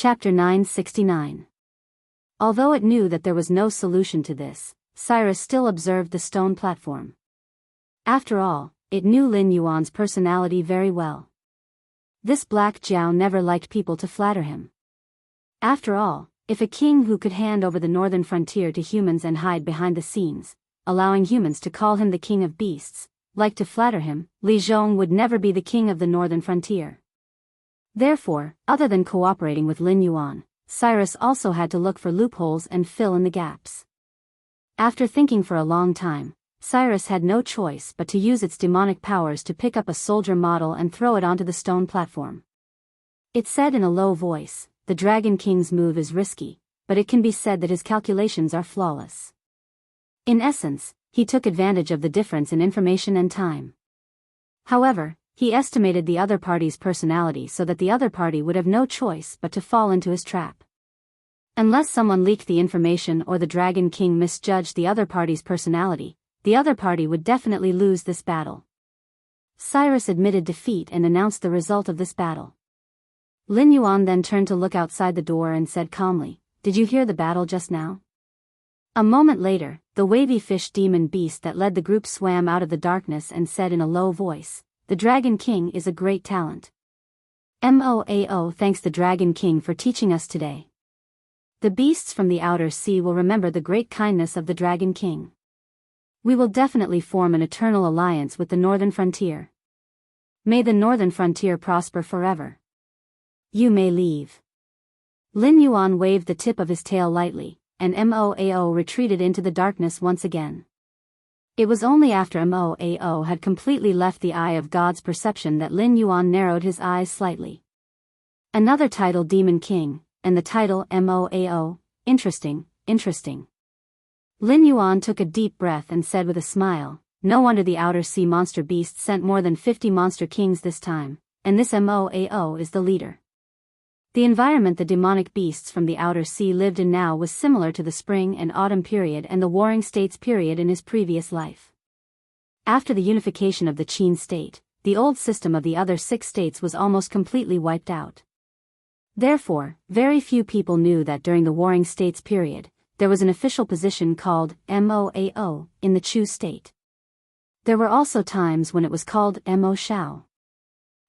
Chapter 969. Although it knew that there was no solution to this, Cyrus still observed the stone platform. After all, it knew Lin Yuan's personality very well. This black Jiao never liked people to flatter him. After all, if a king who could hand over the northern frontier to humans and hide behind the scenes, allowing humans to call him the king of beasts, liked to flatter him, Li Zhong would never be the king of the northern frontier. Therefore, other than cooperating with Lin Yuan, Cyrus also had to look for loopholes and fill in the gaps. After thinking for a long time, Cyrus had no choice but to use its demonic powers to pick up a soldier model and throw it onto the stone platform. It said in a low voice, "The Dragon King's move is risky, but it can be said that his calculations are flawless." In essence, he took advantage of the difference in information and time. However, he estimated the other party's personality so that the other party would have no choice but to fall into his trap. Unless someone leaked the information or the Dragon King misjudged the other party's personality, the other party would definitely lose this battle. Cyrus admitted defeat and announced the result of this battle. Lin Yuan then turned to look outside the door and said calmly, "Did you hear the battle just now?" A moment later, the wavy fish demon beast that led the group swam out of the darkness and said in a low voice, "The Dragon King is a great talent. Moao thanks the Dragon King for teaching us today. The beasts from the outer sea will remember the great kindness of the Dragon King. We will definitely form an eternal alliance with the northern frontier. May the northern frontier prosper forever. You may leave." Lin Yuan waved the tip of his tail lightly, and Moao retreated into the darkness once again. It was only after Moao had completely left the eye of God's perception that Lin Yuan narrowed his eyes slightly. Another title Demon King, and the title Moao, interesting. Lin Yuan took a deep breath and said with a smile, "No wonder the outer sea monster beasts sent more than 50 monster kings this time, and this Moao is the leader." The environment the demonic beasts from the outer sea lived in now was similar to the spring and autumn period and the warring states period in his previous life. After the unification of the Qin state, the old system of the other 6 states was almost completely wiped out. Therefore, very few people knew that during the warring states period, there was an official position called Moao in the Chu state. There were also times when it was called Mo Shao.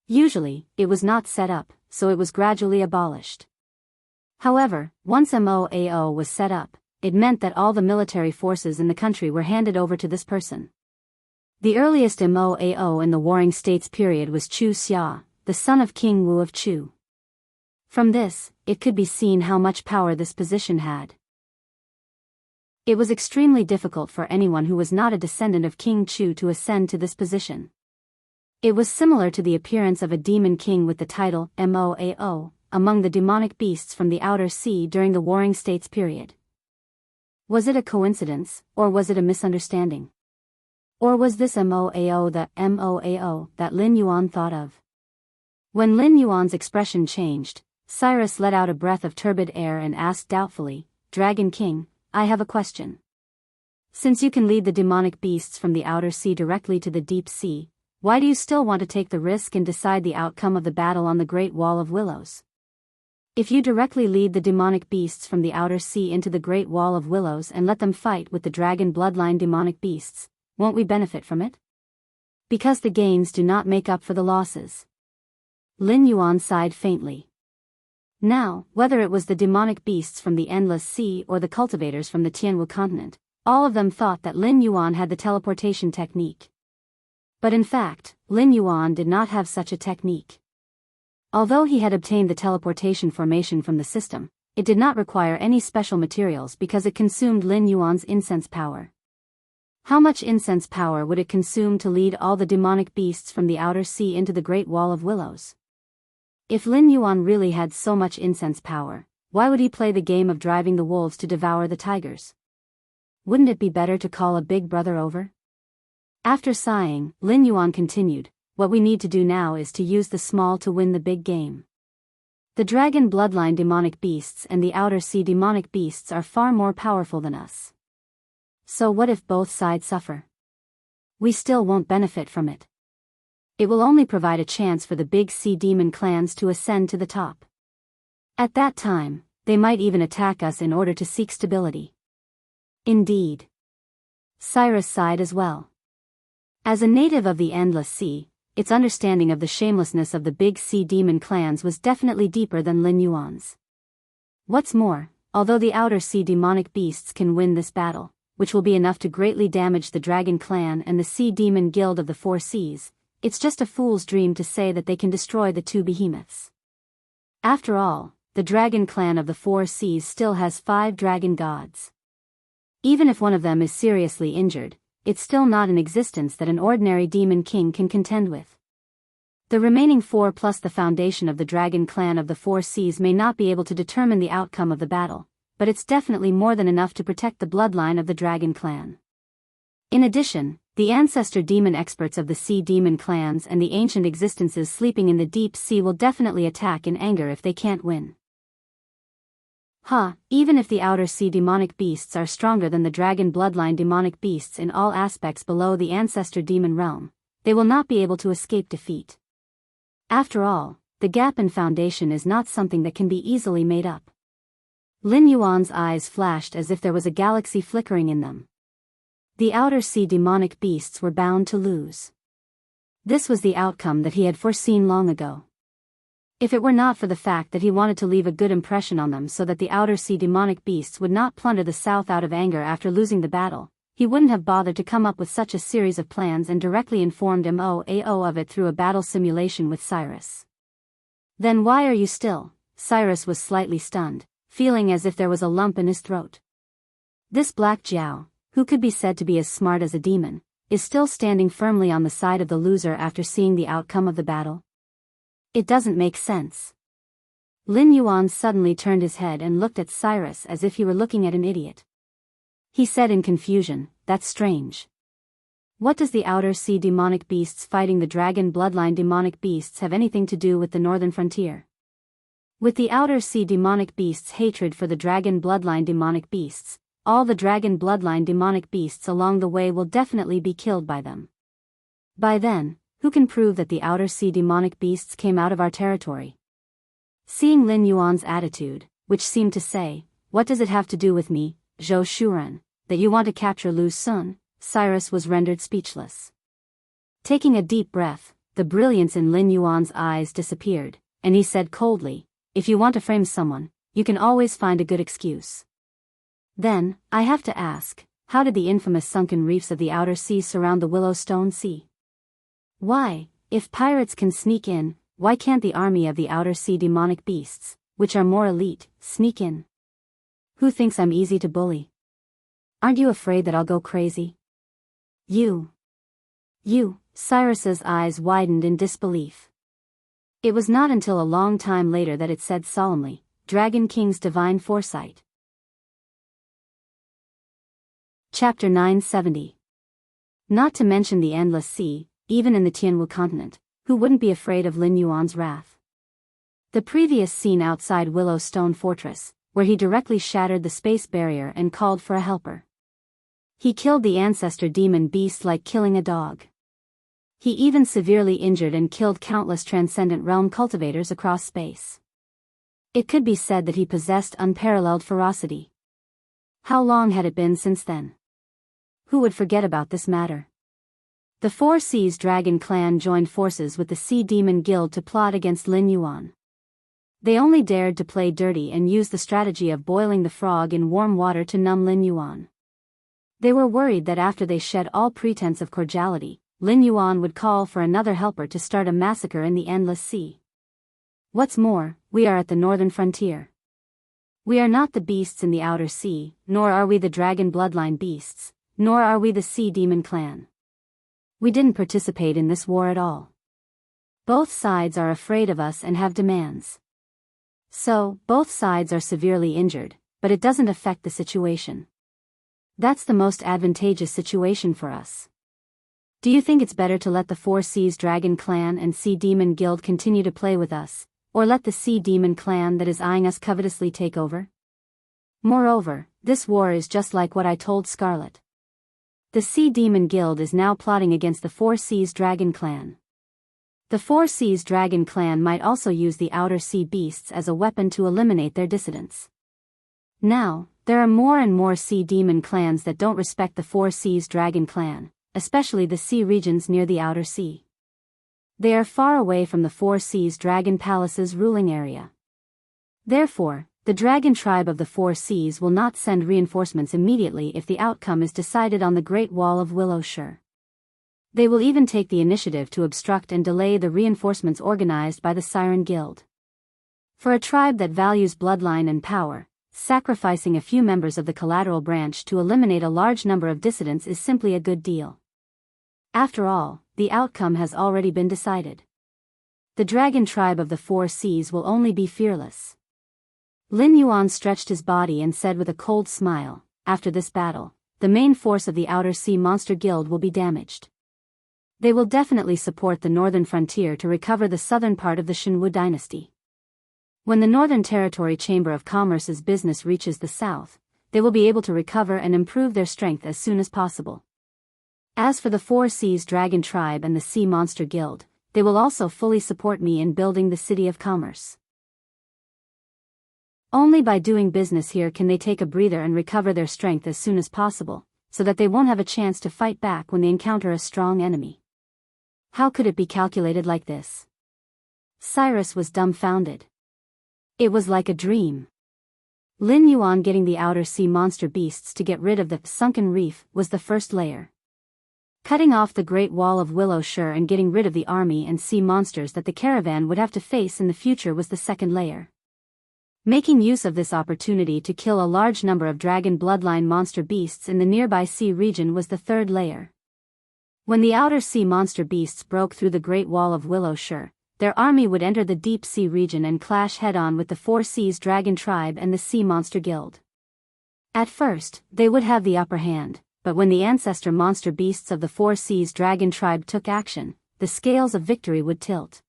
Usually, it was not set up, so it was gradually abolished. However, once Moao was set up, it meant that all the military forces in the country were handed over to this person. The earliest Moao in the Warring States period was Chu Xia, the son of King Wu of Chu. From this, it could be seen how much power this position had. It was extremely difficult for anyone who was not a descendant of King Chu to ascend to this position. It was similar to the appearance of a demon king with the title Moao among the demonic beasts from the outer sea during the Warring States period. Was it a coincidence, or was it a misunderstanding? Or was this Moao the Moao that Lin Yuan thought of? When Lin Yuan's expression changed, Cyrus let out a breath of turbid air and asked doubtfully, "Dragon King, I have a question. Since you can lead the demonic beasts from the outer sea directly to the deep sea, why do you still want to take the risk and decide the outcome of the battle on the Great Wall of Willows? If you directly lead the demonic beasts from the outer sea into the Great Wall of Willows and let them fight with the dragon bloodline demonic beasts, won't we benefit from it? Because the gains do not make up for the losses." Lin Yuan sighed faintly. Now, whether it was the demonic beasts from the Endless Sea or the cultivators from the Tianwu continent, all of them thought that Lin Yuan had the teleportation technique. But in fact, Lin Yuan did not have such a technique. Although he had obtained the teleportation formation from the system, it did not require any special materials because it consumed Lin Yuan's incense power. How much incense power would it consume to lead all the demonic beasts from the outer sea into the Great Wall of Willows? If Lin Yuan really had so much incense power, why would he play the game of driving the wolves to devour the tigers? Wouldn't it be better to call a big brother over? After sighing, Lin Yuan continued, "What we need to do now is to use the small to win the big game. The dragon bloodline demonic beasts and the outer sea demonic beasts are far more powerful than us. So what if both sides suffer? We still won't benefit from it. It will only provide a chance for the big sea demon clans to ascend to the top. At that time, they might even attack us in order to seek stability. Indeed. Cyrus sighed as well. As a native of the Endless Sea, its understanding of the shamelessness of the big sea demon clans was definitely deeper than Lin Yuan's. What's more, although the outer sea demonic beasts can win this battle, which will be enough to greatly damage the Dragon Clan and the Sea Demon Guild of the Four Seas, it's just a fool's dream to say that they can destroy the two behemoths. After all, the Dragon Clan of the Four Seas still has 5 dragon gods. Even if one of them is seriously injured, it's still not an existence that an ordinary demon king can contend with. The remaining 4 plus the foundation of the Dragon Clan of the Four Seas may not be able to determine the outcome of the battle, but it's definitely more than enough to protect the bloodline of the Dragon Clan. In addition, the ancestor demon experts of the Sea Demon clans and the ancient existences sleeping in the deep sea will definitely attack in anger if they can't win. Even if the outer sea demonic beasts are stronger than the dragon bloodline demonic beasts in all aspects below the ancestor demon realm, they will not be able to escape defeat. After all, the gap in foundation is not something that can be easily made up. Lin Yuan's eyes flashed as if there was a galaxy flickering in them. The outer sea demonic beasts were bound to lose. This was the outcome that he had foreseen long ago. If it were not for the fact that he wanted to leave a good impression on them so that the outer sea demonic beasts would not plunder the south out of anger after losing the battle, he wouldn't have bothered to come up with such a series of plans and directly informed MOAO of it through a battle simulation with Cyrus. Then why are you still? Cyrus was slightly stunned, feeling as if there was a lump in his throat. This Black Jiao, who could be said to be as smart as a demon, is still standing firmly on the side of the loser after seeing the outcome of the battle. It doesn't make sense. Lin Yuan suddenly turned his head and looked at Cyrus as if he were looking at an idiot. He said in confusion, "That's strange. What does the outer sea demonic beasts fighting the dragon bloodline demonic beasts have anything to do with the northern frontier? With the outer sea demonic beasts' hatred for the dragon bloodline demonic beasts, all the dragon bloodline demonic beasts along the way will definitely be killed by them. By then, who can prove that the outer sea demonic beasts came out of our territory?" Seeing Lin Yuan's attitude, which seemed to say, "What does it have to do with me, Zhou Shuren, that you want to capture Lu Sun?" Cyrus was rendered speechless. Taking a deep breath, the brilliance in Lin Yuan's eyes disappeared, and he said coldly, "If you want to frame someone, you can always find a good excuse. Then, I have to ask, how did the infamous sunken reefs of the outer sea surround the Willowstone Sea? Why, if pirates can sneak in, why can't the army of the outer sea demonic beasts, which are more elite, sneak in? Who thinks I'm easy to bully? Aren't you afraid that I'll go crazy? You, Cyrus's eyes widened in disbelief. It was not until a long time later that it said solemnly, "Dragon King's divine foresight." Chapter 970. Not to mention the Endless Sea, even in the Tianwu continent, who wouldn't be afraid of Lin Yuan's wrath? The previous scene outside Willowstone Fortress, where he directly shattered the space barrier and called for a helper. He killed the ancestor demon beast like killing a dog. He even severely injured and killed countless transcendent realm cultivators across space. It could be said that he possessed unparalleled ferocity. How long had it been since then? Who would forget about this matter? The Four Seas Dragon Clan joined forces with the Sea Demon Guild to plot against Lin Yuan. They only dared to play dirty and use the strategy of boiling the frog in warm water to numb Lin Yuan. They were worried that after they shed all pretense of cordiality, Lin Yuan would call for another helper to start a massacre in the Endless Sea. What's more, we are at the northern frontier. We are not the beasts in the outer sea, nor are we the dragon bloodline beasts, nor are we the Sea Demon Clan. We didn't participate in this war at all. Both sides are afraid of us and have demands. So, both sides are severely injured, but it doesn't affect the situation. That's the most advantageous situation for us. Do you think it's better to let the Four Seas Dragon Clan and Sea Demon Guild continue to play with us, or let the Sea Demon Clan that is eyeing us covetously take over? Moreover, this war is just like what I told Scarlet. The Sea Demon Guild is now plotting against the Four Seas Dragon Clan. The Four Seas Dragon clan might also use the Outer Sea beasts as a weapon to eliminate their dissidents. Now, there are more and more sea demon clans that don't respect the Four Seas Dragon clan, especially the sea regions near the Outer Sea. They are far away from the Four Seas Dragon Palace's ruling area. Therefore, the dragon tribe of the Four Seas will not send reinforcements immediately if the outcome is decided on the Great Wall of Willowshire. They will even take the initiative to obstruct and delay the reinforcements organized by the Siren Guild. For a tribe that values bloodline and power, sacrificing a few members of the collateral branch to eliminate a large number of dissidents is simply a good deal. After all, the outcome has already been decided. The dragon tribe of the Four Seas will only be fearless. Lin Yuan stretched his body and said with a cold smile, "After this battle, the main force of the Outer Sea Monster Guild will be damaged. They will definitely support the northern frontier to recover the southern part of the Shenwu dynasty. When the Northern Territory Chamber of Commerce's business reaches the south, they will be able to recover and improve their strength as soon as possible. As for the Four Seas Dragon Tribe and the Sea Monster Guild, they will also fully support me in building the City of Commerce. Only by doing business here can they take a breather and recover their strength as soon as possible, so that they won't have a chance to fight back when they encounter a strong enemy." How could it be calculated like this? Cyrus was dumbfounded. It was like a dream. Lin Yuan getting the Outer Sea monster beasts to get rid of the sunken reef was the first layer. Cutting off the Great Wall of Willowshire and getting rid of the army and sea monsters that the caravan would have to face in the future was the second layer. Making use of this opportunity to kill a large number of dragon bloodline monster beasts in the nearby sea region was the third layer. When the Outer Sea monster beasts broke through the Great Wall of Willowshire, their army would enter the deep sea region and clash head-on with the Four Seas Dragon Tribe and the Sea Monster Guild. At first, they would have the upper hand, but when the ancestor monster beasts of the Four Seas Dragon Tribe took action, the scales of victory would tilt.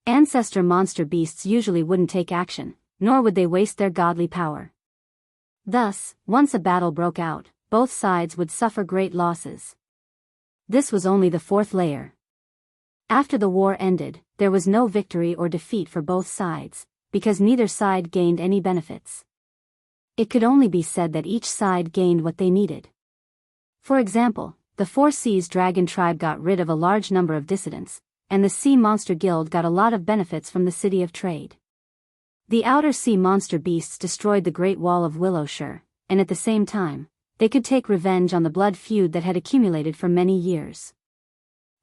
Ancestor monster beasts usually wouldn't take action, nor would they waste their godly power. Thus, once a battle broke out, both sides would suffer great losses. This was only the fourth layer. After the war ended, there was no victory or defeat for both sides, because neither side gained any benefits. It could only be said that each side gained what they needed. For example, the Four Seas Dragon Tribe got rid of a large number of dissidents, and the Sea Monster Guild got a lot of benefits from the City of Trade. The Outer Sea monster beasts destroyed the Great Wall of Willowshire, and at the same time, they could take revenge on the blood feud that had accumulated for many years.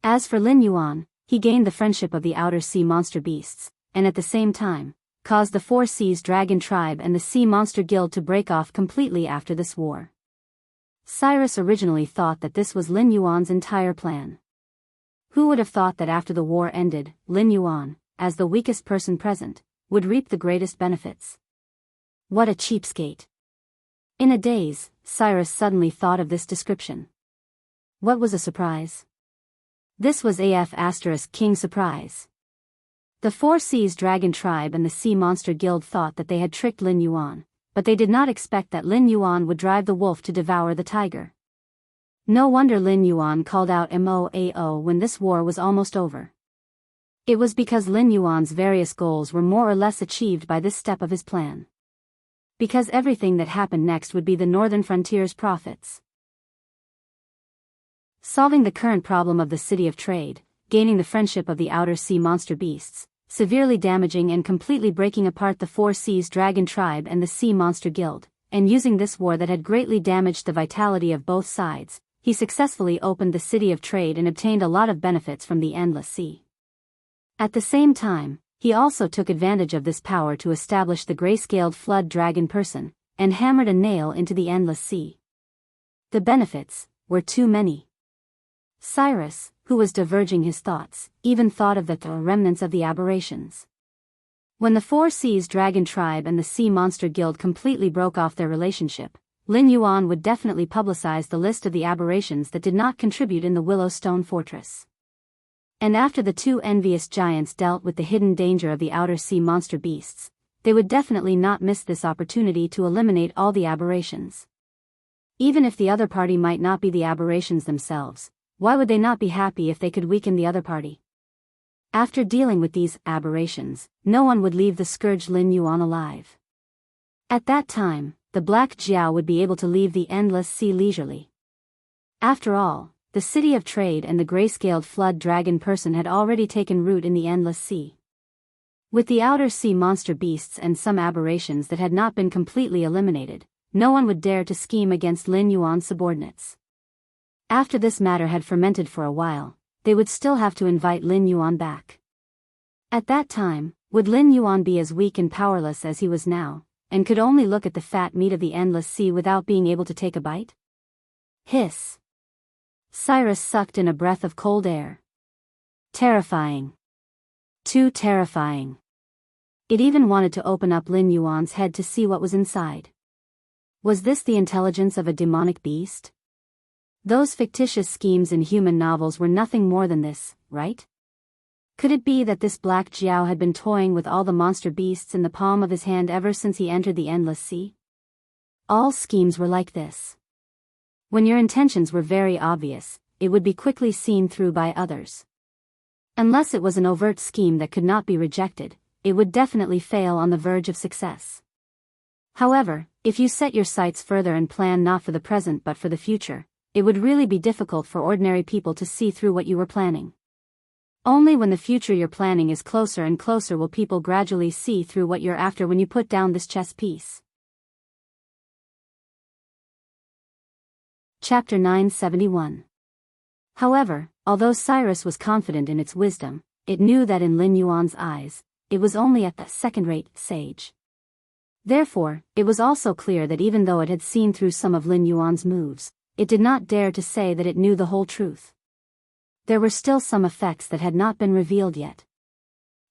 As for Lin Yuan, he gained the friendship of the Outer Sea monster beasts, and at the same time, caused the Four Seas Dragon Tribe and the Sea Monster Guild to break off completely after this war. Cyrus originally thought that this was Lin Yuan's entire plan. Who would have thought that after the war ended, Lin Yuan, as the weakest person present, would reap the greatest benefits? What a cheapskate. In a daze, Cyrus suddenly thought of this description. What was a surprise? This was King surprise. The Four Seas Dragon Tribe and the Sea Monster Guild thought that they had tricked Lin Yuan, but they did not expect that Lin Yuan would drive the wolf to devour the tiger. No wonder Lin Yuan called out "Moao" when this war was almost over. It was because Lin Yuan's various goals were more or less achieved by this step of his plan. Because everything that happened next would be the northern frontier's profits. Solving the current problem of the City of Trade, gaining the friendship of the Outer Sea monster beasts, severely damaging and completely breaking apart the Four Seas Dragon Tribe and the Sea Monster Guild, and using this war that had greatly damaged the vitality of both sides, he successfully opened the City of Trade and obtained a lot of benefits from the Endless Sea. At the same time, he also took advantage of this power to establish the gray-scaled flood dragon person, and hammered a nail into the Endless Sea. The benefits were too many. Cyrus, who was diverging his thoughts, even thought of the remnants of the aberrations. When the Four Seas Dragon Tribe and the Sea Monster Guild completely broke off their relationship, Lin Yuan would definitely publicize the list of the aberrations that did not contribute in the Willowstone Fortress. And after the two envious giants dealt with the hidden danger of the Outer Sea monster beasts, they would definitely not miss this opportunity to eliminate all the aberrations. Even if the other party might not be the aberrations themselves, why would they not be happy if they could weaken the other party? After dealing with these aberrations, no one would leave the scourge Lin Yuan alive. At that time, the Black Jiao would be able to leave the endless sea leisurely. After all, the city of trade and the gray-scaled flood dragon person had already taken root in the endless sea. With the outer sea monster beasts and some aberrations that had not been completely eliminated, no one would dare to scheme against Lin Yuan's subordinates. After this matter had fermented for a while, they would still have to invite Lin Yuan back. At that time, would Lin Yuan be as weak and powerless as he was now, and could only look at the fat meat of the endless sea without being able to take a bite? Hiss. Cyrus sucked in a breath of cold air. Terrifying. Too terrifying. It even wanted to open up Lin Yuan's head to see what was inside. Was this the intelligence of a demonic beast? Those fictitious schemes in human novels were nothing more than this, right? Could it be that this Black Jiao had been toying with all the monster beasts in the palm of his hand ever since he entered the endless sea? All schemes were like this. When your intentions were very obvious, it would be quickly seen through by others. Unless it was an overt scheme that could not be rejected, it would definitely fail on the verge of success. However, if you set your sights further and plan not for the present but for the future, it would really be difficult for ordinary people to see through what you were planning. Only when the future you're planning is closer and closer will people gradually see through what you're after when you put down this chess piece. Chapter 971. However, although Cyrus was confident in its wisdom, it knew that in Lin Yuan's eyes, it was only a second-rate sage. Therefore, it was also clear that even though it had seen through some of Lin Yuan's moves, it did not dare to say that it knew the whole truth. There were still some effects that had not been revealed yet.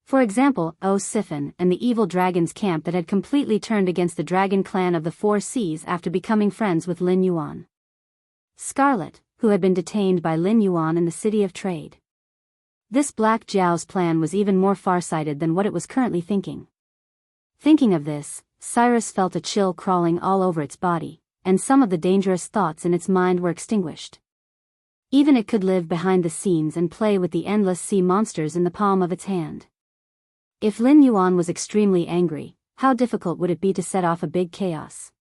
For example, Siphon and the evil dragon's camp that had completely turned against the dragon clan of the Four Seas after becoming friends with Lin Yuan. Scarlet, who had been detained by Lin Yuan in the city of trade. This Black Jiao's plan was even more farsighted than what it was currently thinking. Thinking of this, Cyrus felt a chill crawling all over its body, and some of the dangerous thoughts in its mind were extinguished. Even it could live behind the scenes and play with the endless sea monsters in the palm of its hand. If Lin Yuan was extremely angry, how difficult would it be to set off a big chaos?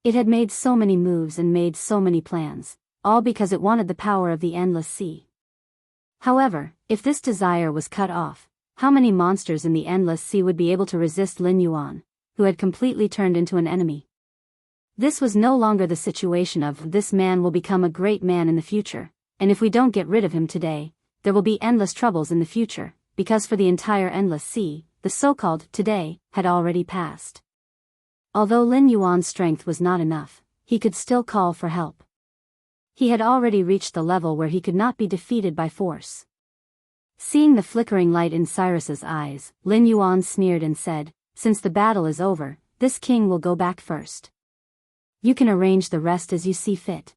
It had made so many moves and made so many plans, all because it wanted the power of the endless sea. However, if this desire was cut off, how many monsters in the endless sea would be able to resist Lin Yuan, who had completely turned into an enemy? This was no longer the situation of this man will become a great man in the future, and if we don't get rid of him today, there will be endless troubles in the future, because for the entire endless sea, the so-called today had already passed. Although Lin Yuan's strength was not enough, he could still call for help. He had already reached the level where he could not be defeated by force. Seeing the flickering light in Cyrus's eyes, Lin Yuan sneered and said, "Since the battle is over, this king will go back first. You can arrange the rest as you see fit."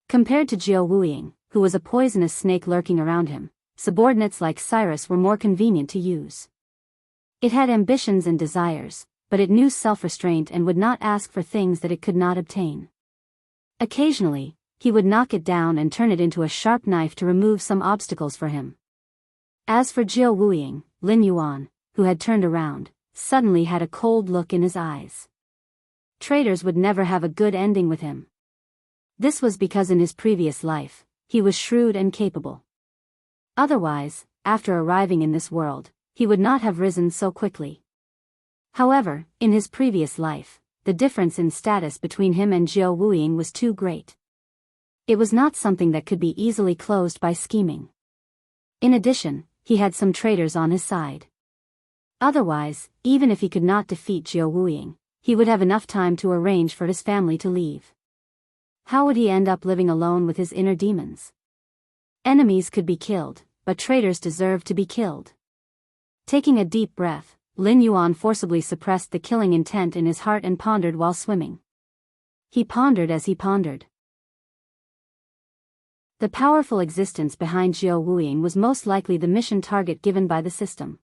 Compared to Jiao Wuying, who was a poisonous snake lurking around him, subordinates like Cyrus were more convenient to use. It had ambitions and desires, but it knew self-restraint and would not ask for things that it could not obtain. Occasionally, he would knock it down and turn it into a sharp knife to remove some obstacles for him. As for Jiao Wuying, Lin Yuan, who had turned around, suddenly had a cold look in his eyes. Traitors would never have a good ending with him. This was because in his previous life, he was shrewd and capable. Otherwise, after arriving in this world, he would not have risen so quickly. However, in his previous life, the difference in status between him and Jiao Wuying was too great. It was not something that could be easily closed by scheming. In addition, he had some traitors on his side. Otherwise, even if he could not defeat Jiao Wuying, he would have enough time to arrange for his family to leave. How would he end up living alone with his inner demons? Enemies could be killed, but traitors deserve to be killed. Taking a deep breath, Lin Yuan forcibly suppressed the killing intent in his heart and pondered while swimming. He pondered as he pondered. The powerful existence behind Jiao Wuying was most likely the mission target given by the system.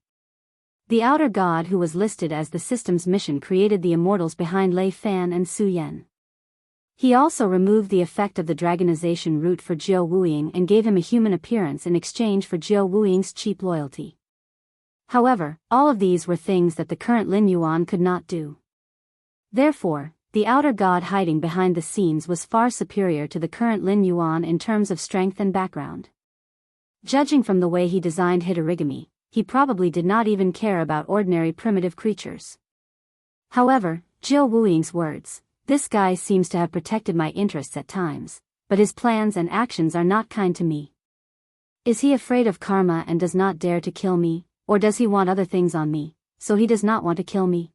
The outer god who was listed as the system's mission created the immortals behind Lei Fan and Su Yan. He also removed the effect of the dragonization root for Jiao Wuying and gave him a human appearance in exchange for Jiao Wuying's cheap loyalty. However, all of these were things that the current Lin Yuan could not do. Therefore, the outer god hiding behind the scenes was far superior to the current Lin Yuan in terms of strength and background. Judging from the way he designed Hitorigami, he probably did not even care about ordinary primitive creatures. However, Jiao Wuying's words, "This guy seems to have protected my interests at times, but his plans and actions are not kind to me. Is he afraid of karma and does not dare to kill me, or does he want other things on me, so he does not want to kill me?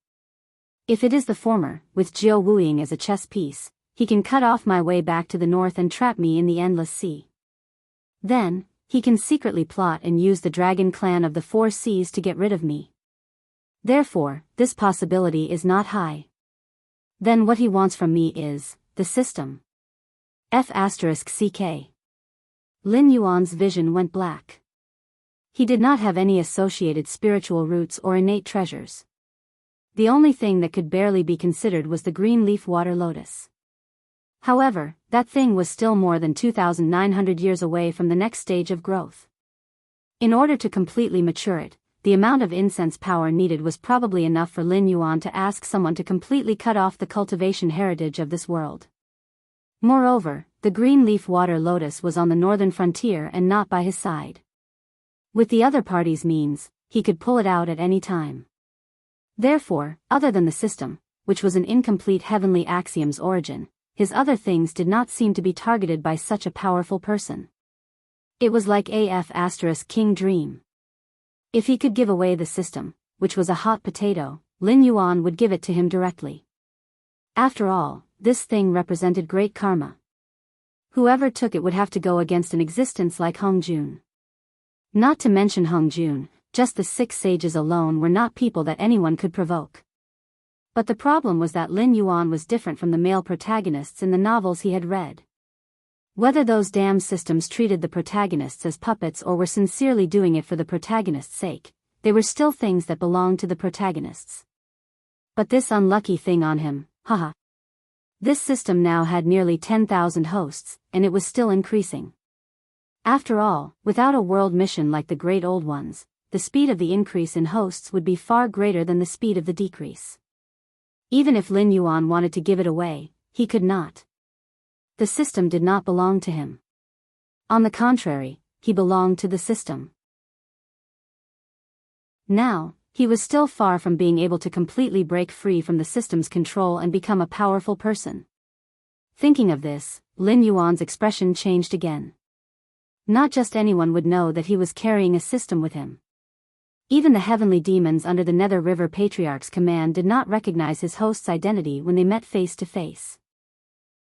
If it is the former, with Jiao Wuying as a chess piece, he can cut off my way back to the north and trap me in the endless sea. Then, he can secretly plot and use the dragon clan of the four seas to get rid of me. Therefore, this possibility is not high. Then what he wants from me is the system. F***ck. Lin Yuan's vision went black. He did not have any associated spiritual roots or innate treasures. The only thing that could barely be considered was the green leaf water lotus. However, that thing was still more than 2,900 years away from the next stage of growth. In order to completely mature it, the amount of incense power needed was probably enough for Lin Yuan to ask someone to completely cut off the cultivation heritage of this world. Moreover, the green leaf water lotus was on the northern frontier and not by his side. With the other party's means, he could pull it out at any time. Therefore, other than the system, which was an incomplete heavenly axiom's origin, his other things did not seem to be targeted by such a powerful person. It was like King Dream. If he could give away the system, which was a hot potato, Lin Yuan would give it to him directly. After all, this thing represented great karma. Whoever took it would have to go against an existence like Hong Jun. Not to mention Hong Jun, just the 6 sages alone were not people that anyone could provoke. But the problem was that Lin Yuan was different from the male protagonists in the novels he had read. Whether those damn systems treated the protagonists as puppets or were sincerely doing it for the protagonist's sake, they were still things that belonged to the protagonists. But this unlucky thing on him, haha. This system now had nearly 10,000 hosts, and it was still increasing. After all, without a world mission like the great old ones, the speed of the increase in hosts would be far greater than the speed of the decrease. Even if Lin Yuan wanted to give it away, he could not. The system did not belong to him. On the contrary, he belonged to the system. Now, he was still far from being able to completely break free from the system's control and become a powerful person. Thinking of this, Lin Yuan's expression changed again. Not just anyone would know that he was carrying a system with him. Even the heavenly demons under the Nether River Patriarch's command did not recognize his host's identity when they met face to face.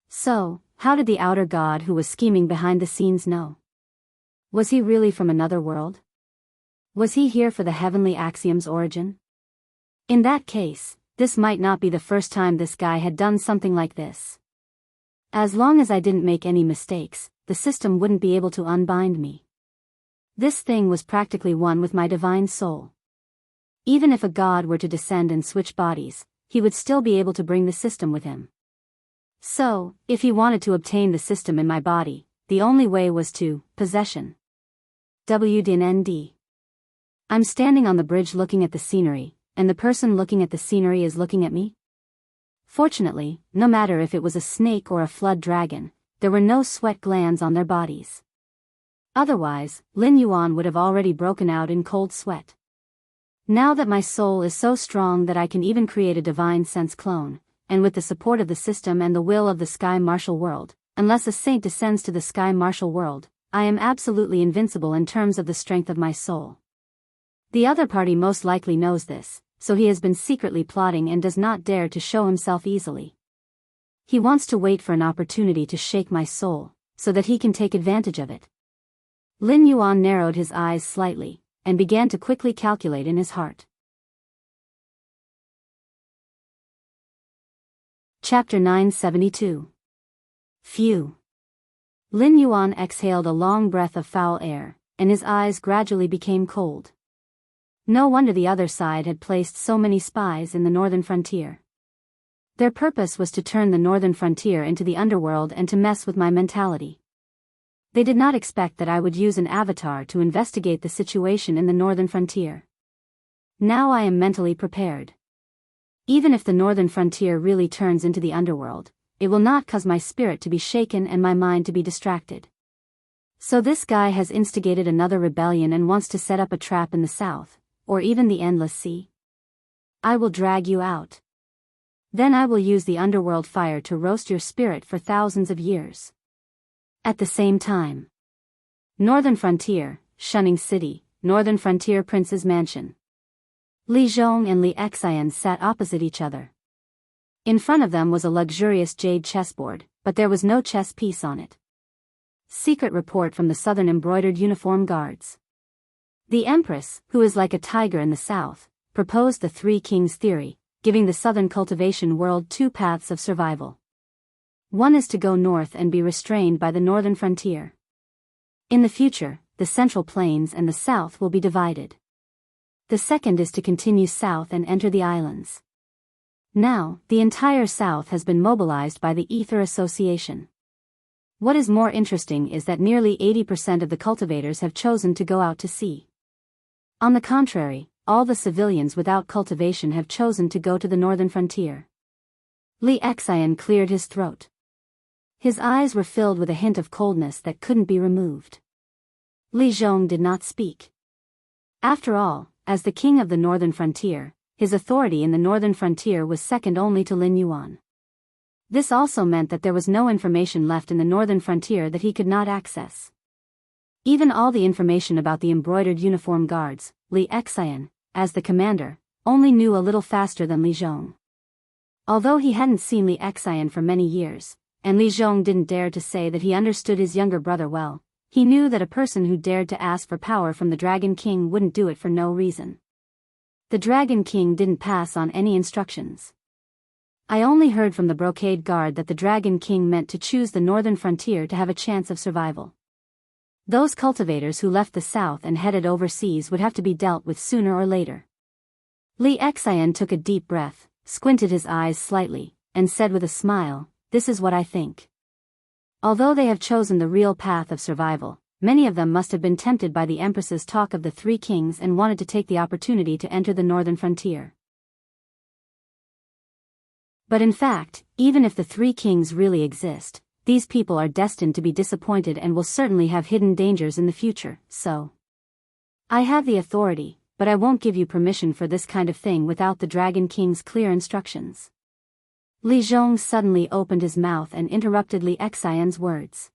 So, how did the outer god who was scheming behind the scenes know? Was he really from another world? Was he here for the heavenly axiom's origin? In that case, this might not be the first time this guy had done something like this. As long as I didn't make any mistakes, the system wouldn't be able to unbind me. This thing was practically one with my divine soul. Even if a god were to descend and switch bodies, he would still be able to bring the system with him. So, if he wanted to obtain the system in my body, the only way was to possession. WDND. I'm standing on the bridge looking at the scenery, and the person looking at the scenery is looking at me. Fortunately, no matter if it was a snake or a flood dragon, there were no sweat glands on their bodies. Otherwise, Lin Yuan would have already broken out in cold sweat. Now that my soul is so strong that I can even create a divine sense clone, and with the support of the system and the will of the Sky Martial World, unless a saint descends to the Sky Martial World, I am absolutely invincible in terms of the strength of my soul. The other party most likely knows this, so he has been secretly plotting and does not dare to show himself easily. He wants to wait for an opportunity to shake my soul, so that he can take advantage of it. Lin Yuan narrowed his eyes slightly, and began to quickly calculate in his heart. Chapter 972. Phew. Lin Yuan exhaled a long breath of foul air, and his eyes gradually became cold. No wonder the other side had placed so many spies in the northern frontier. Their purpose was to turn the northern frontier into the underworld and to mess with my mentality. They did not expect that I would use an avatar to investigate the situation in the northern frontier. Now I am mentally prepared. Even if the northern frontier really turns into the underworld, it will not cause my spirit to be shaken and my mind to be distracted. So this guy has instigated another rebellion and wants to set up a trap in the south, or even the endless sea. I will drag you out. Then I will use the underworld fire to roast your spirit for thousands of years. At the same time. Northern Frontier, Shunning City, Northern Frontier Prince's Mansion. Li Zhong and Li Xian sat opposite each other. In front of them was a luxurious jade chessboard, but there was no chess piece on it. Secret report from the Southern Embroidered Uniform Guards. The Empress, who is like a tiger in the south, proposed the Three Kings theory, giving the Southern cultivation world two paths of survival. One is to go north and be restrained by the northern frontier. In the future, the Central Plains and the south will be divided. The second is to continue south and enter the islands. Now, the entire south has been mobilized by the Ether Association. What is more interesting is that nearly 80% of the cultivators have chosen to go out to sea. On the contrary, all the civilians without cultivation have chosen to go to the northern frontier. Li Xian cleared his throat. His eyes were filled with a hint of coldness that couldn't be removed. Li Zhong did not speak. After all, as the king of the northern frontier, his authority in the northern frontier was second only to Lin Yuan. This also meant that there was no information left in the northern frontier that he could not access. Even all the information about the embroidered uniform guards, Li Xian, as the commander, only knew a little faster than Li Zhong. Although he hadn't seen Li Xian for many years, and Li Zhong didn't dare to say that he understood his younger brother well, he knew that a person who dared to ask for power from the Dragon King wouldn't do it for no reason. The Dragon King didn't pass on any instructions. I only heard from the brocade guard that the Dragon King meant to choose the northern frontier to have a chance of survival. Those cultivators who left the south and headed overseas would have to be dealt with sooner or later. Li Xian took a deep breath, squinted his eyes slightly, and said with a smile, "This is what I think." Although they have chosen the real path of survival, many of them must have been tempted by the Empress's talk of the Three Kings and wanted to take the opportunity to enter the northern frontier. But in fact, even if the Three Kings really exist, these people are destined to be disappointed and will certainly have hidden dangers in the future, so. I have the authority, but I won't give you permission for this kind of thing without the Dragon King's clear instructions. Li Zhong suddenly opened his mouth and interrupted Li Xian's words.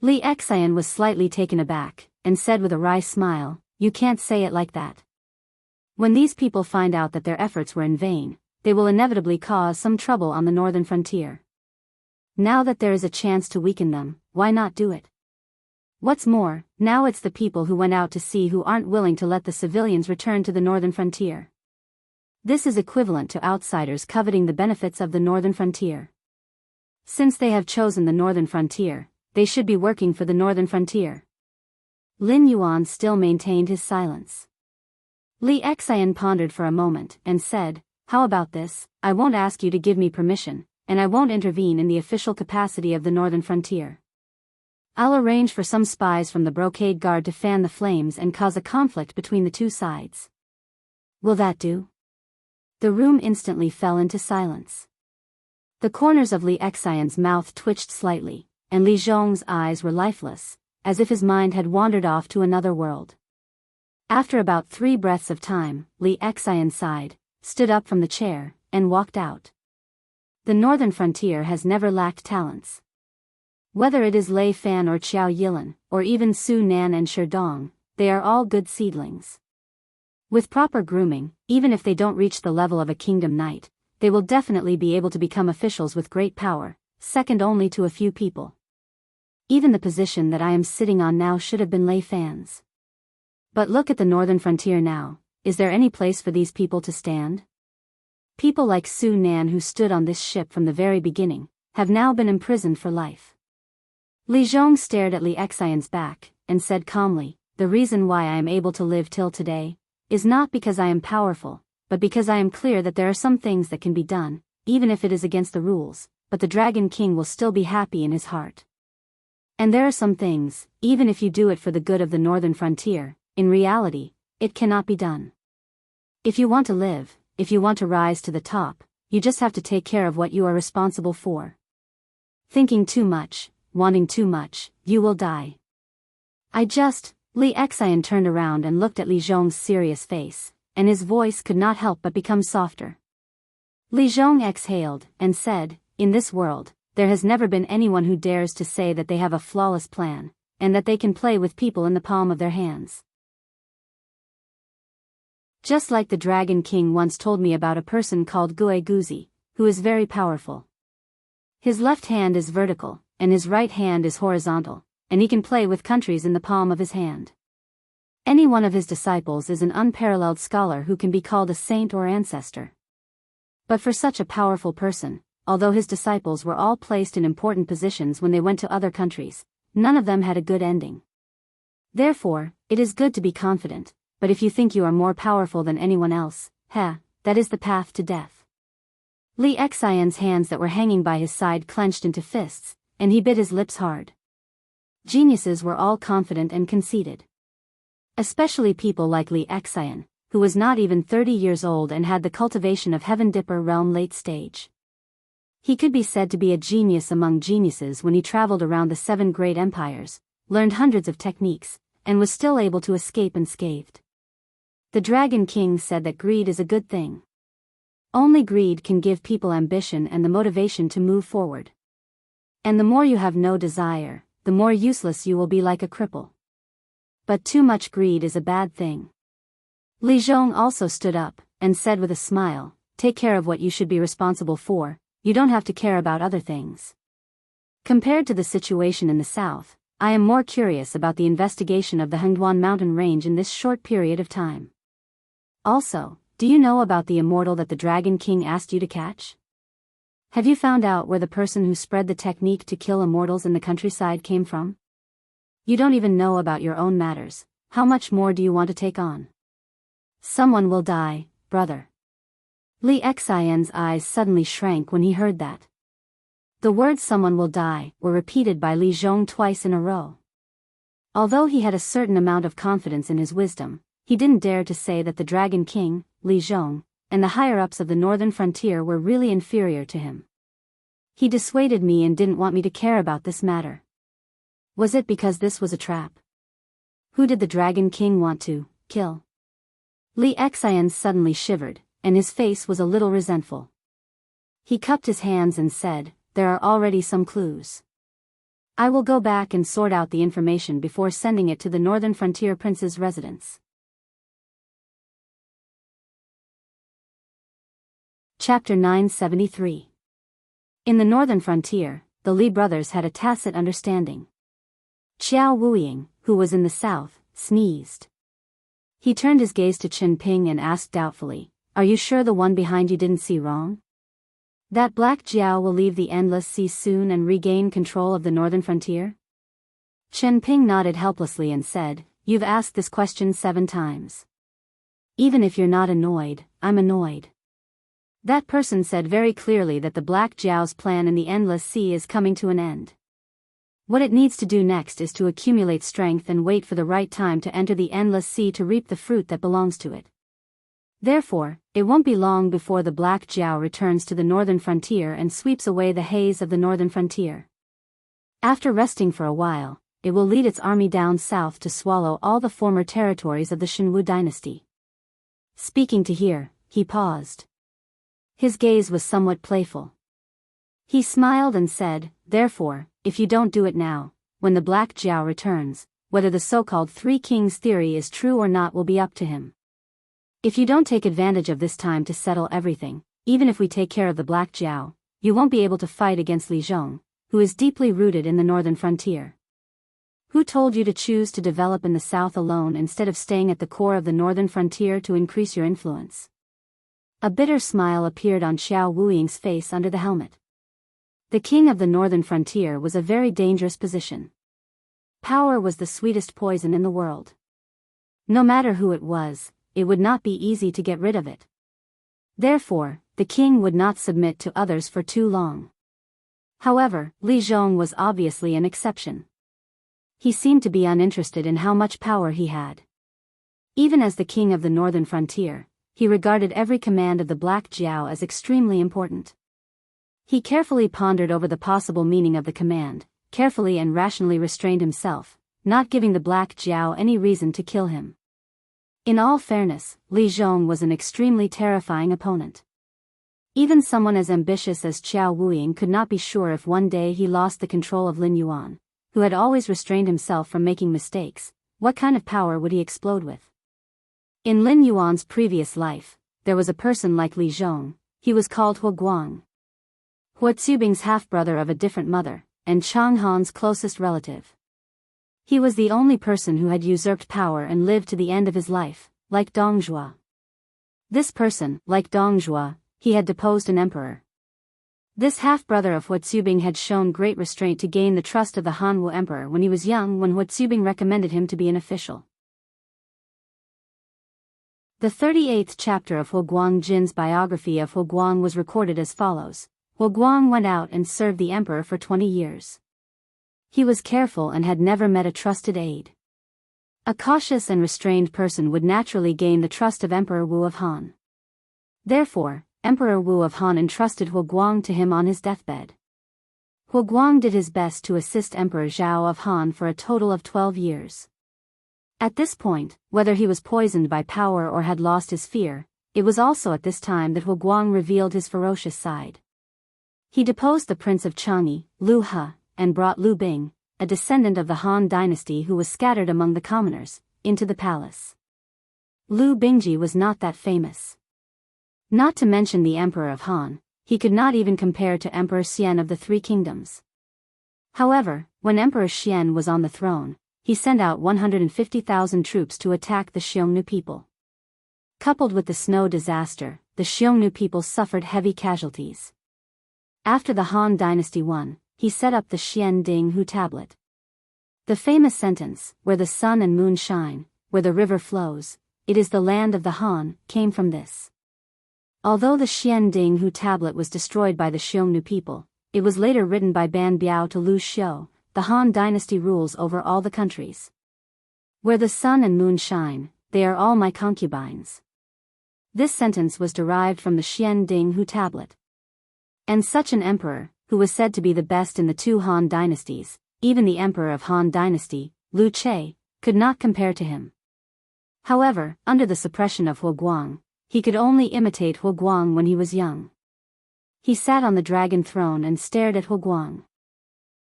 Li Xian was slightly taken aback, and said with a wry smile, "You can't say it like that. When these people find out that their efforts were in vain, they will inevitably cause some trouble on the northern frontier. Now that there is a chance to weaken them, why not do it? What's more, now it's the people who went out to sea who aren't willing to let the civilians return to the northern frontier. This is equivalent to outsiders coveting the benefits of the northern frontier. Since they have chosen the northern frontier, they should be working for the northern frontier." Lin Yuan still maintained his silence. Li Xian pondered for a moment and said, "How about this? I won't ask you to give me permission, and I won't intervene in the official capacity of the northern frontier. I'll arrange for some spies from the brocade guard to fan the flames and cause a conflict between the two sides. Will that do?" The room instantly fell into silence. The corners of Li Xian's mouth twitched slightly, and Li Zhong's eyes were lifeless, as if his mind had wandered off to another world. After about 3 breaths of time, Li Xian sighed, stood up from the chair, and walked out. The northern frontier has never lacked talents. Whether it is Lei Fan or Qiao Yilan, or even Su Nan and Sherdong, they are all good seedlings. With proper grooming, even if they don't reach the level of a kingdom knight, they will definitely be able to become officials with great power, second only to a few people. Even the position that I am sitting on now should have been Lei Fan's. But look at the northern frontier now, is there any place for these people to stand? People like Su Nan who stood on this ship from the very beginning, have now been imprisoned for life. Li Zhong stared at Li Xian's back, and said calmly, "The reason why I am able to live till today, is not because I am powerful, but because I am clear that there are some things that can be done, even if it is against the rules, but the Dragon King will still be happy in his heart. And there are some things, even if you do it for the good of the northern frontier, in reality, it cannot be done. If you want to live, if you want to rise to the top, you just have to take care of what you are responsible for. Thinking too much, wanting too much, you will die. Li Xian turned around and looked at Li Zhong's serious face, and his voice could not help but become softer. Li Zhong exhaled, and said, in this world, there has never been anyone who dares to say that they have a flawless plan, and that they can play with people in the palm of their hands. Just like the Dragon King once told me about a person called Gue Guzi, who is very powerful. His left hand is vertical, and his right hand is horizontal, and he can play with countries in the palm of his hand. Any one of his disciples is an unparalleled scholar who can be called a saint or ancestor. But for such a powerful person, although his disciples were all placed in important positions when they went to other countries, none of them had a good ending. Therefore, it is good to be confident, but if you think you are more powerful than anyone else, that is the path to death. Li Xian's hands that were hanging by his side clenched into fists, and he bit his lips hard. Geniuses were all confident and conceited. Especially people like Li Xian, who was not even 30 years old and had the cultivation of Heaven Dipper realm late stage. He could be said to be a genius among geniuses when he traveled around the 7 great empires, learned hundreds of techniques, and was still able to escape unscathed. The Dragon King said that greed is a good thing. Only greed can give people ambition and the motivation to move forward. And the more you have no desire, the more useless you will be, like a cripple. But too much greed is a bad thing. Li Zhong also stood up, and said with a smile, take care of what you should be responsible for, you don't have to care about other things. Compared to the situation in the south, I am more curious about the investigation of the Hengduan mountain range in this short period of time. Also, do you know about the immortal that the Dragon King asked you to catch? Have you found out where the person who spread the technique to kill immortals in the countryside came from? You don't even know about your own matters, how much more do you want to take on? Someone will die, brother. Li Xian's eyes suddenly shrank when he heard that. The words someone will die were repeated by Li Zhong twice in a row. Although he had a certain amount of confidence in his wisdom, he didn't dare to say that the Dragon King, Li Zhong, and the higher-ups of the northern frontier were really inferior to him. He dissuaded me and didn't want me to care about this matter. Was it because this was a trap? Who did the Dragon King want to kill? Li Xian suddenly shivered, and his face was a little resentful. He cupped his hands and said, there are already some clues. I will go back and sort out the information before sending it to the northern frontier prince's residence. Chapter 973. In the northern frontier, the Li brothers had a tacit understanding. Xiao Wuying, who was in the south, sneezed. He turned his gaze to Chen Ping and asked doubtfully, are you sure the one behind you didn't see wrong? That Black Jiao will leave the Endless Sea soon and regain control of the northern frontier? Chen Ping nodded helplessly and said, you've asked this question 7 times. Even if you're not annoyed, I'm annoyed. That person said very clearly that the Black Jiao's plan in the Endless Sea is coming to an end. What it needs to do next is to accumulate strength and wait for the right time to enter the Endless Sea to reap the fruit that belongs to it. Therefore, it won't be long before the Black Jiao returns to the northern frontier and sweeps away the haze of the northern frontier. After resting for a while, it will lead its army down south to swallow all the former territories of the Shenwu dynasty. Speaking to here, he paused. His gaze was somewhat playful. He smiled and said, therefore, if you don't do it now, when the Black Jiao returns, whether the so-called 3 Kings theory is true or not will be up to him. If you don't take advantage of this time to settle everything, even if we take care of the Black Jiao, you won't be able to fight against Li Zhong, who is deeply rooted in the northern frontier. Who told you to choose to develop in the south alone instead of staying at the core of the northern frontier to increase your influence? A bitter smile appeared on Xiao Wuying's face under the helmet. The king of the northern frontier was a very dangerous position. Power was the sweetest poison in the world. No matter who it was, it would not be easy to get rid of it. Therefore, the king would not submit to others for too long. However, Li Zhong was obviously an exception. He seemed to be uninterested in how much power he had. Even as the king of the northern frontier, he regarded every command of the Black Jiao as extremely important. He carefully pondered over the possible meaning of the command, carefully and rationally restrained himself, not giving the Black Jiao any reason to kill him. In all fairness, Li Zhong was an extremely terrifying opponent. Even someone as ambitious as Qiao Wuying could not be sure if one day he lost the control of Lin Yuan, who had always restrained himself from making mistakes, what kind of power would he explode with? In Lin Yuan's previous life, there was a person like Li Zhong. He was called Hua Guang. Hua Zubing's half-brother of a different mother, and Chang Han's closest relative. He was the only person who had usurped power and lived to the end of his life, like Dong Zhuo. This person, like Dong Zhuo, he had deposed an emperor. This half-brother of Hua Zubing had shown great restraint to gain the trust of the Hanwu emperor when he was young, when Hua Zubing recommended him to be an official. The 38th chapter of Hua Guangjin's biography of Hua Guang was recorded as follows. Hua Guang went out and served the emperor for 20 years. He was careful and had never met a trusted aide. A cautious and restrained person would naturally gain the trust of Emperor Wu of Han. Therefore, Emperor Wu of Han entrusted Hua Guang to him on his deathbed. Hua Guang did his best to assist Emperor Zhao of Han for a total of 12 years. At this point, whether he was poisoned by power or had lost his fear, it was also at this time that Hua Guang revealed his ferocious side. He deposed the prince of Chang'e, Lu He, and brought Lu Bing, a descendant of the Han dynasty who was scattered among the commoners, into the palace. Lu Bingji was not that famous. Not to mention the emperor of Han, he could not even compare to Emperor Xian of the Three Kingdoms. However, when Emperor Xian was on the throne, he sent out 150,000 troops to attack the Xiongnu people. Coupled with the snow disaster, the Xiongnu people suffered heavy casualties. After the Han dynasty won, he set up the Xian Ding Hu tablet. The famous sentence, "Where the sun and moon shine, where the river flows, it is the land of the Han," came from this. Although the Xian Ding Hu tablet was destroyed by the Xiongnu people, it was later written by Ban Biao to Lu Xiu. The Han dynasty rules over all the countries. Where the sun and moon shine, they are all my concubines. This sentence was derived from the Xian Ding Hu tablet. And such an emperor, who was said to be the best in the two Han dynasties, even the emperor of Han dynasty, Lu Che, could not compare to him. However, under the suppression of Hua Guang, he could only imitate Hua Guang when he was young. He sat on the dragon throne and stared at Hua Guang.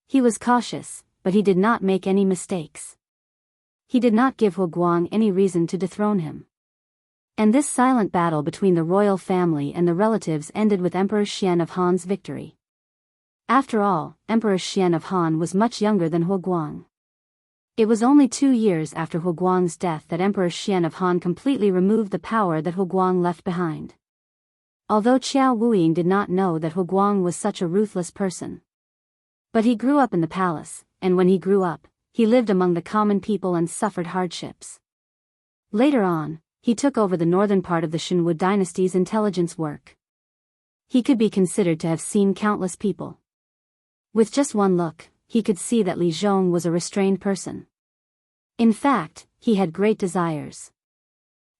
He was cautious, but he did not make any mistakes. He did not give Hua Guang any reason to dethrone him. And this silent battle between the royal family and the relatives ended with Emperor Xian of Han's victory. After all, Emperor Xian of Han was much younger than Hua Guang. It was only 2 years after Hua Guang's death that Emperor Xian of Han completely removed the power that Hua Guang left behind. Although Qiao Wuying did not know that Hua Guang was such a ruthless person. But he grew up in the palace, and when he grew up, he lived among the common people and suffered hardships. Later on, he took over the northern part of the Shenwu dynasty's intelligence work. He could be considered to have seen countless people. With just one look, he could see that Li Zhong was a restrained person. In fact, he had great desires.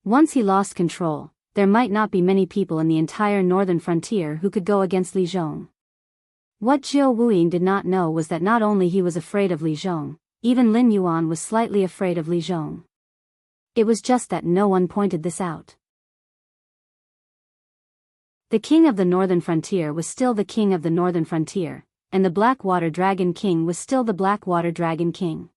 Once he lost control, there might not be many people in the entire northern frontier who could go against Li Zhong. What Qiao Wuying did not know was that not only he was afraid of Li Zhong, even Lin Yuan was slightly afraid of Li Zhong. It was just that no one pointed this out. The king of the northern frontier was still the king of the northern frontier, and the Blackwater Dragon King was still the Blackwater Dragon King.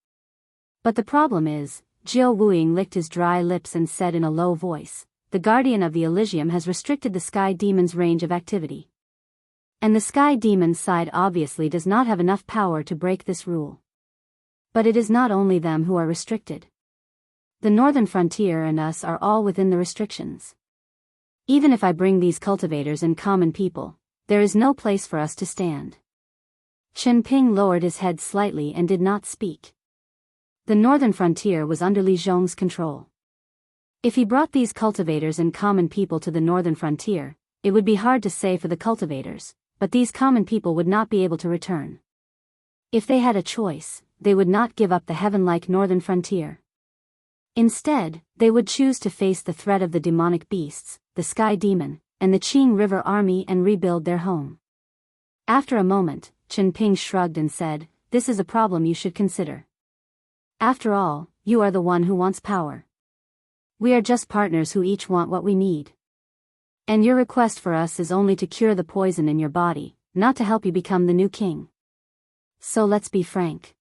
But the problem is, Qiao Wuying licked his dry lips and said in a low voice, "The Guardian of the Elysium has restricted the Sky Demon's range of activity. And the Sky Demon's side obviously does not have enough power to break this rule. But it is not only them who are restricted. The northern frontier and us are all within the restrictions. Even if I bring these cultivators and common people, there is no place for us to stand." Chen Ping lowered his head slightly and did not speak. The northern frontier was under Li Zhong's control. If he brought these cultivators and common people to the northern frontier, it would be hard to say for the cultivators, but these common people would not be able to return. If they had a choice, they would not give up the heaven-like northern frontier. Instead, they would choose to face the threat of the demonic beasts, the Sky Demon, and the Qing River Army and rebuild their home. After a moment, Chen Ping shrugged and said, "This is a problem you should consider. After all, you are the one who wants power. We are just partners who each want what we need. And your request for us is only to cure the poison in your body, not to help you become the new king. So let's be frank.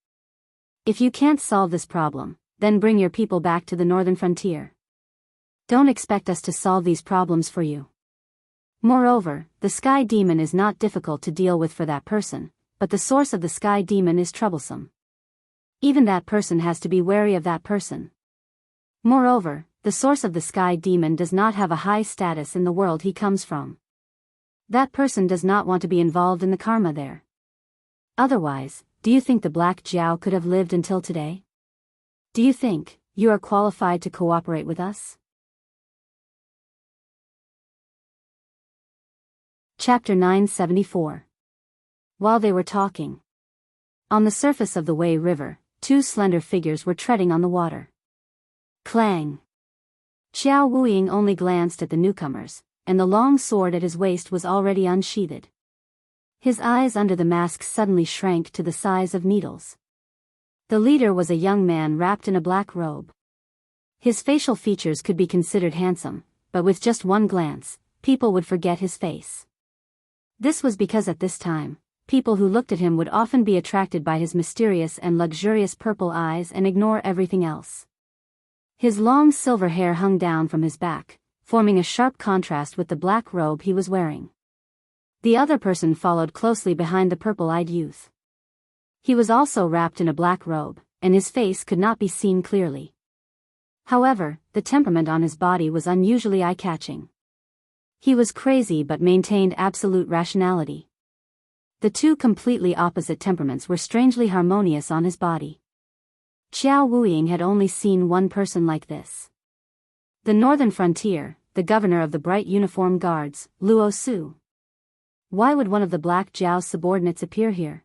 If you can't solve this problem, then bring your people back to the northern frontier. Don't expect us to solve these problems for you." Moreover, the Sky Demon is not difficult to deal with for that person, but the source of the Sky Demon is troublesome. Even that person has to be wary of that person. Moreover, the source of the Sky Demon does not have a high status in the world he comes from. That person does not want to be involved in the karma there. Otherwise, do you think the Black Jiao could have lived until today? Do you think you are qualified to cooperate with us? Chapter 974. While they were talking, on the surface of the Wei River, two slender figures were treading on the water. Clang! Xiao Wuying only glanced at the newcomers, and the long sword at his waist was already unsheathed. His eyes under the mask suddenly shrank to the size of needles. The leader was a young man wrapped in a black robe. His facial features could be considered handsome, but with just one glance, people would forget his face. This was because at this time, people who looked at him would often be attracted by his mysterious and luxurious purple eyes and ignore everything else. His long silver hair hung down from his back, forming a sharp contrast with the black robe he was wearing. The other person followed closely behind the purple-eyed youth. He was also wrapped in a black robe, and his face could not be seen clearly. However, the temperament on his body was unusually eye-catching. He was crazy but maintained absolute rationality. The two completely opposite temperaments were strangely harmonious on his body. Xiao Wuying had only seen one person like this. The northern frontier, the governor of the bright uniform guards, Luo Su. Why would one of the Black Jiao's subordinates appear here?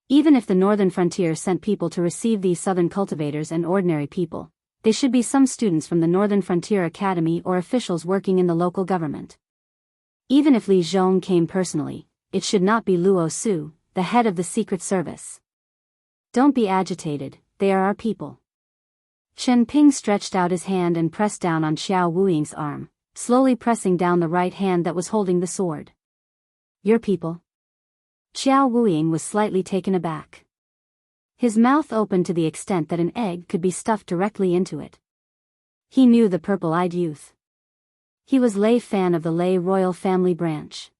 Even if the northern frontier sent people to receive these southern cultivators and ordinary people, they should be some students from the Northern Frontier Academy or officials working in the local government. Even if Li Zhong came personally, it should not be Luo Su, the head of the Secret Service. Don't be agitated, they are our people. Chen Ping stretched out his hand and pressed down on Xiao Wuying's arm, slowly pressing down the right hand that was holding the sword. Your people? Xiao Wuying was slightly taken aback. His mouth opened to the extent that an egg could be stuffed directly into it. He knew the purple-eyed youth. He was Lei Fan of the Lei royal family branch.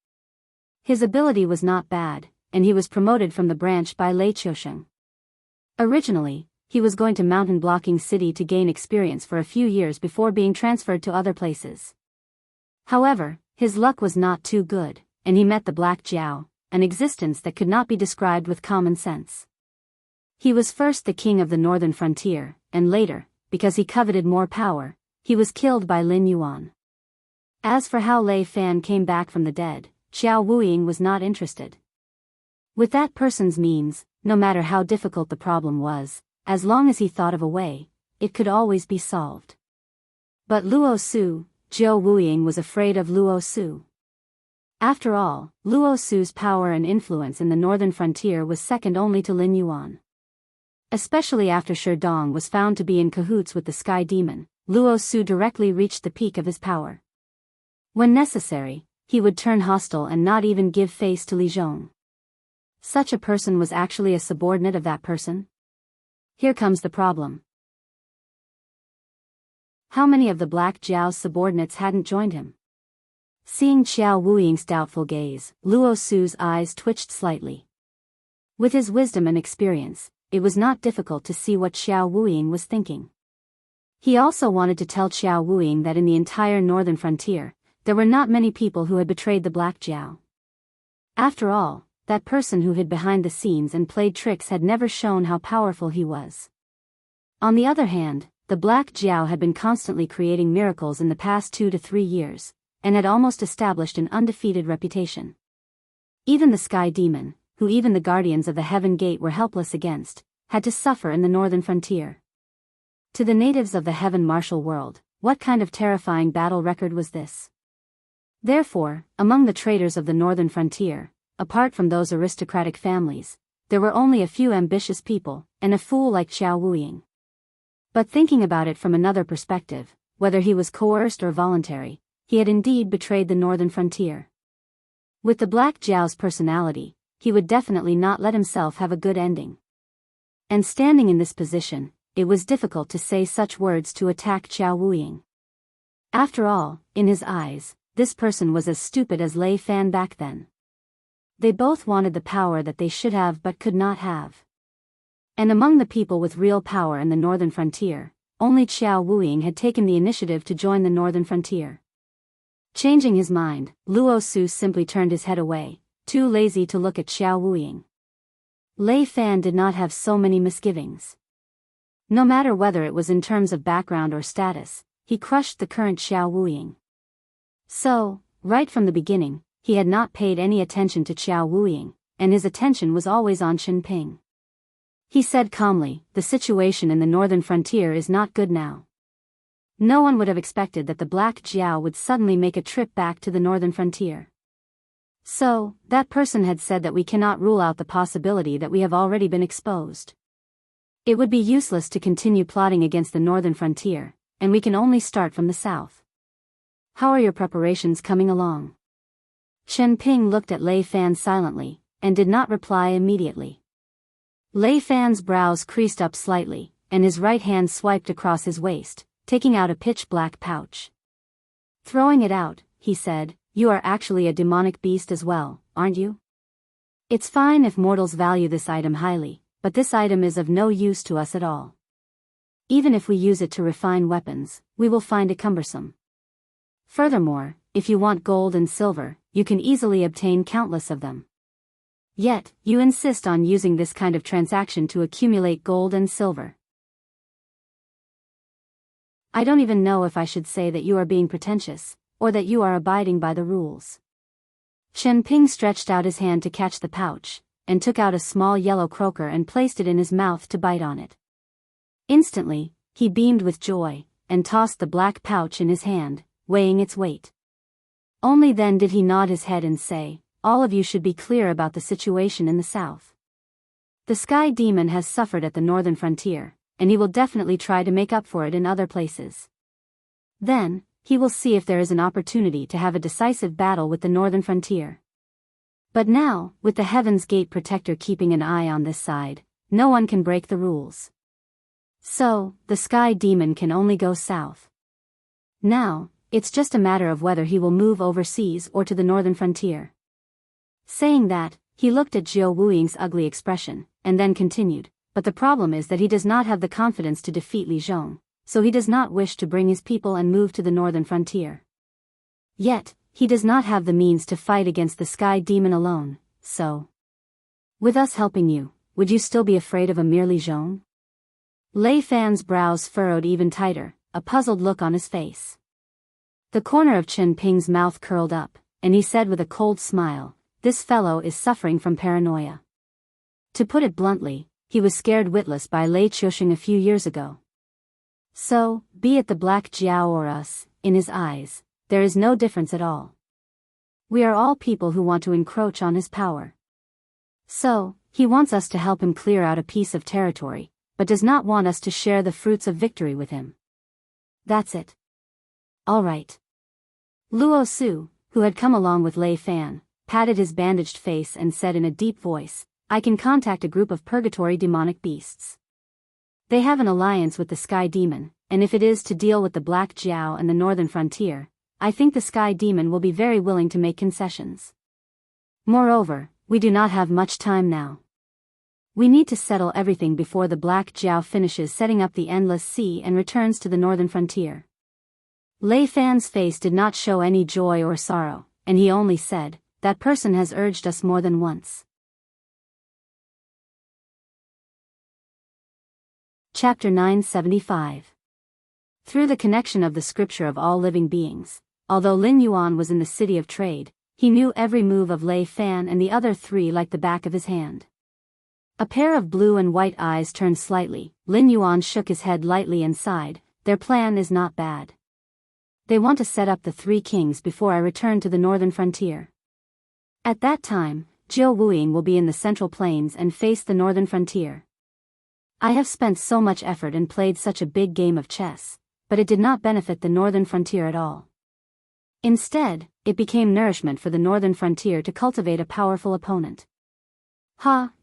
His ability was not bad, and he was promoted from the branch by Lei Qiusheng. Originally, he was going to Mountain Blocking City to gain experience for a few years before being transferred to other places. However, his luck was not too good, and he met the Black Jiao, an existence that could not be described with common sense. He was first the king of the northern frontier, and later, because he coveted more power, he was killed by Lin Yuan. As for how Lei Fan came back from the dead, Xiao Wuying was not interested. With that person's means, no matter how difficult the problem was, as long as he thought of a way, it could always be solved. But Luo Su, Xiao Wuying was afraid of Luo Su. After all, Luo Su's power and influence in the northern frontier was second only to Lin Yuan. Especially after Shi Dong was found to be in cahoots with the Sky Demon, Luo Su directly reached the peak of his power. When necessary, he would turn hostile and not even give face to Li Zhong. Such a person was actually a subordinate of that person? Here comes the problem. How many of the Black Jiao's subordinates hadn't joined him? Seeing Xiao Wuying's doubtful gaze, Luo Su's eyes twitched slightly. With his wisdom and experience, it was not difficult to see what Xiao Wuying was thinking. He also wanted to tell Xiao Wuying that in the entire northern frontier, there were not many people who had betrayed the Black Jiao. After all, that person who hid behind the scenes and played tricks had never shown how powerful he was. On the other hand, the Black Jiao had been constantly creating miracles in the past 2 to 3 years, and had almost established an undefeated reputation. Even the Sky Demon, who even the guardians of the Heaven Gate were helpless against, had to suffer in the northern frontier. To the natives of the Heaven Martial World, what kind of terrifying battle record was this? Therefore, among the traders of the northern frontier, apart from those aristocratic families, there were only a few ambitious people, and a fool like Xiao Wuying. But thinking about it from another perspective, whether he was coerced or voluntary, he had indeed betrayed the northern frontier. With the Black Jiao's personality, he would definitely not let himself have a good ending. And standing in this position, it was difficult to say such words to attack Xiao Wuying. After all, in his eyes, this person was as stupid as Lei Fan back then. They both wanted the power that they should have but could not have. And among the people with real power in the northern frontier, only Xiao Wuying had taken the initiative to join the northern frontier. Changing his mind, Luo Su simply turned his head away, too lazy to look at Xiao Wuying. Lei Fan did not have so many misgivings. No matter whether it was in terms of background or status, he crushed the current Xiao Wuying. So, right from the beginning, he had not paid any attention to Xiao Wuying, and his attention was always on Shenping. He said calmly, "The situation in the northern frontier is not good now." No one would have expected that the Black Jiao would suddenly make a trip back to the northern frontier. So, that person had said that we cannot rule out the possibility that we have already been exposed. It would be useless to continue plotting against the northern frontier, and we can only start from the south. How are your preparations coming along? Shenping looked at Lei Fan silently, and did not reply immediately. Lei Fan's brows creased up slightly, and his right hand swiped across his waist, taking out a pitch-black pouch. Throwing it out, he said, "You are actually a demonic beast as well, aren't you? It's fine if mortals value this item highly, but this item is of no use to us at all. Even if we use it to refine weapons, we will find it cumbersome. Furthermore, if you want gold and silver, you can easily obtain countless of them. Yet, you insist on using this kind of transaction to accumulate gold and silver. I don't even know if I should say that you are being pretentious, or that you are abiding by the rules." Shenping stretched out his hand to catch the pouch, and took out a small yellow croaker and placed it in his mouth to bite on it. Instantly, he beamed with joy, and tossed the black pouch in his hand, weighing its weight. Only then did he nod his head and say, "All of you should be clear about the situation in the south. The Sky Demon has suffered at the northern frontier, and he will definitely try to make up for it in other places. Then, he will see if there is an opportunity to have a decisive battle with the northern frontier. But now, with the Heaven's Gate Protector keeping an eye on this side, no one can break the rules. So, the Sky Demon can only go south. Now, it's just a matter of whether he will move overseas or to the northern frontier." Saying that, he looked at Xiao Wuying's ugly expression, and then continued, "But the problem is that he does not have the confidence to defeat Li Zhong, so he does not wish to bring his people and move to the northern frontier. Yet, he does not have the means to fight against the Sky Demon alone, so... With us helping you, would you still be afraid of a mere Li Zhong?" Lei Fan's brows furrowed even tighter, a puzzled look on his face. The corner of Chen Ping's mouth curled up, and he said with a cold smile, "This fellow is suffering from paranoia. To put it bluntly, he was scared witless by Lei Chuxing a few years ago. So, be it the Black Jiao or us, in his eyes, there is no difference at all. We are all people who want to encroach on his power. So, he wants us to help him clear out a piece of territory, but does not want us to share the fruits of victory with him. That's it. All right." Luo Su, who had come along with Lei Fan, patted his bandaged face and said in a deep voice, "I can contact a group of purgatory demonic beasts. They have an alliance with the Sky Demon, and if it is to deal with the Black Jiao and the northern frontier, I think the Sky Demon will be very willing to make concessions. Moreover, we do not have much time now. We need to settle everything before the Black Jiao finishes setting up the Endless Sea and returns to the northern frontier." Lei Fan's face did not show any joy or sorrow, and he only said, "That person has urged us more than once." Chapter 975. Through the connection of the scripture of all living beings, although Lin Yuan was in the city of trade, he knew every move of Lei Fan and the other three like the back of his hand. A pair of blue and white eyes turned slightly. Lin Yuan shook his head lightly and sighed. Their plan is not bad. They want to set up the three kings before I return to the northern frontier. At that time, Jiu Wuying will be in the central plains and face the northern frontier. I have spent so much effort and played such a big game of chess, but it did not benefit the northern frontier at all. Instead, it became nourishment for the northern frontier to cultivate a powerful opponent.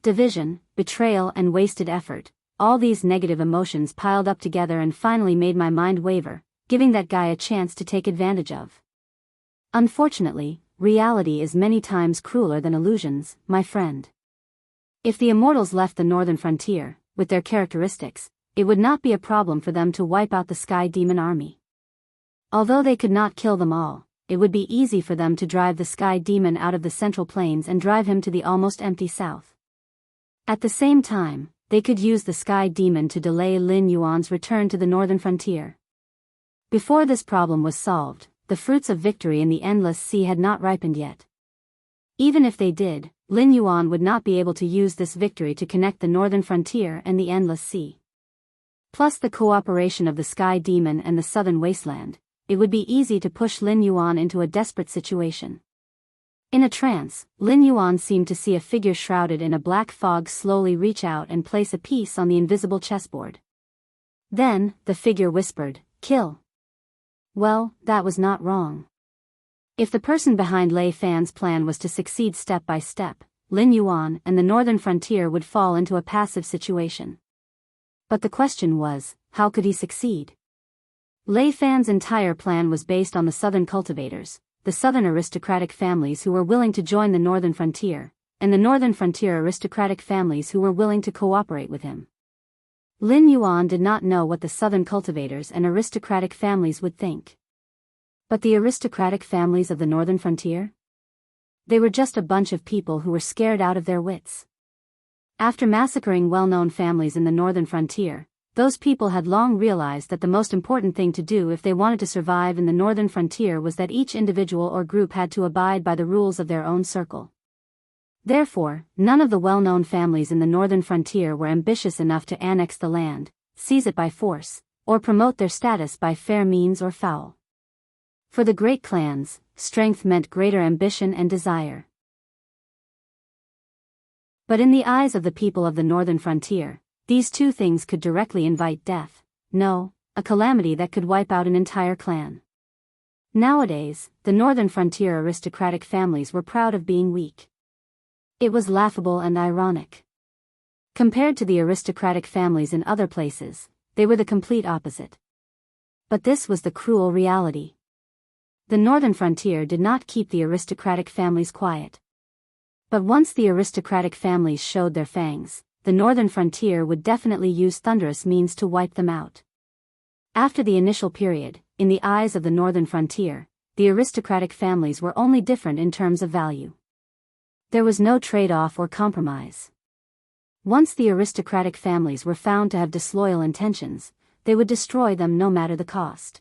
Division, betrayal and wasted effort, all these negative emotions piled up together and finally made my mind waver, giving that guy a chance to take advantage of. Unfortunately, reality is many times crueler than illusions, my friend. If the immortals left the northern frontier, with their characteristics, it would not be a problem for them to wipe out the Sky Demon army. Although they could not kill them all, it would be easy for them to drive the Sky Demon out of the central plains and drive him to the almost empty south. At the same time, they could use the Sky Demon to delay Lin Yuan's return to the northern frontier. Before this problem was solved, the fruits of victory in the Endless Sea had not ripened yet. Even if they did, Lin Yuan would not be able to use this victory to connect the northern frontier and the Endless Sea. Plus the cooperation of the Sky Demon and the southern wasteland, it would be easy to push Lin Yuan into a desperate situation. In a trance, Lin Yuan seemed to see a figure shrouded in a black fog slowly reach out and place a piece on the invisible chessboard. Then, the figure whispered, "Kill." Well, that was not wrong. If the person behind Lei Fan's plan was to succeed step by step, Lin Yuan and the northern frontier would fall into a passive situation. But the question was, how could he succeed? Lei Fan's entire plan was based on the southern cultivators, the southern aristocratic families who were willing to join the northern frontier, and the northern frontier aristocratic families who were willing to cooperate with him. Lin Yuan did not know what the southern cultivators and aristocratic families would think. But the aristocratic families of the northern frontier? They were just a bunch of people who were scared out of their wits. After massacring well-known families in the northern frontier, those people had long realized that the most important thing to do if they wanted to survive in the northern frontier was that each individual or group had to abide by the rules of their own circle. Therefore, none of the well-known families in the northern frontier were ambitious enough to annex the land, seize it by force, or promote their status by fair means or foul. For the great clans, strength meant greater ambition and desire. But in the eyes of the people of the northern frontier, these two things could directly invite death, no, a calamity that could wipe out an entire clan. Nowadays, the northern frontier aristocratic families were proud of being weak. It was laughable and ironic. Compared to the aristocratic families in other places, they were the complete opposite. But this was the cruel reality. The northern frontier did not keep the aristocratic families quiet. But once the aristocratic families showed their fangs, the northern frontier would definitely use thunderous means to wipe them out. After the initial period, in the eyes of the northern frontier, the aristocratic families were only different in terms of value. There was no trade-off or compromise. Once the aristocratic families were found to have disloyal intentions, they would destroy them no matter the cost.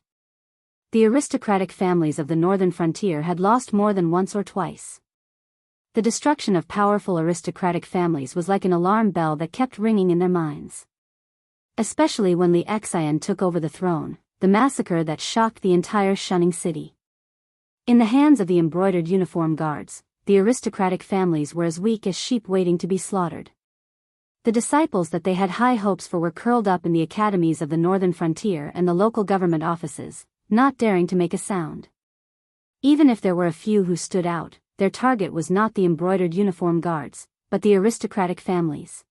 The aristocratic families of the northern frontier had lost more than once or twice. The destruction of powerful aristocratic families was like an alarm bell that kept ringing in their minds. Especially when Li Xian took over the throne, the massacre that shocked the entire Shunning city. In the hands of the embroidered uniform guards, the aristocratic families were as weak as sheep waiting to be slaughtered. The disciples that they had high hopes for were curled up in the academies of the northern frontier and the local government offices, not daring to make a sound. Even if there were a few who stood out, their target was not the embroidered uniform guards, but the aristocratic families.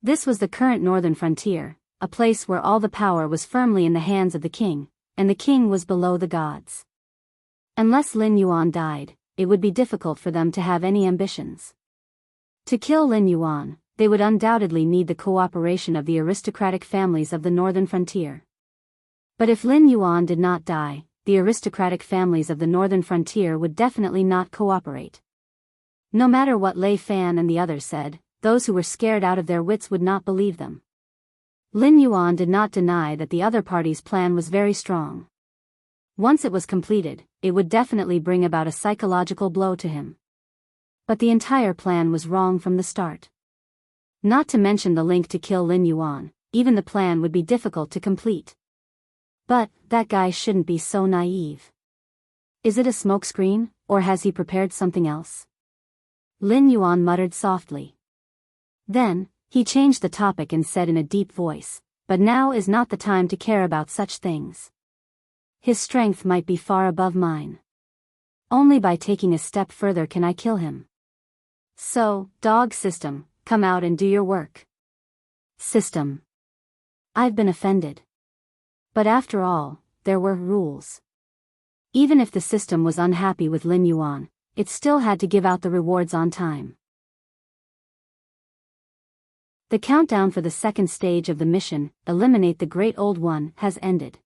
This was the current northern frontier, a place where all the power was firmly in the hands of the king, and the king was below the gods. Unless Lin Yuan died, it would be difficult for them to have any ambitions. To kill Lin Yuan, they would undoubtedly need the cooperation of the aristocratic families of the northern frontier. But if Lin Yuan did not die, the aristocratic families of the northern frontier would definitely not cooperate. No matter what Lei Fan and the others said, those who were scared out of their wits would not believe them. Lin Yuan did not deny that the other party's plan was very strong. Once it was completed, it would definitely bring about a psychological blow to him. But the entire plan was wrong from the start. Not to mention the link to kill Lin Yuan, even the plan would be difficult to complete. But, that guy shouldn't be so naive. Is it a smokescreen, or has he prepared something else? Lin Yuan muttered softly. Then, he changed the topic and said in a deep voice, "But now is not the time to care about such things. His strength might be far above mine. Only by taking a step further can I kill him. So, dog system, come out and do your work." System. I've been offended. But after all, there were rules. Even if the system was unhappy with Lin Yuan, it still had to give out the rewards on time. The countdown for the second stage of the mission, Eliminate the Great Old One, has ended.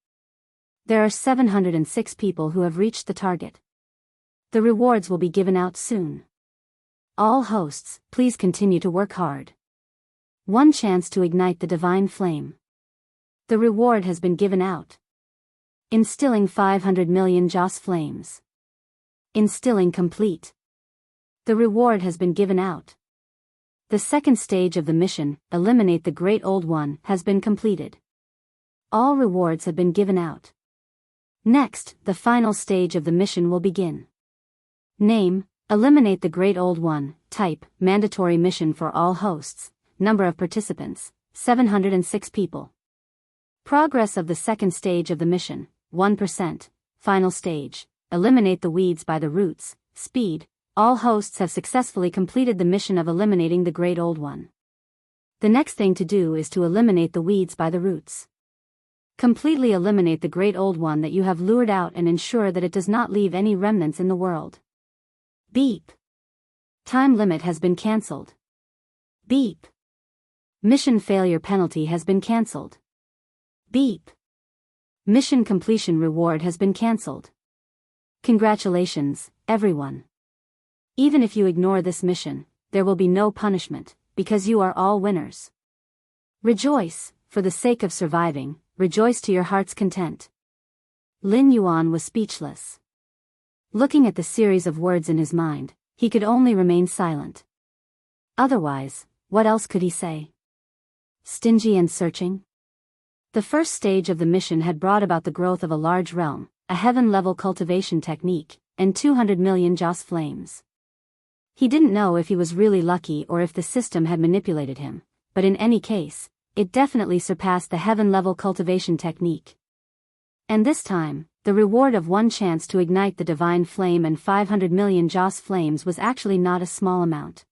There are 706 people who have reached the target. The rewards will be given out soon. All hosts, please continue to work hard. One chance to ignite the divine flame. The reward has been given out. Instilling 500 million Joss flames. Instilling complete. The reward has been given out. The second stage of the mission, Eliminate the Great Old One, has been completed. All rewards have been given out. Next, the final stage of the mission will begin. Name, Eliminate the Great Old One. Type, mandatory mission for all hosts. Number of participants, 706 people. Progress of the second stage of the mission, 1%. Final stage, Eliminate the weeds by the roots. Speed, all hosts have successfully completed the mission of eliminating the Great Old One. The next thing to do is to eliminate the weeds by the roots. Completely eliminate the Great Old One that you have lured out and ensure that it does not leave any remnants in the world. Beep. Time limit has been cancelled. Beep. Mission failure penalty has been cancelled. Beep. Mission completion reward has been cancelled. Congratulations, everyone. Even if you ignore this mission, there will be no punishment, because you are all winners. Rejoice, for the sake of surviving, rejoice to your heart's content. Lin Yuan was speechless. Looking at the series of words in his mind, he could only remain silent. Otherwise, what else could he say? Stingy and searching? The first stage of the mission had brought about the growth of a large realm, a heaven-level cultivation technique, and 200 million Joss flames. He didn't know if he was really lucky or if the system had manipulated him, but in any case, it definitely surpassed the heaven-level cultivation technique. And this time, the reward of one chance to ignite the divine flame and 500 million Joss flames was actually not a small amount.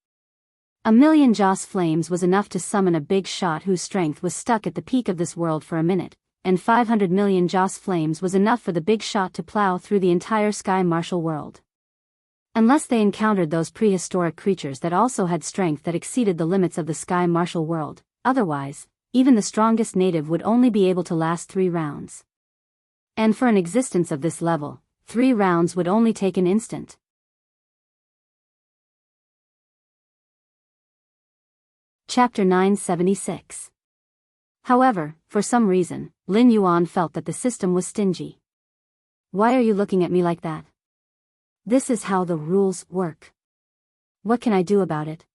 1,000,000 Joss flames was enough to summon a big shot whose strength was stuck at the peak of this world for a minute, and 500 million Joss flames was enough for the big shot to plow through the entire Sky Martial world. Unless they encountered those prehistoric creatures that also had strength that exceeded the limits of the Sky Martial world, otherwise, even the strongest native would only be able to last 3 rounds. And for an existence of this level, 3 rounds would only take an instant. Chapter 976. However, for some reason, Lin Yuan felt that the system was stingy. Why are you looking at me like that? This is how the rules work. What can I do about it?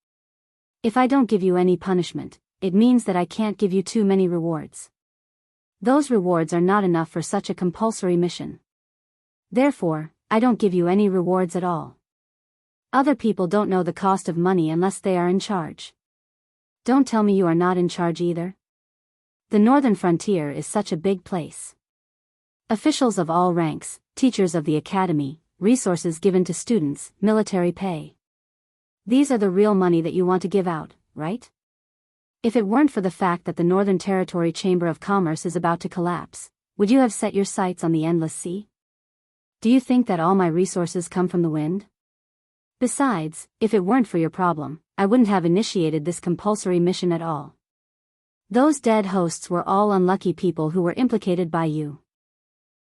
If I don't give you any punishment, it means that I can't give you too many rewards. Those rewards are not enough for such a compulsory mission. Therefore, I don't give you any rewards at all. Other people don't know the cost of money unless they are in charge. Don't tell me you are not in charge either. The northern frontier is such a big place. Officials of all ranks, teachers of the academy, resources given to students, military pay. These are the real money that you want to give out, right? If it weren't for the fact that the Northern Territory Chamber of Commerce is about to collapse, would you have set your sights on the endless sea? Do you think that all my resources come from the wind? Besides, if it weren't for your problem, I wouldn't have initiated this compulsory mission at all. Those dead hosts were all unlucky people who were implicated by you.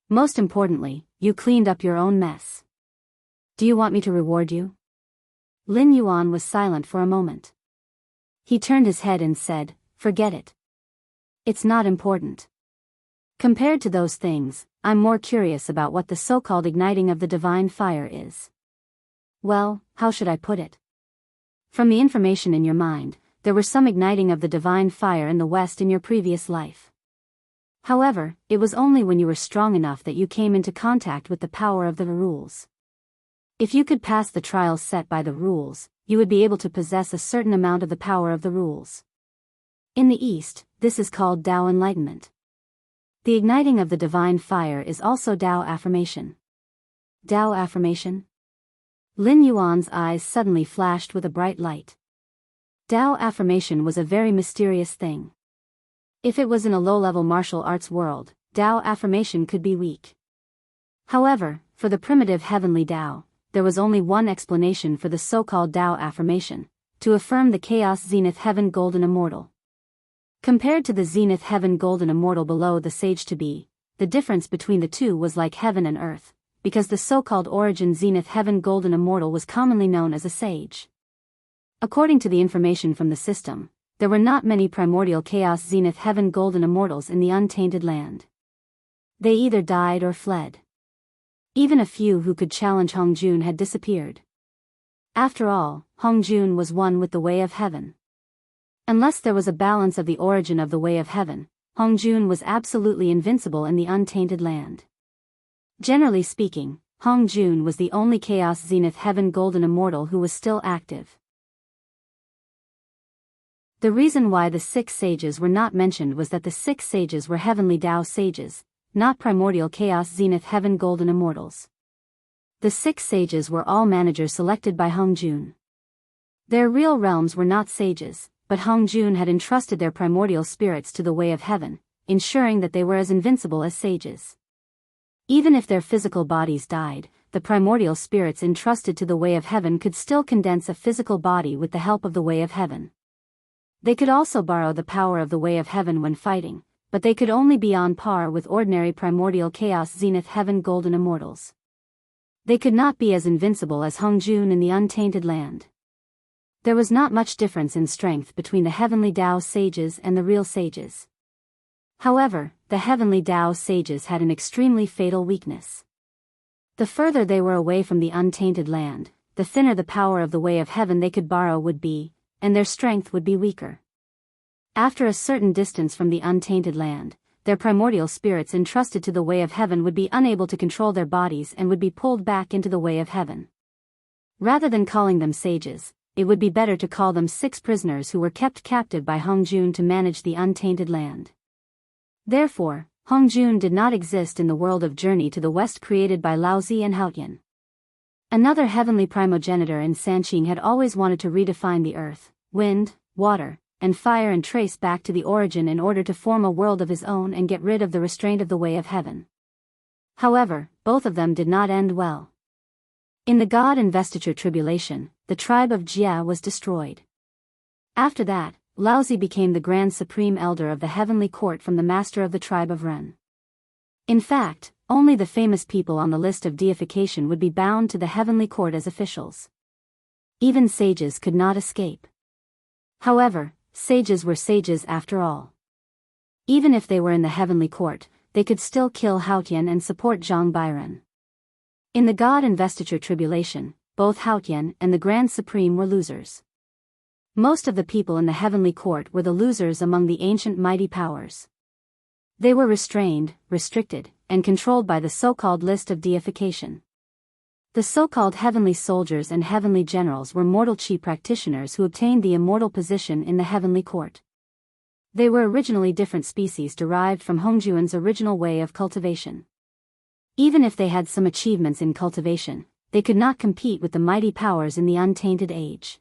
Most importantly, you cleaned up your own mess. Do you want me to reward you? Lin Yuan was silent for a moment. He turned his head and said, "Forget it. It's not important." Compared to those things, I'm more curious about what the so-called igniting of the divine fire is. Well, how should I put it? From the information in your mind, there were some igniting of the divine fire in the West in your previous life. However, it was only when you were strong enough that you came into contact with the power of the rules. If you could pass the trials set by the rules, you would be able to possess a certain amount of the power of the rules. In the East, this is called Tao enlightenment. The igniting of the divine fire is also Tao affirmation. Tao affirmation? Lin Yuan's eyes suddenly flashed with a bright light. Tao affirmation was a very mysterious thing. If it was in a low-level martial arts world, Tao affirmation could be weak. However, for the primitive heavenly Tao, there was only one explanation for the so-called Tao affirmation: to affirm the chaos zenith heaven golden immortal. Compared to the zenith heaven golden immortal below the sage to be, the difference between the two was like heaven and earth, because the so-called origin zenith heaven golden immortal was commonly known as a sage. According to the information from the system, there were not many primordial chaos zenith heaven golden immortals in the untainted land. They either died or fled. Even a few who could challenge Hongjun had disappeared. After all, Hongjun was one with the way of heaven. Unless there was a balance of the origin of the way of heaven, Hongjun was absolutely invincible in the untainted land. Generally speaking, Hongjun was the only chaos zenith heaven golden immortal who was still active. The reason why the 6 sages were not mentioned was that the 6 sages were heavenly Tao sages, not primordial chaos zenith heaven golden immortals. The 6 sages were all managers selected by Hongjun. Their real realms were not sages, but Hongjun had entrusted their primordial spirits to the way of heaven, ensuring that they were as invincible as sages. Even if their physical bodies died, the primordial spirits entrusted to the way of heaven could still condense a physical body with the help of the way of heaven. They could also borrow the power of the way of heaven when fighting, but they could only be on par with ordinary primordial chaos zenith heaven golden immortals. They could not be as invincible as Hongjun in the untainted land. There was not much difference in strength between the heavenly Tao sages and the real sages. However, the heavenly Tao sages had an extremely fatal weakness. The further they were away from the untainted land, the thinner the power of the way of heaven they could borrow would be, and their strength would be weaker. After a certain distance from the untainted land, their primordial spirits entrusted to the way of heaven would be unable to control their bodies and would be pulled back into the way of heaven. Rather than calling them sages, it would be better to call them 6 prisoners who were kept captive by Hongjun to manage the untainted land. Therefore, Hongjun did not exist in the world of Journey to the West created by Laozi and Haotian. Another heavenly primogenitor in Sanqing had always wanted to redefine the earth, wind, water, and fire and trace back to the origin in order to form a world of his own and get rid of the restraint of the way of heaven. However, both of them did not end well. In the God Investiture Tribulation, the tribe of Jia was destroyed. After that, Laozi became the Grand Supreme Elder of the Heavenly Court from the Master of the tribe of Ren. In fact, only the famous people on the list of deification would be bound to the Heavenly Court as officials. Even sages could not escape. However, sages were sages after all. Even if they were in the Heavenly Court, they could still kill Haotian and support Zhang Bairen. In the God Investiture Tribulation, both Haotian and the Grand Supreme were losers. Most of the people in the Heavenly Court were the losers among the ancient mighty powers. They were restrained, restricted, and controlled by the so-called list of deification. The so-called heavenly soldiers and heavenly generals were mortal chi practitioners who obtained the immortal position in the Heavenly Court. They were originally different species derived from Hongjuan's original way of cultivation. Even if they had some achievements in cultivation, they could not compete with the mighty powers in the untainted age.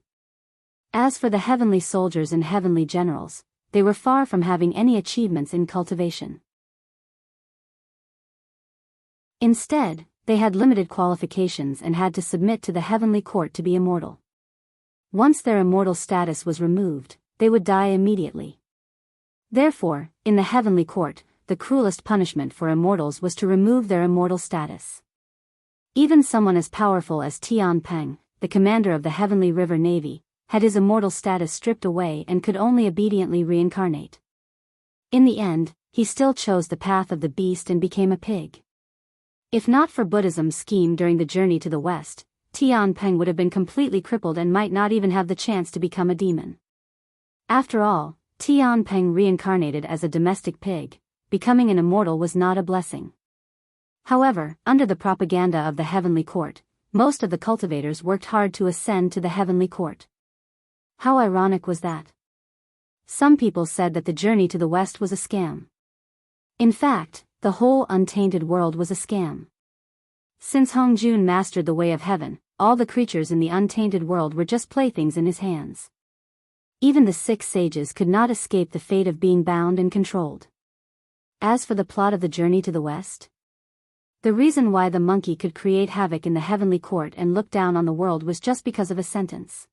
As for the heavenly soldiers and heavenly generals, they were far from having any achievements in cultivation. Instead, they had limited qualifications and had to submit to the Heavenly Court to be immortal. Once their immortal status was removed, they would die immediately. Therefore, in the Heavenly Court, the cruelest punishment for immortals was to remove their immortal status. Even someone as powerful as Tian Peng, the commander of the Heavenly River Navy, had his immortal status stripped away and could only obediently reincarnate. In the end, he still chose the path of the beast and became a pig. If not for Buddhism's scheme during the journey to the west, Tian Peng would have been completely crippled and might not even have the chance to become a demon. After all, Tian Peng reincarnated as a domestic pig. Becoming an immortal was not a blessing. However, under the propaganda of the heavenly court, most of the cultivators worked hard to ascend to the heavenly court. How ironic was that? Some people said that the journey to the west was a scam. In fact, the whole untainted world was a scam. Since Hong Jun mastered the way of heaven, all the creatures in the untainted world were just playthings in his hands. Even the 6 sages could not escape the fate of being bound and controlled. As for the plot of the journey to the west, the reason why the monkey could create havoc in the heavenly court and look down on the world was just because of a sentence.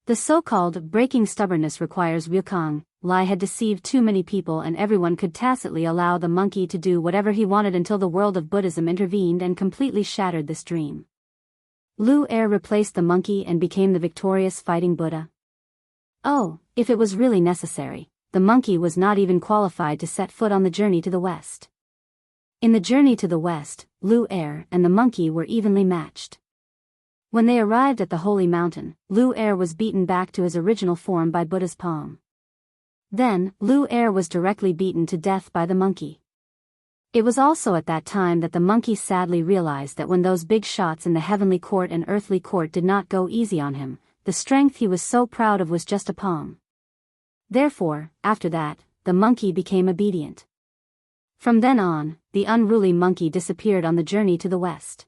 The so-called breaking stubbornness requires Ryukang lie had deceived too many people, and everyone could tacitly allow the monkey to do whatever he wanted until the world of Buddhism intervened and completely shattered this dream. Lu Er replaced the monkey and became the victorious fighting Buddha. Oh, if it was really necessary, the monkey was not even qualified to set foot on the journey to the west. In the journey to the west, Lu Er and the monkey were evenly matched. When they arrived at the holy mountain, Lu Er was beaten back to his original form by Buddha's palm. Then, Lu Er was directly beaten to death by the monkey. It was also at that time that the monkey sadly realized that when those big shots in the heavenly court and earthly court did not go easy on him, the strength he was so proud of was just a palm. Therefore, after that, the monkey became obedient. From then on, the unruly monkey disappeared on the journey to the west.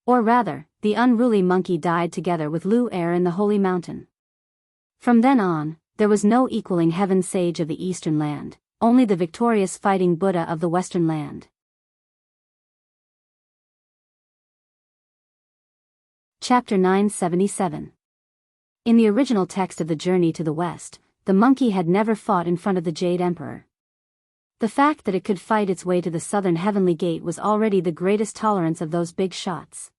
Or rather, the unruly monkey died together with Lu Er in the holy mountain. From then on, there was no equaling heaven sage of the eastern land, only the victorious fighting Buddha of the western land. Chapter 977. In the original text of the journey to the west, the monkey had never fought in front of the Jade Emperor. The fact that it could fight its way to the southern heavenly gate was already the greatest tolerance of those big shots.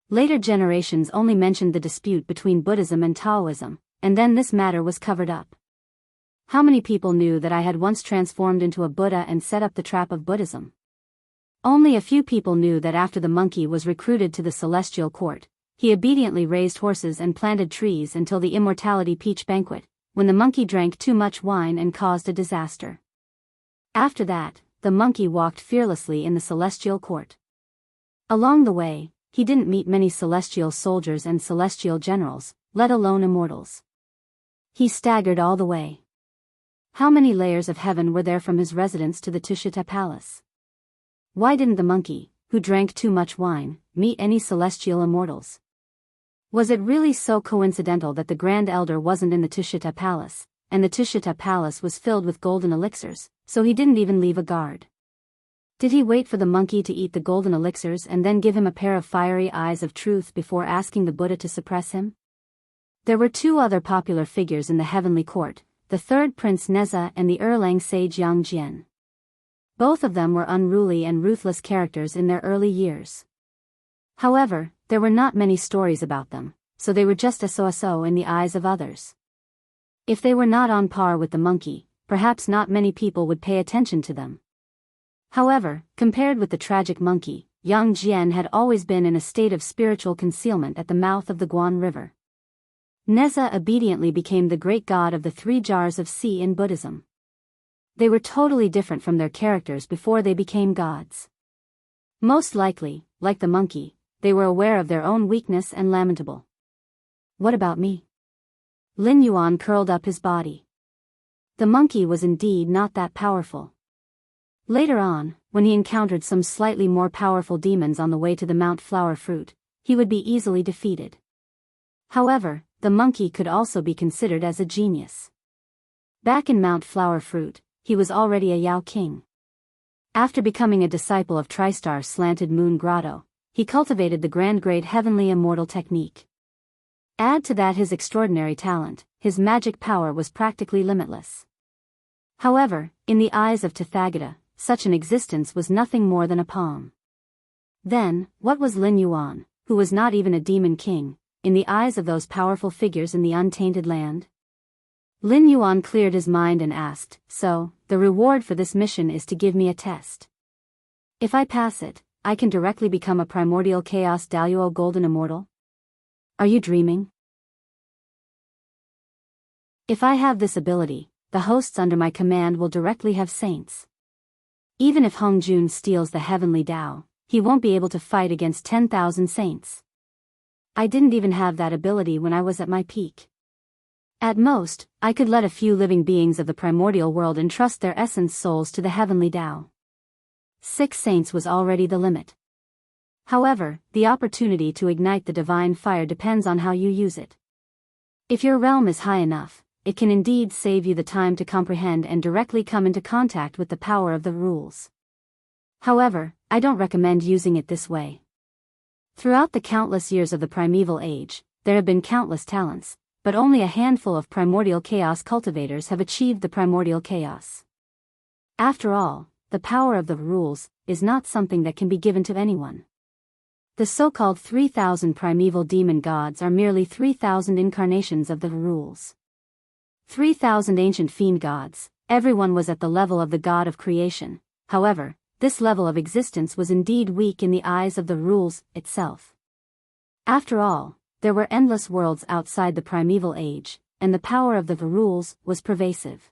Later generations only mentioned the dispute between Buddhism and Taoism, and then this matter was covered up. How many people knew that I had once transformed into a Buddha and set up the trap of Buddhism? Only a few people knew that after the monkey was recruited to the celestial court, he obediently raised horses and planted trees until the immortality peach banquet, when the monkey drank too much wine and caused a disaster. After that, the monkey walked fearlessly in the celestial court. Along the way, he didn't meet many celestial soldiers and celestial generals, let alone immortals. He staggered all the way. How many layers of heaven were there from his residence to the Tushita Palace? Why didn't the monkey, who drank too much wine, meet any celestial immortals? Was it really so coincidental that the Grand Elder wasn't in the Tushita Palace, and the Tushita Palace was filled with golden elixirs, so he didn't even leave a guard? Did he wait for the monkey to eat the golden elixirs and then give him a pair of fiery eyes of truth before asking the Buddha to suppress him? There were 2 other popular figures in the heavenly court, the third Prince Neza and the Erlang sage Yang Jian. Both of them were unruly and ruthless characters in their early years. However, there were not many stories about them, so they were just so in the eyes of others. If they were not on par with the monkey, perhaps not many people would pay attention to them. However, compared with the tragic monkey, Yang Jian had always been in a state of spiritual concealment at the mouth of the Guan River. Neza obediently became the great god of the 3 jars of sea in Buddhism. They were totally different from their characters before they became gods. Most likely, like the monkey, they were aware of their own weakness and lamentable. What about me? Lin Yuan curled up his body. The monkey was indeed not that powerful. Later on, when he encountered some slightly more powerful demons on the way to the Mount Flower Fruit, he would be easily defeated. However, the monkey could also be considered as a genius. Back in Mount Flower Fruit, he was already a Yao King. After becoming a disciple of Tristar Slanted Moon Grotto, he cultivated the Grand Great Heavenly Immortal Technique. Add to that his extraordinary talent, his magic power was practically limitless. However, in the eyes of Tathagata, such an existence was nothing more than a palm. Then, what was Lin Yuan, who was not even a demon king, in the eyes of those powerful figures in the untainted land? Lin Yuan cleared his mind and asked, "So, the reward for this mission is to give me a test. If I pass it, I can directly become a primordial chaos Daluo golden immortal? Are you dreaming? If I have this ability, the hosts under my command will directly have saints. Even if Hong Jun steals the heavenly Tao, he won't be able to fight against 10,000 saints. I didn't even have that ability when I was at my peak. At most, I could let a few living beings of the primordial world entrust their essence souls to the heavenly Tao. 6 saints was already the limit. However, the opportunity to ignite the divine fire depends on how you use it. If your realm is high enough, it can indeed save you the time to comprehend and directly come into contact with the power of the rules. However, I don't recommend using it this way. Throughout the countless years of the primeval age, there have been countless talents, but only a handful of primordial chaos cultivators have achieved the primordial chaos. After all, the power of the rules is not something that can be given to anyone. The so-called 3,000 primeval demon gods are merely 3,000 incarnations of the rules. 3,000 ancient fiend gods, everyone was at the level of the god of creation. However, this level of existence was indeed weak in the eyes of the rules itself. After all, there were endless worlds outside the primeval age, and the power of the rules was pervasive.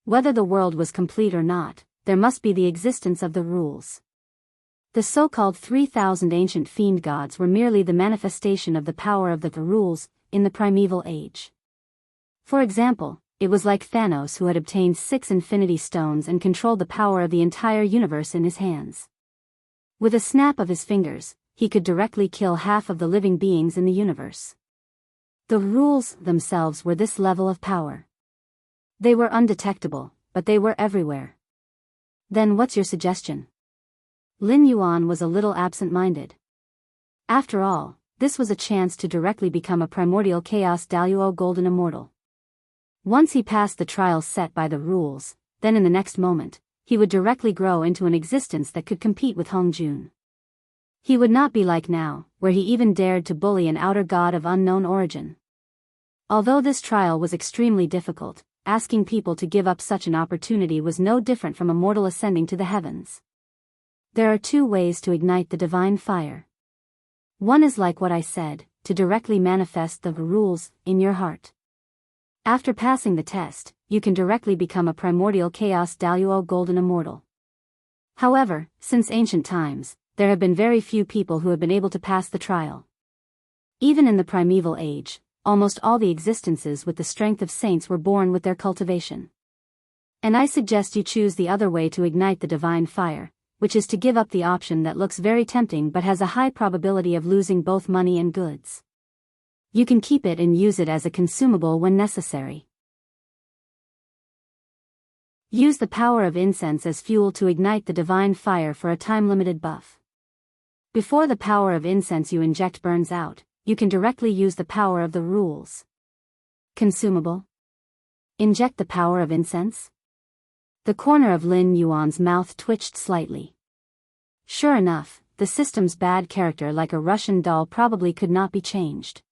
Whether the world was complete or not, there must be the existence of the rules. The so-called 3,000 ancient fiend gods were merely the manifestation of the power of the rules in the primeval age. For example, it was like Thanos who had obtained 6 infinity stones and controlled the power of the entire universe in his hands. With a snap of his fingers, he could directly kill half of the living beings in the universe. The rules themselves were this level of power. They were undetectable, but they were everywhere. Then what's your suggestion? Lin Yuan was a little absent-minded. After all, this was a chance to directly become a primordial chaos Daluo golden immortal. Once he passed the trials set by the rules, then in the next moment, he would directly grow into an existence that could compete with Hong Jun. He would not be like now, where he even dared to bully an outer god of unknown origin. Although this trial was extremely difficult, asking people to give up such an opportunity was no different from a mortal ascending to the heavens. There are 2 ways to ignite the divine fire. One is like what I said, to directly manifest the rules in your heart. After passing the test, you can directly become a primordial chaos Daluo golden immortal. However, since ancient times, there have been very few people who have been able to pass the trial. Even in the primeval age, almost all the existences with the strength of saints were born with their cultivation. And I suggest you choose the other way to ignite the divine fire, which is to give up the option that looks very tempting but has a high probability of losing both money and goods. You can keep it and use it as a consumable when necessary. Use the power of incense as fuel to ignite the divine fire for a time-limited buff. Before the power of incense you inject burns out, you can directly use the power of the rules. Consumable. Inject the power of incense? The corner of Lin Yuan's mouth twitched slightly. Sure enough, the system's bad character like a Russian doll probably could not be changed.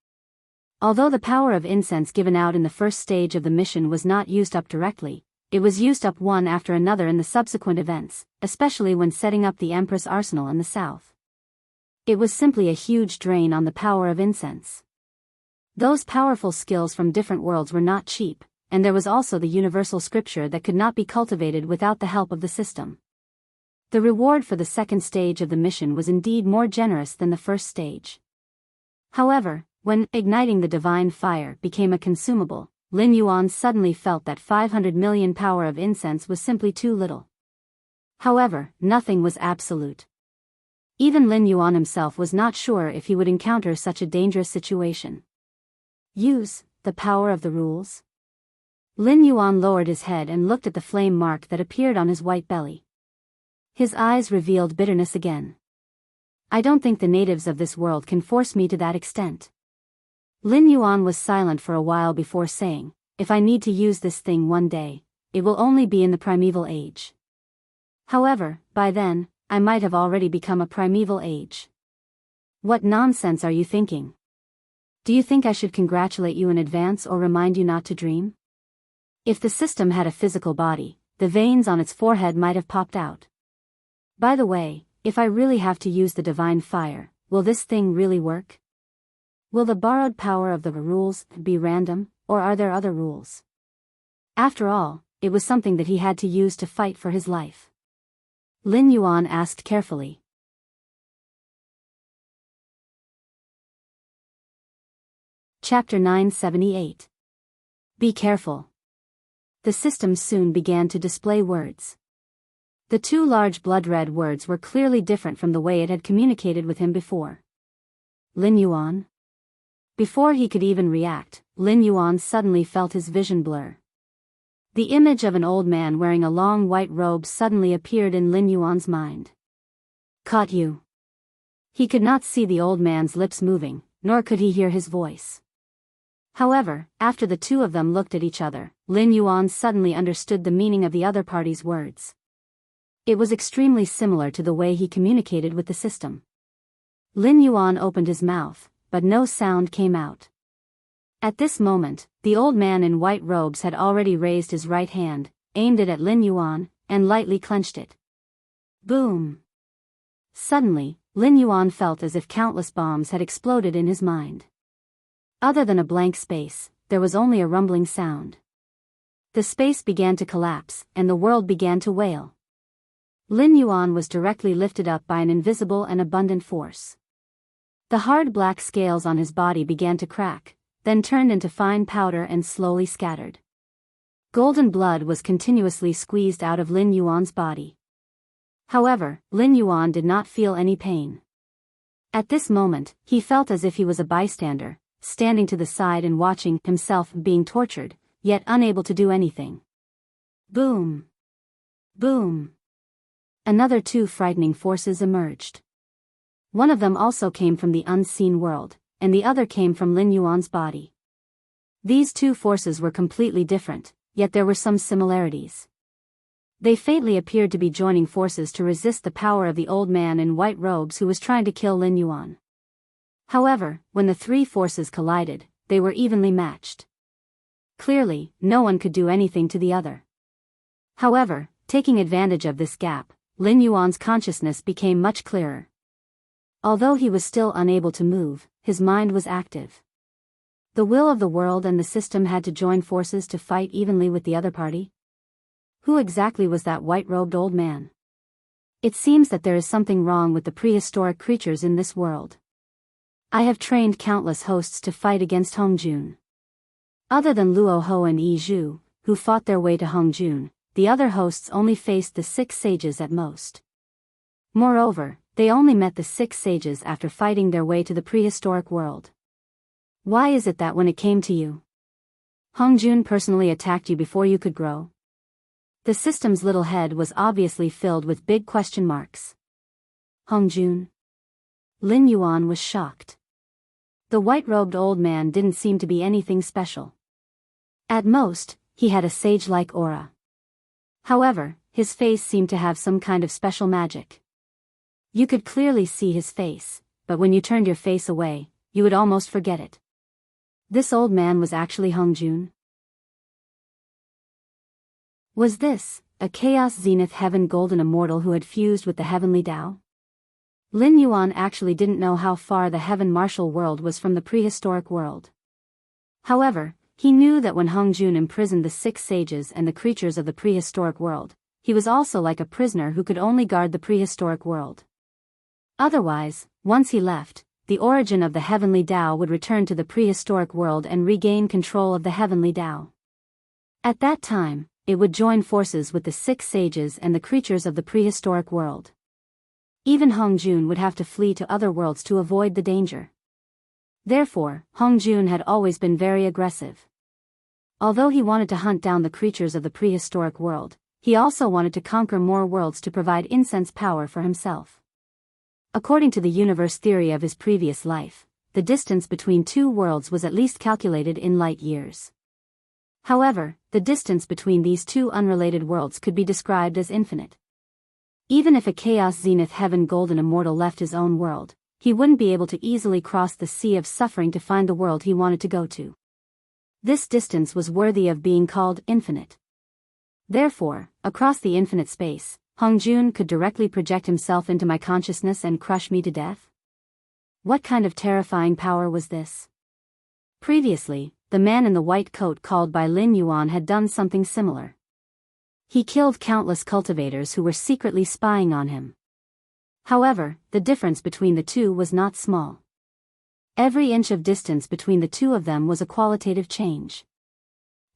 Although the power of incense given out in the first stage of the mission was not used up directly, it was used up one after another in the subsequent events, especially when setting up the Empress Arsenal in the south. It was simply a huge drain on the power of incense. Those powerful skills from different worlds were not cheap, and there was also the universal scripture that could not be cultivated without the help of the system. The reward for the second stage of the mission was indeed more generous than the first stage. However, when igniting the divine fire became a consumable, Lin Yuan suddenly felt that 500 million power of incense was simply too little. However, nothing was absolute. Even Lin Yuan himself was not sure if he would encounter such a dangerous situation. Use the power of the rules. Lin Yuan lowered his head and looked at the flame mark that appeared on his white belly. His eyes revealed bitterness again. I don't think the natives of this world can force me to that extent. Lin Yuan was silent for a while before saying, if I need to use this thing one day, it will only be in the primeval age. However, by then, I might have already become a primeval age. What nonsense are you thinking? Do you think I should congratulate you in advance or remind you not to dream? If the system had a physical body, the veins on its forehead might have popped out. By the way, if I really have to use the divine fire, will this thing really work? Will the borrowed power of the rules be random, or are there other rules? After all, it was something that he had to use to fight for his life. Lin Yuan asked carefully. Chapter 978. Be careful. The system soon began to display words. The two large blood-red words were clearly different from the way it had communicated with him before. Lin Yuan? Before he could even react, Lin Yuan suddenly felt his vision blur. The image of an old man wearing a long white robe suddenly appeared in Lin Yuan's mind. Caught you. He could not see the old man's lips moving, nor could he hear his voice. However, after the two of them looked at each other, Lin Yuan suddenly understood the meaning of the other party's words. It was extremely similar to the way he communicated with the system. Lin Yuan opened his mouth, but no sound came out. At this moment, the old man in white robes had already raised his right hand, aimed it at Lin Yuan, and lightly clenched it. Boom! Suddenly, Lin Yuan felt as if countless bombs had exploded in his mind. Other than a blank space, there was only a rumbling sound. The space began to collapse, and the world began to wail. Lin Yuan was directly lifted up by an invisible and abundant force. The hard black scales on his body began to crack, then turned into fine powder and slowly scattered. Golden blood was continuously squeezed out of Lin Yuan's body. However, Lin Yuan did not feel any pain. At this moment, he felt as if he was a bystander, standing to the side and watching himself being tortured, yet unable to do anything. Boom! Boom! Another two frightening forces emerged. One of them also came from the unseen world, and the other came from Lin Yuan's body. These two forces were completely different, yet there were some similarities. They faintly appeared to be joining forces to resist the power of the old man in white robes who was trying to kill Lin Yuan. However, when the three forces collided, they were evenly matched. Clearly, no one could do anything to the other. However, taking advantage of this gap, Lin Yuan's consciousness became much clearer. Although he was still unable to move, his mind was active. The will of the world and the system had to join forces to fight evenly with the other party. Who exactly was that white-robed old man? It seems that there is something wrong with the prehistoric creatures in this world. I have trained countless hosts to fight against Hongjun. Other than Luo Ho and Yi Zhu, who fought their way to Hongjun, the other hosts only faced the 6 sages at most. Moreover, they only met the 6 sages after fighting their way to the prehistoric world. Why is it that when it came to you, Hongjun personally attacked you before you could grow? The system's little head was obviously filled with big question marks. Hongjun? Lin Yuan was shocked. The white-robed old man didn't seem to be anything special. At most, he had a sage-like aura. However, his face seemed to have some kind of special magic. You could clearly see his face, but when you turned your face away, you would almost forget it. This old man was actually Hongjun. Was this, a Chaos Zenith Heaven Golden Immortal who had fused with the Heavenly Tao? Lin Yuan actually didn't know how far the Heaven Martial world was from the prehistoric world. However, he knew that when Hongjun imprisoned the 6 sages and the creatures of the prehistoric world, he was also like a prisoner who could only guard the prehistoric world. Otherwise, once he left, the origin of the Heavenly Tao would return to the prehistoric world and regain control of the Heavenly Tao. At that time, it would join forces with the 6 sages and the creatures of the prehistoric world. Even Hongjun would have to flee to other worlds to avoid the danger. Therefore, Hongjun had always been very aggressive. Although he wanted to hunt down the creatures of the prehistoric world, he also wanted to conquer more worlds to provide incense power for himself. According to the universe theory of his previous life, the distance between 2 worlds was at least calculated in light years. However, the distance between these 2 unrelated worlds could be described as infinite. Even if a Chaos Zenith Heaven Golden Immortal left his own world, he wouldn't be able to easily cross the sea of suffering to find the world he wanted to go to. This distance was worthy of being called infinite. Therefore, across the infinite space, Hongjun could directly project himself into my consciousness and crush me to death? What kind of terrifying power was this? Previously, the man in the white coat called by Lin Yuan had done something similar. He killed countless cultivators who were secretly spying on him. However, the difference between the two was not small. Every inch of distance between the two of them was a qualitative change.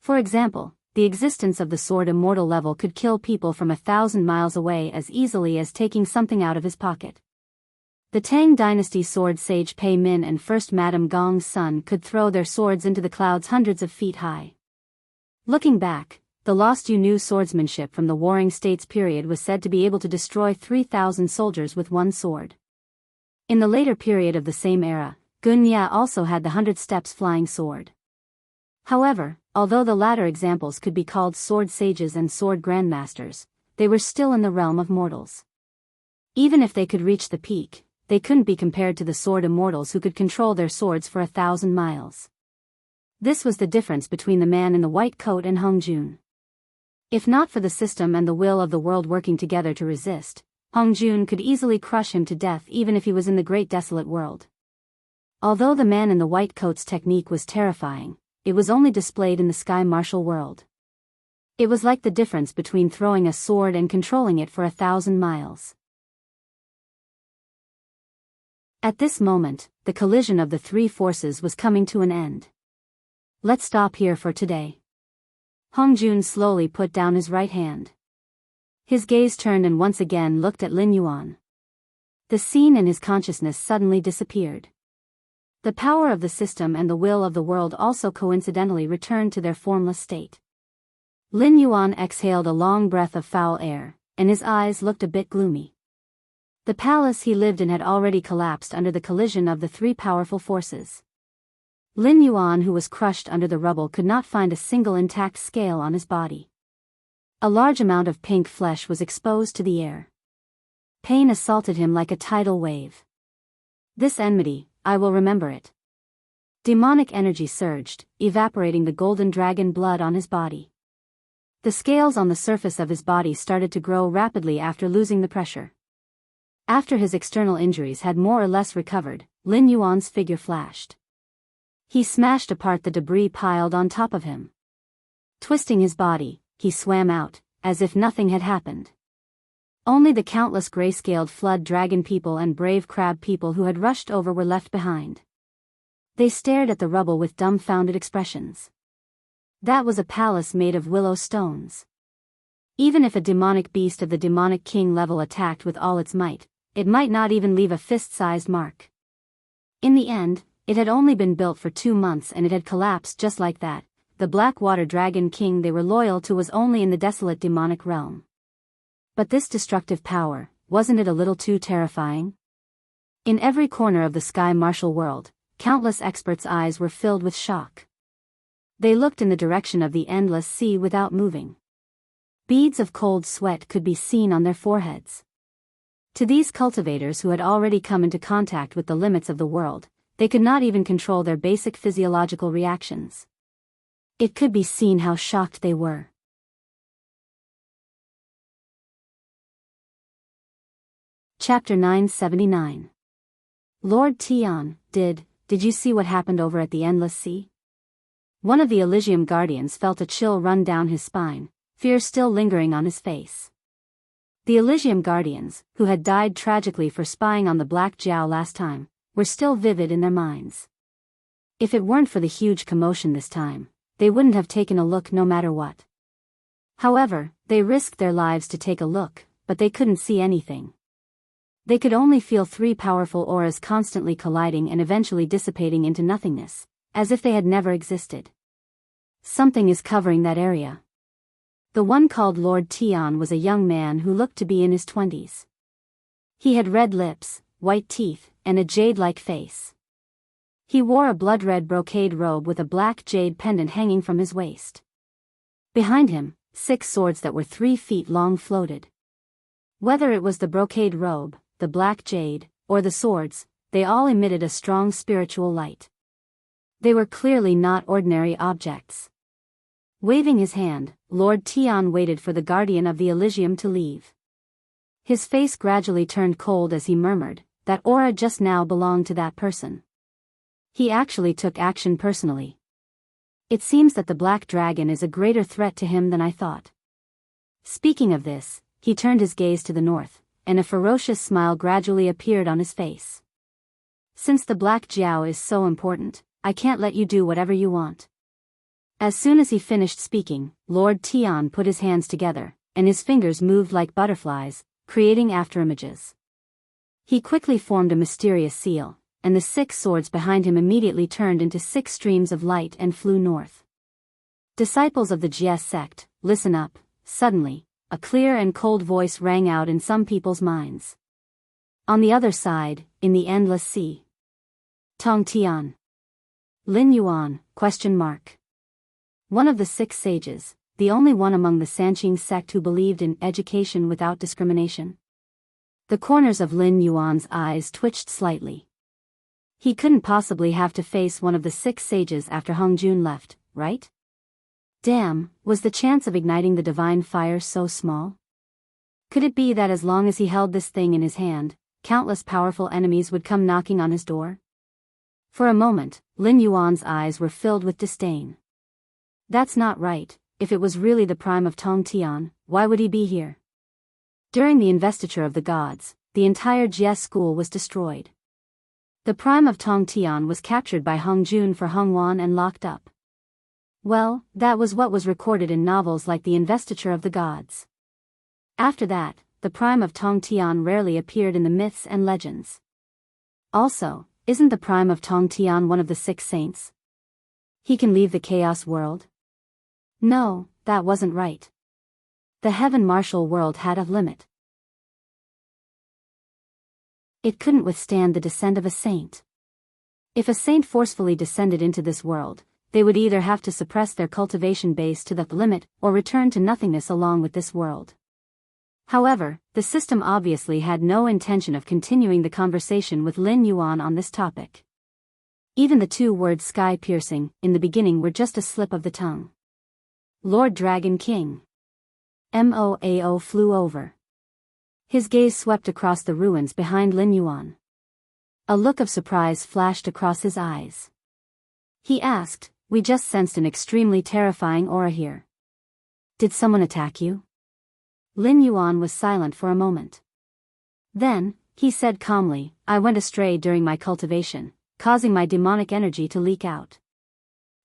For example, the existence of the sword immortal level could kill people from 1,000 miles away as easily as taking something out of his pocket. The Tang dynasty sword sage Pei Min and First Madame Gong's son could throw their swords into the clouds hundreds of feet high. Looking back, the lost Yu swordsmanship from the Warring States period was said to be able to destroy 3,000 soldiers with one sword. In the later period of the same era, Gunya also had the 100 steps flying sword. However, although the latter examples could be called sword sages and sword grandmasters, they were still in the realm of mortals. Even if they could reach the peak, they couldn't be compared to the sword immortals who could control their swords for 1,000 miles. This was the difference between the man in the white coat and Hongjun. If not for the system and the will of the world working together to resist, Hongjun could easily crush him to death even if he was in the great desolate world. Although the man in the white coat's technique was terrifying, it was only displayed in the sky martial world. It was like the difference between throwing a sword and controlling it for 1,000 miles. At this moment, the collision of the three forces was coming to an end. Let's stop here for today. Hongjun slowly put down his right hand. His gaze turned and once again looked at Lin Yuan. The scene in his consciousness suddenly disappeared. The power of the system and the will of the world also coincidentally returned to their formless state. Lin Yuan exhaled a long breath of foul air, and his eyes looked a bit gloomy. The palace he lived in had already collapsed under the collision of the three powerful forces. Lin Yuan, who was crushed under the rubble, could not find a single intact scale on his body. A large amount of pink flesh was exposed to the air. Pain assaulted him like a tidal wave. This enmity, I will remember it. Demonic energy surged, evaporating the golden dragon blood on his body. The scales on the surface of his body started to grow rapidly after losing the pressure. After his external injuries had more or less recovered, Lin Yuan's figure flashed. He smashed apart the debris piled on top of him. Twisting his body, he swam out, as if nothing had happened. Only the countless gray-scaled flood dragon people and brave crab people who had rushed over were left behind. They stared at the rubble with dumbfounded expressions. That was a palace made of willow stones. Even if a demonic beast of the demonic king level attacked with all its might, it might not even leave a fist-sized mark. In the end, it had only been built for 2 months and it had collapsed just like that. The Blackwater Dragon King they were loyal to was only in the desolate demonic realm. But this destructive power, wasn't it a little too terrifying? In every corner of the sky martial world, countless experts' eyes were filled with shock. They looked in the direction of the endless sea without moving. Beads of cold sweat could be seen on their foreheads. To these cultivators who had already come into contact with the limits of the world, they could not even control their basic physiological reactions. It could be seen how shocked they were. Chapter 979. Lord Tian, did you see what happened over at the Endless Sea? One of the Elysium Guardians felt a chill run down his spine, fear still lingering on his face. The Elysium Guardians, who had died tragically for spying on the Black Jiao last time, were still vivid in their minds. If it weren't for the huge commotion this time, they wouldn't have taken a look no matter what. However, they risked their lives to take a look, but they couldn't see anything. They could only feel 3 powerful auras constantly colliding and eventually dissipating into nothingness, as if they had never existed. Something is covering that area. The one called Lord Tian was a young man who looked to be in his 20s. He had red lips, white teeth, and a jade-like face. He wore a blood-red brocade robe with a black jade pendant hanging from his waist. Behind him, 6 swords that were 3 feet long floated. Whether it was the brocade robe, the black jade, or the swords, they all emitted a strong spiritual light. They were clearly not ordinary objects. Waving his hand, Lord Tian waited for the guardian of the Elysium to leave. His face gradually turned cold as he murmured, "That aura just now belonged to that person." He actually took action personally. It seems that the black dragon is a greater threat to him than I thought. Speaking of this, he turned his gaze to the north, and a ferocious smile gradually appeared on his face. "Since the Black Jiao is so important, I can't let you do whatever you want." As soon as he finished speaking, Lord Tian put his hands together, and his fingers moved like butterflies, creating afterimages. He quickly formed a mysterious seal, and the 6 swords behind him immediately turned into 6 streams of light and flew north. Disciples of the Jie sect, listen up. Suddenly, a clear and cold voice rang out in some people's minds. On the other side, in the endless sea. Tong Tian. Lin Yuan, ? One of the 6 sages, the only one among the Sanqing sect who believed in education without discrimination. The corners of Lin Yuan's eyes twitched slightly. He couldn't possibly have to face one of the 6 sages after Hong Jun left, right? Damn, was the chance of igniting the divine fire so small? Could it be that as long as he held this thing in his hand, countless powerful enemies would come knocking on his door? For a moment, Lin Yuan's eyes were filled with disdain. That's not right. If it was really the prime of Tong Tian, why would he be here? During the investiture of the gods, the entire Jie school was destroyed. The prime of Tong Tian was captured by Hong Jun for Hong Wan and locked up. Well, that was what was recorded in novels like The Investiture of the Gods. After that, the prime of Tong Tian rarely appeared in the myths and legends. Also, isn't the prime of Tong Tian one of the 6 saints? He can leave the chaos world? No, that wasn't right. The heaven martial world had a limit. It couldn't withstand the descent of a saint. If a saint forcefully descended into this world, they would either have to suppress their cultivation base to the limit or return to nothingness along with this world. However, the system obviously had no intention of continuing the conversation with Lin Yuan on this topic. Even the 2 words sky-piercing, in the beginning were just a slip of the tongue. Lord Dragon King. Moao flew over. His gaze swept across the ruins behind Lin Yuan. A look of surprise flashed across his eyes. He asked, "We just sensed an extremely terrifying aura here. Did someone attack you?" Lin Yuan was silent for a moment. Then, he said calmly, "I went astray during my cultivation, causing my demonic energy to leak out.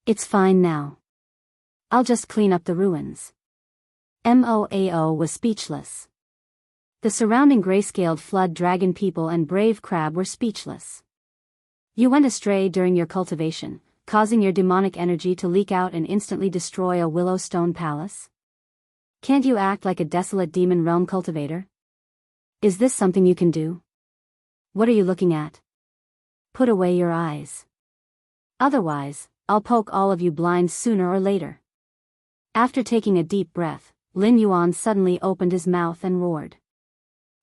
It's fine now. I'll just clean up the ruins." Moao was speechless. The surrounding gray-scaled flood dragon people and brave crab were speechless. "You went astray during your cultivation, causing your demonic energy to leak out and instantly destroy a willow stone palace? Can't you act like a desolate demon realm cultivator? Is this something you can do? What are you looking at? Put away your eyes. Otherwise, I'll poke all of you blind sooner or later." After taking a deep breath, Lin Yuan suddenly opened his mouth and roared.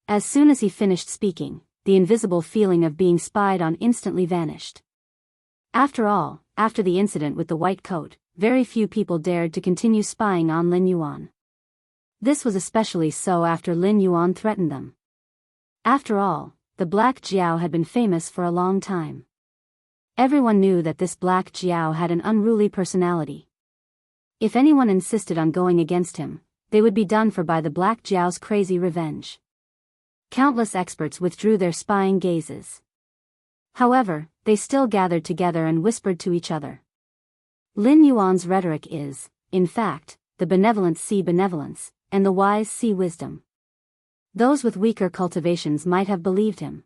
As soon as he finished speaking, the invisible feeling of being spied on instantly vanished. After all, after the incident with the white coat, very few people dared to continue spying on Lin Yuan. This was especially so after Lin Yuan threatened them. After all, the Black Jiao had been famous for a long time. Everyone knew that this Black Jiao had an unruly personality. If anyone insisted on going against him, they would be done for by the Black Jiao's crazy revenge. Countless experts withdrew their spying gazes. However, they still gathered together and whispered to each other. Lin Yuan's rhetoric is, in fact, the benevolent see benevolence, and the wise see wisdom. Those with weaker cultivations might have believed him.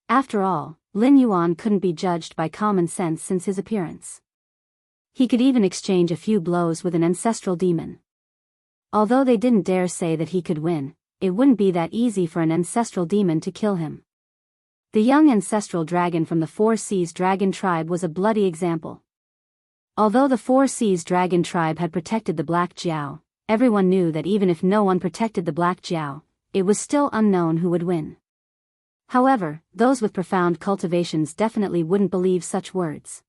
After all, Lin Yuan couldn't be judged by common sense since his appearance. He could even exchange a few blows with an ancestral demon. Although they didn't dare say that he could win, it wouldn't be that easy for an ancestral demon to kill him. The young ancestral dragon from the Four Seas Dragon tribe was a bloody example. Although the Four Seas Dragon tribe had protected the Black Jiao, everyone knew that even if no one protected the Black Jiao, it was still unknown who would win. However, those with profound cultivations definitely wouldn't believe such words.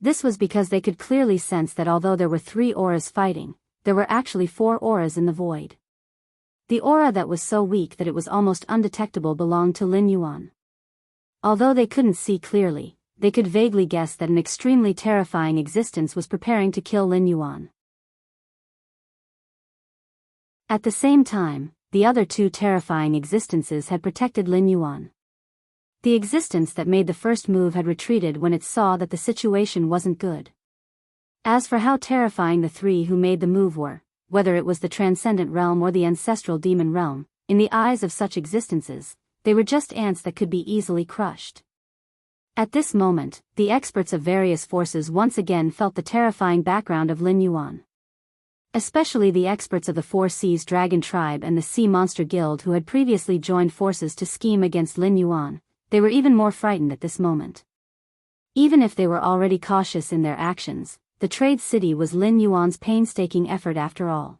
This was because they could clearly sense that although there were 3 auras fighting, there were actually 4 auras in the void. The aura that was so weak that it was almost undetectable belonged to Lin Yuan. Although they couldn't see clearly, they could vaguely guess that an extremely terrifying existence was preparing to kill Lin Yuan. At the same time, the other 2 terrifying existences had protected Lin Yuan. The existence that made the first move had retreated when it saw that the situation wasn't good. As for how terrifying the 3 who made the move were, whether it was the transcendent realm or the ancestral demon realm, in the eyes of such existences, they were just ants that could be easily crushed. At this moment, the experts of various forces once again felt the terrifying background of Lin Yuan. Especially the experts of the 4 Seas Dragon Tribe and the Sea Monster Guild who had previously joined forces to scheme against Lin Yuan, they were even more frightened at this moment. Even if they were already cautious in their actions, the trade city was Lin Yuan's painstaking effort after all.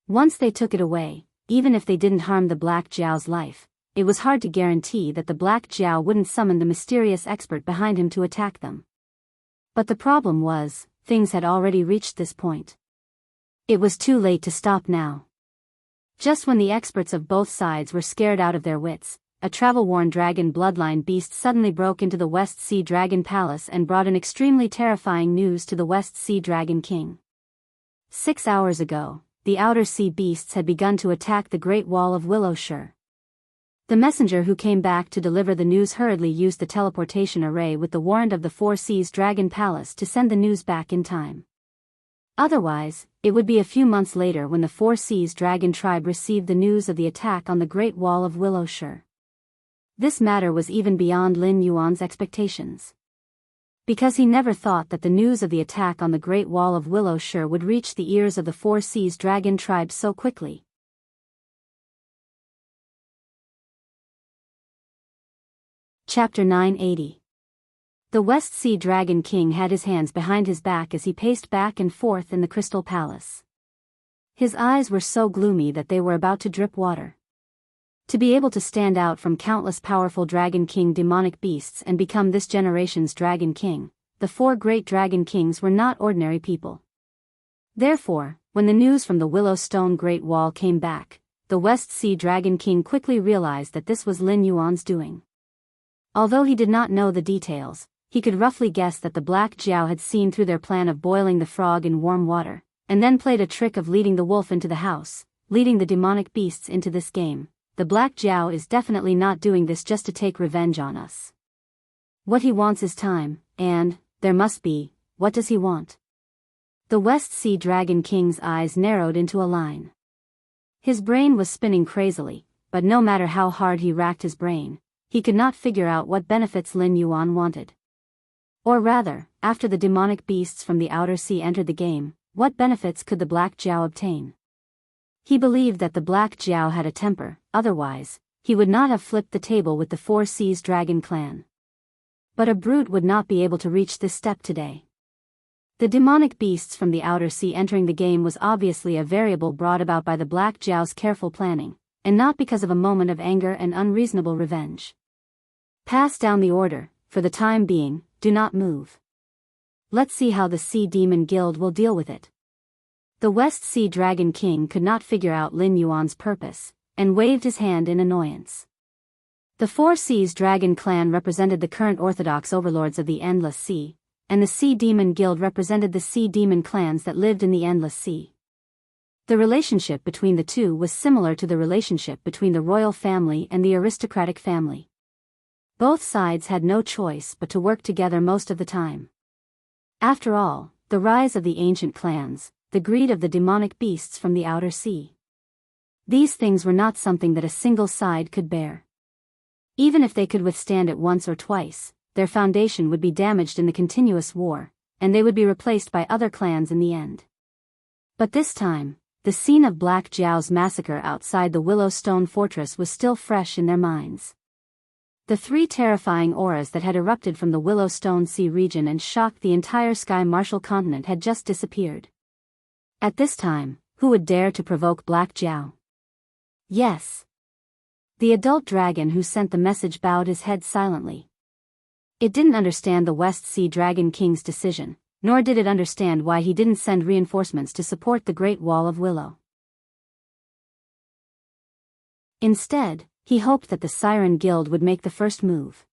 Once they took it away, even if they didn't harm the Black Jiao's life, it was hard to guarantee that the Black Jiao wouldn't summon the mysterious expert behind him to attack them. But the problem was, things had already reached this point. It was too late to stop now. Just when the experts of both sides were scared out of their wits, a travel-worn dragon bloodline beast suddenly broke into the West Sea Dragon Palace and brought an extremely terrifying news to the West Sea Dragon King. 6 hours ago, the Outer Sea beasts had begun to attack the Great Wall of Willowshire. The messenger who came back to deliver the news hurriedly used the teleportation array with the warrant of the 4 Seas Dragon Palace to send the news back in time. Otherwise, it would be a few months later when the 4 Seas Dragon Tribe received the news of the attack on the Great Wall of Willowshire. This matter was even beyond Lin Yuan's expectations. Because he never thought that the news of the attack on the Great Wall of Willowshire would reach the ears of the 4 Seas Dragon Tribe so quickly. Chapter 980. The West Sea Dragon King had his hands behind his back as he paced back and forth in the Crystal Palace. His eyes were so gloomy that they were about to drip water. To be able to stand out from countless powerful Dragon King demonic beasts and become this generation's Dragon King, the 4 great Dragon Kings were not ordinary people. Therefore, when the news from the Willowstone Great Wall came back, the West Sea Dragon King quickly realized that this was Lin Yuan's doing. Although he did not know the details, he could roughly guess that the Black Jiao had seen through their plan of boiling the frog in warm water, and then played a trick of leading the wolf into the house, leading the demonic beasts into this game. The Black Jiao is definitely not doing this just to take revenge on us. What he wants is time, and, there must be, what does he want? The West Sea Dragon King's eyes narrowed into a line. His brain was spinning crazily, but no matter how hard he racked his brain, he could not figure out what benefits Lin Yuan wanted. Or rather, after the demonic beasts from the Outer Sea entered the game, what benefits could the Black Jiao obtain? He believed that the Black Jiao had a temper, otherwise, he would not have flipped the table with the 4 Seas Dragon clan. But a brute would not be able to reach this step today. The demonic beasts from the Outer Sea entering the game was obviously a variable brought about by the Black Jiao's careful planning, and not because of a moment of anger and unreasonable revenge. Pass down the order, for the time being, do not move. Let's see how the Sea Demon Guild will deal with it. The West Sea Dragon King could not figure out Lin Yuan's purpose, and waved his hand in annoyance. The 4 Seas Dragon clan represented the current orthodox overlords of the Endless Sea, and the Sea Demon Guild represented the Sea Demon clans that lived in the Endless Sea. The relationship between the two was similar to the relationship between the royal family and the aristocratic family. Both sides had no choice but to work together most of the time. After all, the rise of the ancient clans, the greed of the demonic beasts from the Outer Sea. These things were not something that a single side could bear. Even if they could withstand it once or twice, their foundation would be damaged in the continuous war, and they would be replaced by other clans in the end. But this time, the scene of Black Jiao's massacre outside the Willowstone Fortress was still fresh in their minds. The 3 terrifying auras that had erupted from the Willowstone Sea region and shocked the entire Sky Martial continent had just disappeared. At this time, who would dare to provoke Black Jiao? Yes. The adult dragon who sent the message bowed his head silently. It didn't understand the West Sea Dragon King's decision, nor did it understand why he didn't send reinforcements to support the Great Wall of Willow. Instead, he hoped that the Siren Guild would make the first move.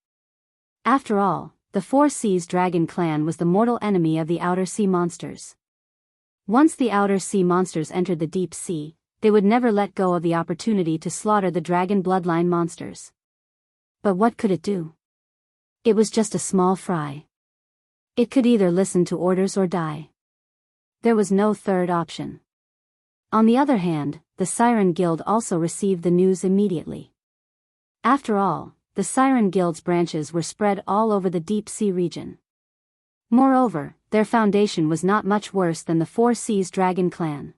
After all, the Four Seas Dragon Clan was the mortal enemy of the Outer Sea monsters. Once the Outer Sea monsters entered the deep sea, they would never let go of the opportunity to slaughter the dragon bloodline monsters. But what could it do? It was just a small fry. It could either listen to orders or die. There was no third option. On the other hand, the Siren Guild also received the news immediately. After all, the Siren Guild's branches were spread all over the deep sea region. Moreover, their foundation was not much worse than the Four Seas Dragon Clan.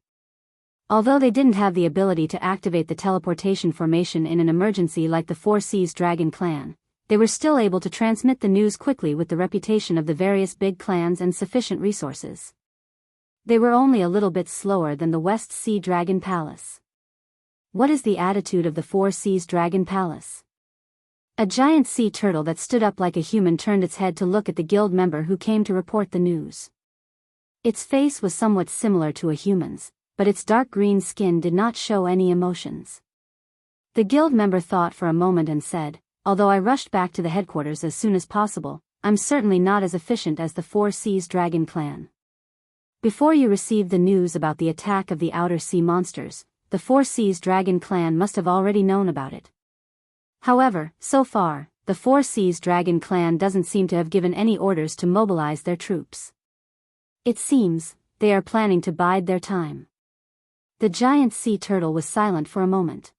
Although they didn't have the ability to activate the teleportation formation in an emergency like the Four Seas Dragon Clan, they were still able to transmit the news quickly with the reputation of the various big clans and sufficient resources. They were only a little bit slower than the West Sea Dragon Palace. What is the attitude of the Four Seas Dragon Palace? A giant sea turtle that stood up like a human turned its head to look at the guild member who came to report the news. Its face was somewhat similar to a human's, but its dark green skin did not show any emotions. The guild member thought for a moment and said, "Although I rushed back to the headquarters as soon as possible, I'm certainly not as efficient as the Four Seas Dragon Clan." Before you received the news about the attack of the Outer Sea monsters, the Four Seas Dragon Clan must have already known about it. However, so far, the Four Seas Dragon Clan doesn't seem to have given any orders to mobilize their troops. It seems, they are planning to bide their time. The giant sea turtle was silent for a moment.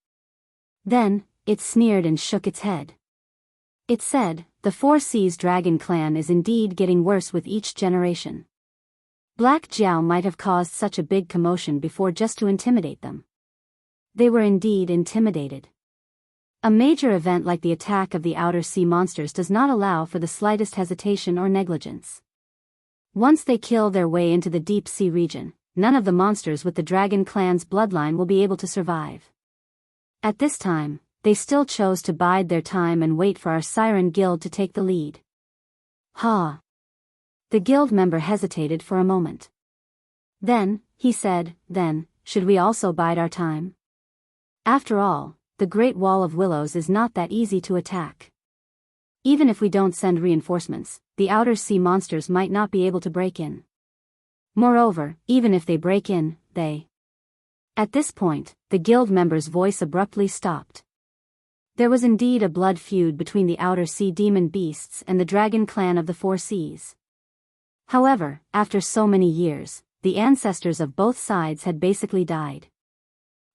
Then, it sneered and shook its head. It said, "The Four Seas Dragon Clan is indeed getting worse with each generation." Black Jiao might have caused such a big commotion before just to intimidate them. They were indeed intimidated. A major event like the attack of the Outer Sea monsters does not allow for the slightest hesitation or negligence. Once they kill their way into the deep sea region, none of the monsters with the Dragon Clan's bloodline will be able to survive. At this time, they still chose to bide their time and wait for our Siren Guild to take the lead. Ha! The guild member hesitated for a moment. Then, he said, "Then, should we also bide our time? After all, the Great Wall of Willows is not that easy to attack. Even if we don't send reinforcements, the Outer Sea monsters might not be able to break in. Moreover, even if they break in, they..." At this point, the guild member's voice abruptly stopped. There was indeed a blood feud between the Outer Sea demon beasts and the Dragon Clan of the Four Seas. However, after so many years, the ancestors of both sides had basically died.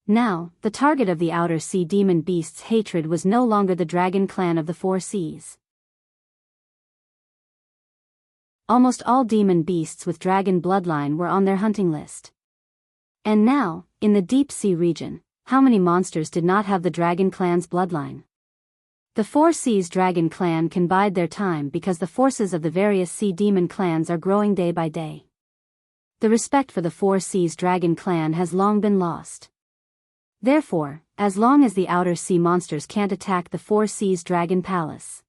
Now, the target of the Outer Sea demon beasts' hatred was no longer the Dragon Clan of the Four Seas. Almost all demon beasts with dragon bloodline were on their hunting list. And now, in the deep sea region, how many monsters did not have the Dragon Clan's bloodline? The Four Seas Dragon Clan can bide their time because the forces of the various sea demon clans are growing day by day. The respect for the Four Seas Dragon Clan has long been lost. Therefore, as long as the Outer Sea monsters can't attack the Four Seas Dragon Palace.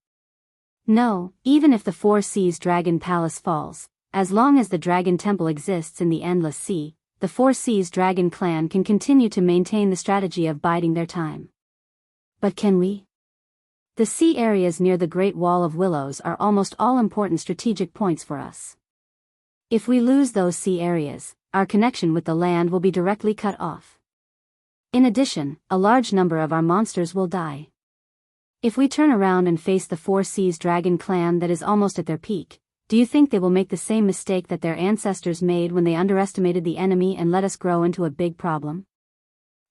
No, even if the Four Seas Dragon Palace falls, as long as the Dragon Temple exists in the Endless Sea, the Four Seas Dragon Clan can continue to maintain the strategy of biding their time. But can we? The sea areas near the Great Wall of Willows are almost all important strategic points for us. If we lose those sea areas, our connection with the land will be directly cut off. In addition, a large number of our monsters will die. If we turn around and face the Four Seas Dragon Clan that is almost at their peak, do you think they will make the same mistake that their ancestors made when they underestimated the enemy and let us grow into a big problem?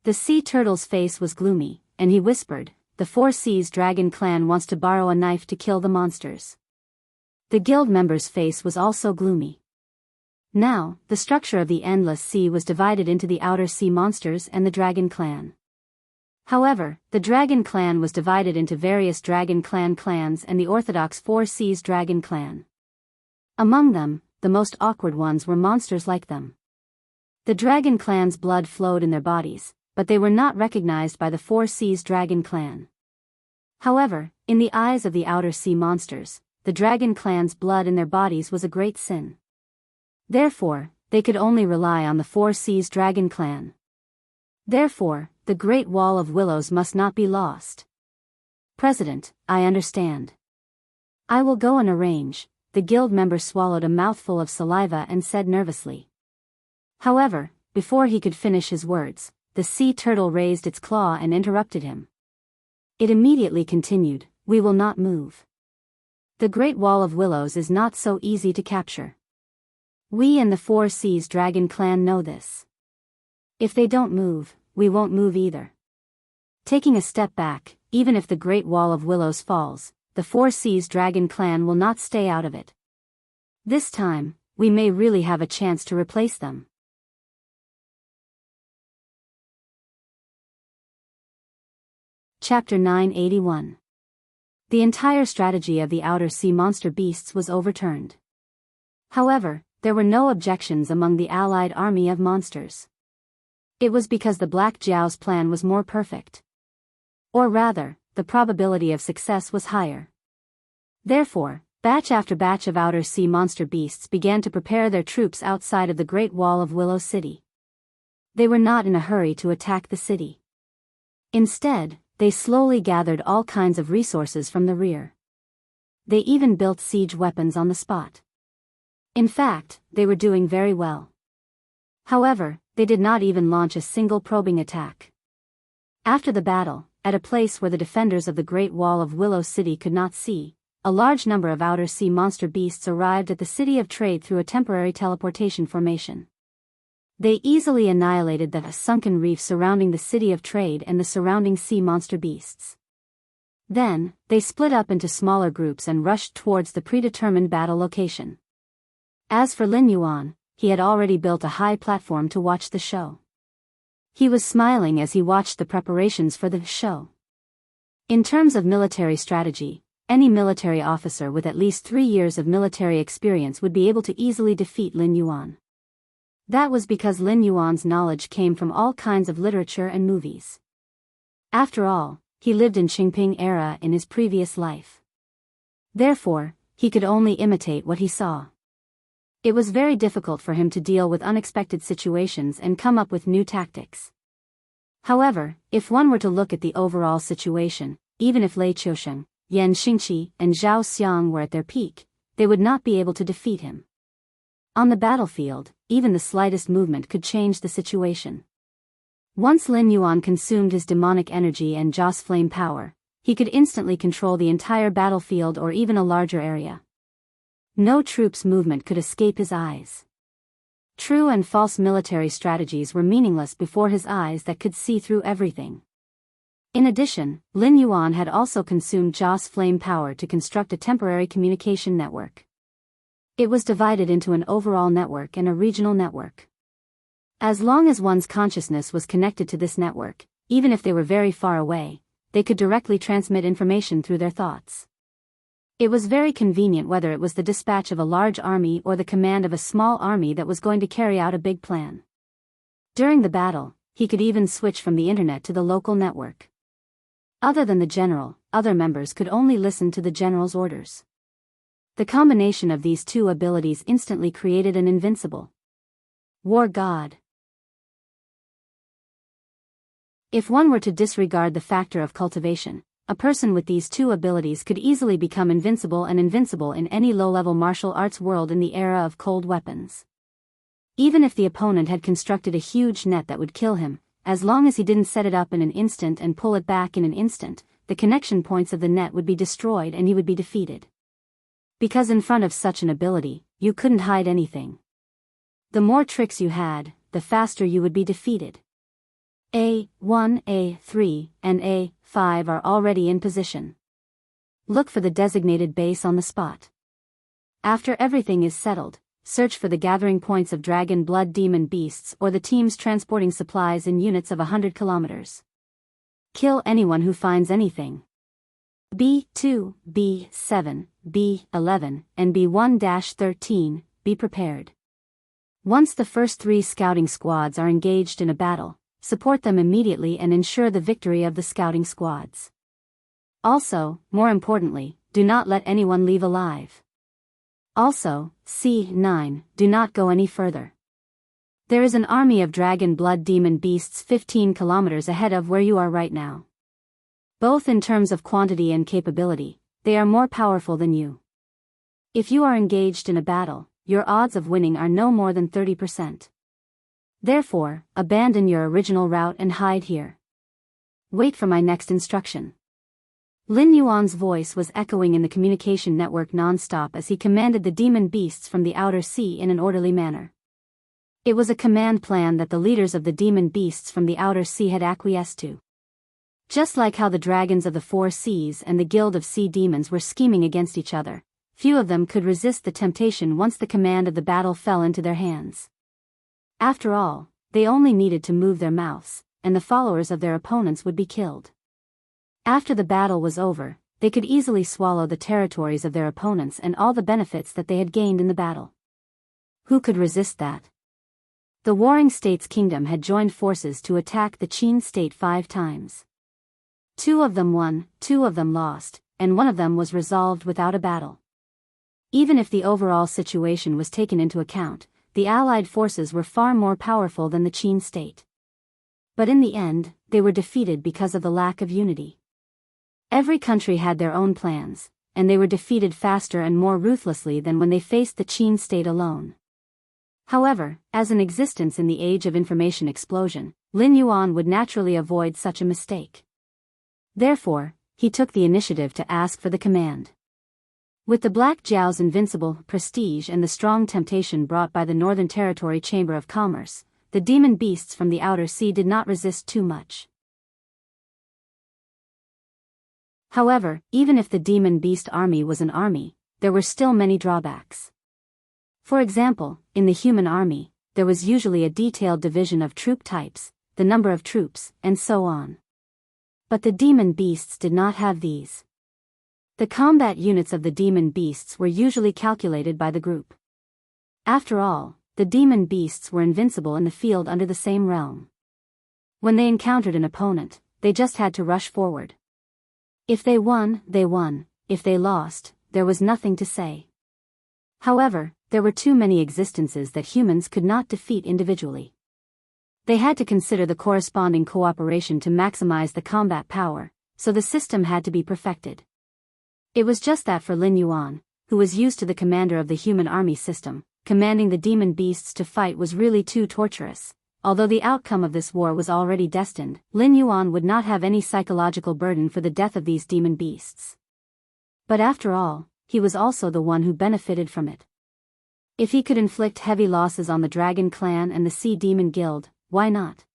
The sea turtle's face was gloomy, and he whispered, "The Four Seas Dragon Clan wants to borrow a knife to kill the monsters." The guild member's face was also gloomy. Now, the structure of the Endless Sea was divided into the Outer Sea monsters and the Dragon Clan. However, the Dragon Clan was divided into various Dragon Clan clans and the orthodox Four Seas Dragon Clan. Among them, the most awkward ones were monsters like them. The Dragon Clan's blood flowed in their bodies, but they were not recognized by the Four Seas Dragon Clan. However, in the eyes of the Outer Sea monsters, the dragon clan's blood in their bodies was a great sin. Therefore, they could only rely on the Four Seas Dragon Clan. Therefore, the Great Wall of Willows must not be lost. President, I understand. I will go and arrange. The guild member swallowed a mouthful of saliva and said nervously. However, before he could finish his words, the sea turtle raised its claw and interrupted him. It immediately continued, "We will not move. The Great Wall of Willows is not so easy to capture. We and the Four Seas Dragon Clan know this. If they don't move, we won't move either. Taking a step back, even if the Great Wall of Willows falls, the Four Seas Dragon Clan will not stay out of it. This time, we may really have a chance to replace them." Chapter 981. The entire strategy of the outer sea monster beasts was overturned. However, there were no objections among the allied army of monsters. It was because the Black Jiao's plan was more perfect. Or rather, the probability of success was higher. Therefore, batch after batch of outer sea monster beasts began to prepare their troops outside of the Great Wall of Willow City. They were not in a hurry to attack the city. Instead, they slowly gathered all kinds of resources from the rear. They even built siege weapons on the spot. In fact, they were doing very well. However, they did not even launch a single probing attack. After the battle, at a place where the defenders of the Great Wall of Willow City could not see, a large number of outer sea monster beasts arrived at the City of Trade through a temporary teleportation formation. They easily annihilated the sunken reef surrounding the City of Trade and the surrounding sea monster beasts. Then, they split up into smaller groups and rushed towards the predetermined battle location. As for Lin Yuan, he had already built a high platform to watch the show. He was smiling as he watched the preparations for the show. In terms of military strategy, any military officer with at least 3 years of military experience would be able to easily defeat Lin Yuan. That was because Lin Yuan's knowledge came from all kinds of literature and movies. After all, he lived in Qingping era in his previous life. Therefore, he could only imitate what he saw. It was very difficult for him to deal with unexpected situations and come up with new tactics. However, if one were to look at the overall situation, even if Lei Qiusheng, Yan Xingqi, and Zhao Xiang were at their peak, they would not be able to defeat him. On the battlefield, even the slightest movement could change the situation. Once Lin Yuan consumed his demonic energy and Jiao's flame power, he could instantly control the entire battlefield or even a larger area. No troop's movement could escape his eyes. True and false military strategies were meaningless before his eyes that could see through everything. In addition, Lin Yuan had also consumed Jiao's flame power to construct a temporary communication network. It was divided into an overall network and a regional network. As long as one's consciousness was connected to this network, even if they were very far away, they could directly transmit information through their thoughts. It was very convenient whether it was the dispatch of a large army or the command of a small army that was going to carry out a big plan. During the battle, he could even switch from the internet to the local network. Other than the general, other members could only listen to the general's orders. The combination of these two abilities instantly created an invincible war god. If one were to disregard the factor of cultivation, a person with these two abilities could easily become invincible in any low-level martial arts world in the era of cold weapons. Even if the opponent had constructed a huge net that would kill him, as long as he didn't set it up in an instant and pull it back in an instant, the connection points of the net would be destroyed and he would be defeated. Because in front of such an ability, you couldn't hide anything. The more tricks you had, the faster you would be defeated. A1, A3, and A5 are already in position. Look for the designated base on the spot. After everything is settled, search for the gathering points of dragon blood demon beasts or the teams transporting supplies in units of 100 kilometers. Kill anyone who finds anything. B2, B7, B11, and B1-13, be prepared. Once the first 3 scouting squads are engaged in a battle, support them immediately and ensure the victory of the scouting squads. Also, more importantly, do not let anyone leave alive. Also, C9, do not go any further. There is an army of dragon blood demon beasts 15 kilometers ahead of where you are right now. Both in terms of quantity and capability, they are more powerful than you. If you are engaged in a battle, your odds of winning are no more than 30%. Therefore, abandon your original route and hide here. Wait for my next instruction. Lin Yuan's voice was echoing in the communication network non-stop as he commanded the demon beasts from the outer sea in an orderly manner. It was a command plan that the leaders of the demon beasts from the outer sea had acquiesced to. Just like how the dragons of the four seas and the guild of sea demons were scheming against each other, few of them could resist the temptation once the command of the battle fell into their hands. After all, they only needed to move their mouths, and the followers of their opponents would be killed. After the battle was over, they could easily swallow the territories of their opponents and all the benefits that they had gained in the battle. Who could resist that? The warring state's kingdom had joined forces to attack the Qin state 5 times. 2 of them won, 2 of them lost, and 1 of them was resolved without a battle. Even if the overall situation was taken into account, the Allied forces were far more powerful than the Qin state. But in the end, they were defeated because of the lack of unity. Every country had their own plans, and they were defeated faster and more ruthlessly than when they faced the Qin state alone. However, as an existence in the age of information explosion, Lin Yuan would naturally avoid such a mistake. Therefore, he took the initiative to ask for the command. With the Black Jiao's invincible prestige and the strong temptation brought by the Northern Territory Chamber of Commerce, the demon beasts from the outer sea did not resist too much. However, even if the demon beast army was an army, there were still many drawbacks. For example, in the human army, there was usually a detailed division of troop types, the number of troops, and so on. But the demon beasts did not have these. The combat units of the demon beasts were usually calculated by the group. After all, the demon beasts were invincible in the field under the same realm. When they encountered an opponent, they just had to rush forward. If they won, they won. If they lost, there was nothing to say. However, there were too many existences that humans could not defeat individually. They had to consider the corresponding cooperation to maximize the combat power, so the system had to be perfected. It was just that for Lin Yuan, who was used to the commander of the human army system, commanding the demon beasts to fight was really too torturous. Although the outcome of this war was already destined, Lin Yuan would not have any psychological burden for the death of these demon beasts. But after all, he was also the one who benefited from it. If he could inflict heavy losses on the Dragon Clan and the Sea Demon Guild, why not?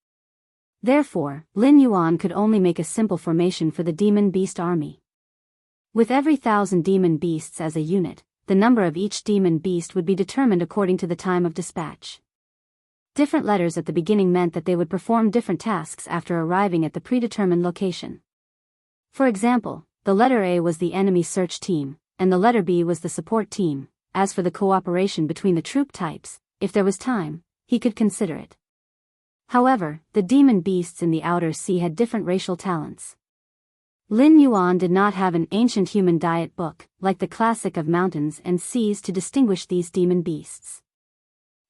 Therefore, Lin Yuan could only make a simple formation for the demon beast army. With every 1,000 demon beasts as a unit, the number of each demon beast would be determined according to the time of dispatch. Different letters at the beginning meant that they would perform different tasks after arriving at the predetermined location. For example, the letter A was the enemy search team, and the letter B was the support team. As for the cooperation between the troop types, if there was time, he could consider it. However, the demon beasts in the outer sea had different racial talents. Lin Yuan did not have an ancient human diet book, like the classic of mountains and seas, to distinguish these demon beasts.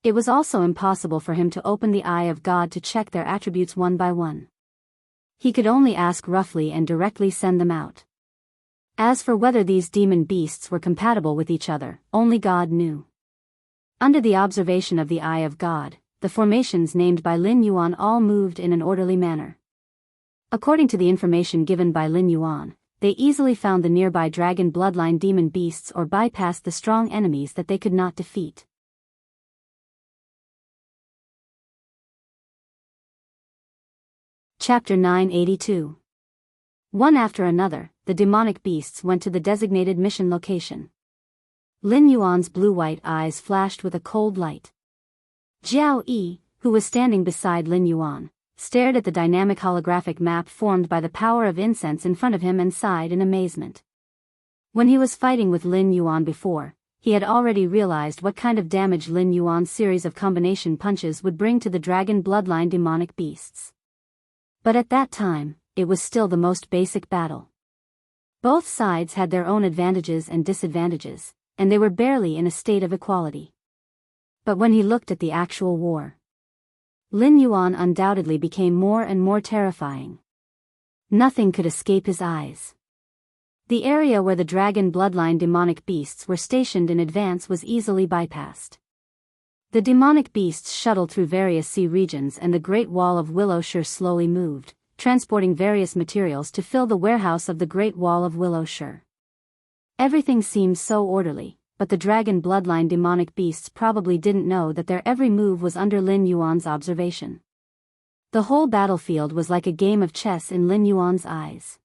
It was also impossible for him to open the eye of God to check their attributes one by one. He could only ask roughly and directly send them out. As for whether these demon beasts were compatible with each other, only God knew. Under the observation of the eye of God, the formations named by Lin Yuan all moved in an orderly manner. According to the information given by Lin Yuan, they easily found the nearby dragon bloodline demon beasts or bypassed the strong enemies that they could not defeat. Chapter 982. One after another, the demonic beasts went to the designated mission location. Lin Yuan's blue-white eyes flashed with a cold light. Jiao Yi, who was standing beside Lin Yuan, stared at the dynamic holographic map formed by the power of incense in front of him and sighed in amazement. When he was fighting with Lin Yuan before, he had already realized what kind of damage Lin Yuan's series of combination punches would bring to the dragon bloodline demonic beasts. But at that time, it was still the most basic battle. Both sides had their own advantages and disadvantages, and they were barely in a state of equality. But when he looked at the actual war, Lin Yuan undoubtedly became more and more terrifying. Nothing could escape his eyes. The area where the dragon bloodline demonic beasts were stationed in advance was easily bypassed. The demonic beasts shuttled through various sea regions, and the Great Wall of Willowshire slowly moved, transporting various materials to fill the warehouse of the Great Wall of Willowshire. Everything seemed so orderly, but the dragon bloodline demonic beasts probably didn't know that their every move was under Lin Yuan's observation. The whole battlefield was like a game of chess in Lin Yuan's eyes.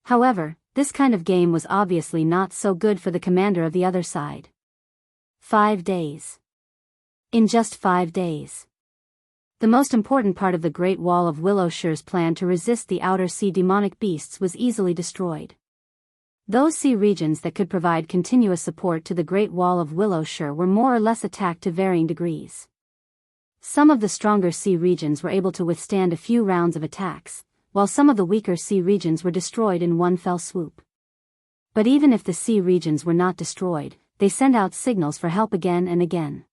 However, this kind of game was obviously not so good for the commander of the other side. 5 days. In just 5 days, the most important part of the Great Wall of Willowshire's plan to resist the outer sea demonic beasts was easily destroyed. Those sea regions that could provide continuous support to the Great Wall of Willowshire were more or less attacked to varying degrees. Some of the stronger sea regions were able to withstand a few rounds of attacks, while some of the weaker sea regions were destroyed in one fell swoop. But even if the sea regions were not destroyed, they sent out signals for help again and again.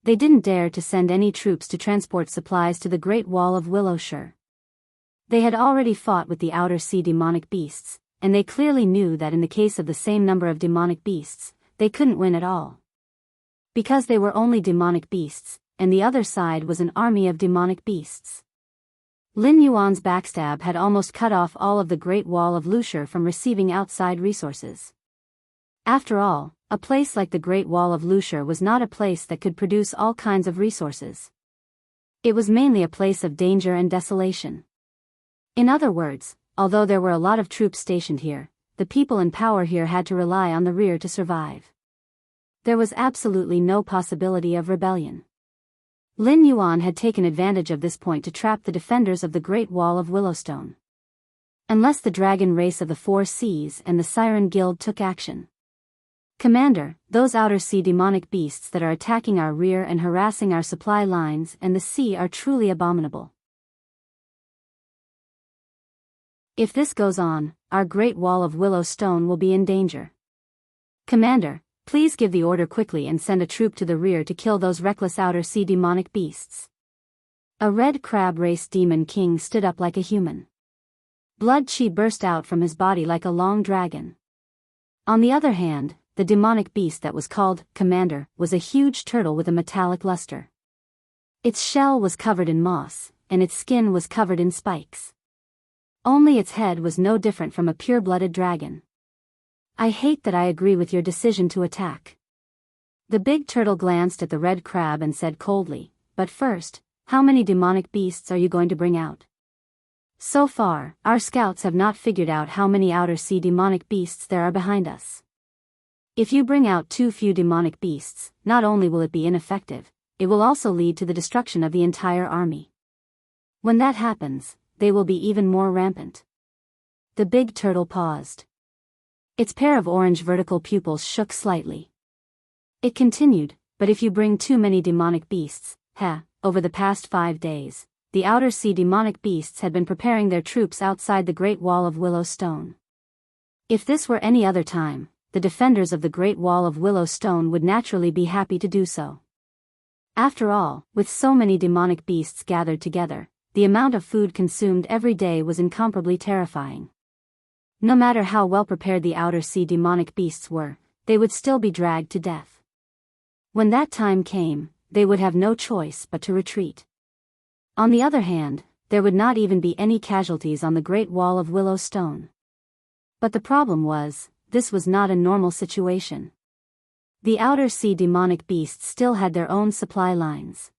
They didn't dare to send any troops to transport supplies to the Great Wall of Willowshire. They had already fought with the outer sea demonic beasts, and they clearly knew that in the case of the same number of demonic beasts, they couldn't win at all. Because they were only demonic beasts, and the other side was an army of demonic beasts. Lin Yuan's backstab had almost cut off all of the Great Wall of Willowshire from receiving outside resources. After all, a place like the Great Wall of Willowshire was not a place that could produce all kinds of resources. It was mainly a place of danger and desolation. In other words, although there were a lot of troops stationed here, the people in power here had to rely on the rear to survive. There was absolutely no possibility of rebellion. Lin Yuan had taken advantage of this point to trap the defenders of the Great Wall of Willowstone. Unless the dragon race of the Four Seas and the Siren Guild took action. Commander, those outer sea demonic beasts that are attacking our rear and harassing our supply lines and the sea are truly abominable. If this goes on, our Great Wall of Willowstone will be in danger. Commander, please give the order quickly and send a troop to the rear to kill those reckless outer sea demonic beasts. A red crab race demon king stood up like a human. Blood chi burst out from his body like a long dragon. On the other hand, the demonic beast that was called Commander was a huge turtle with a metallic luster. Its shell was covered in moss, and its skin was covered in spikes. Only its head was no different from a pure-blooded dragon. I hate that I agree with your decision to attack. The big turtle glanced at the red crab and said coldly, but first, how many demonic beasts are you going to bring out? So far, our scouts have not figured out how many outer sea demonic beasts there are behind us. If you bring out too few demonic beasts, not only will it be ineffective, it will also lead to the destruction of the entire army. When that happens, they will be even more rampant. The big turtle paused. Its pair of orange vertical pupils shook slightly. It continued, but if you bring too many demonic beasts, over the past 5 days, the outer sea demonic beasts had been preparing their troops outside the Great Wall of Willowstone. If this were any other time, the defenders of the Great Wall of Willowstone would naturally be happy to do so. After all, with so many demonic beasts gathered together, the amount of food consumed every day was incomparably terrifying. No matter how well prepared the outer sea demonic beasts were, they would still be dragged to death. When that time came, they would have no choice but to retreat. On the other hand, there would not even be any casualties on the Great Wall of Willowstone. But the problem was, this was not a normal situation. The outer sea demonic beasts still had their own supply lines.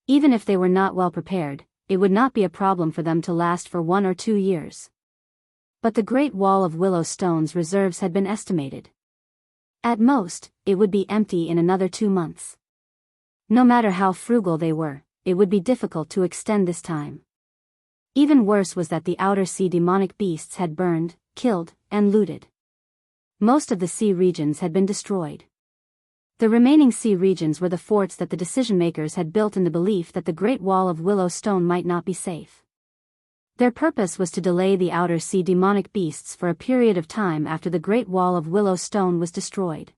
Even if they were not well prepared, it would not be a problem for them to last for 1 or 2 years. But the Great Wall of Willowstone's reserves had been estimated. At most, it would be empty in another 2 months. No matter how frugal they were, it would be difficult to extend this time. Even worse was that the outer sea demonic beasts had burned, killed, and looted. Most of the sea regions had been destroyed. The remaining sea regions were the forts that the decision-makers had built in the belief that the Great Wall of Willowstone might not be safe. Their purpose was to delay the Outer Sea demonic beasts for a period of time after the Great Wall of Willow Stone was destroyed.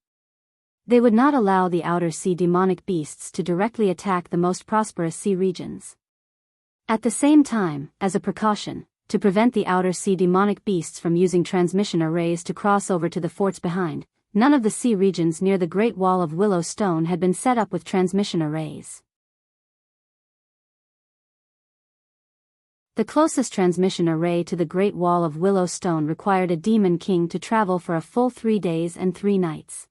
They would not allow the Outer Sea demonic beasts to directly attack the most prosperous sea regions. At the same time, as a precaution, to prevent the Outer Sea demonic beasts from using transmission arrays to cross over to the forts behind, none of the sea regions near the Great Wall of Willow Stone had been set up with transmission arrays. The closest transmission array to the Great Wall of Willow Stone required a demon king to travel for a full 3 days and 3 nights.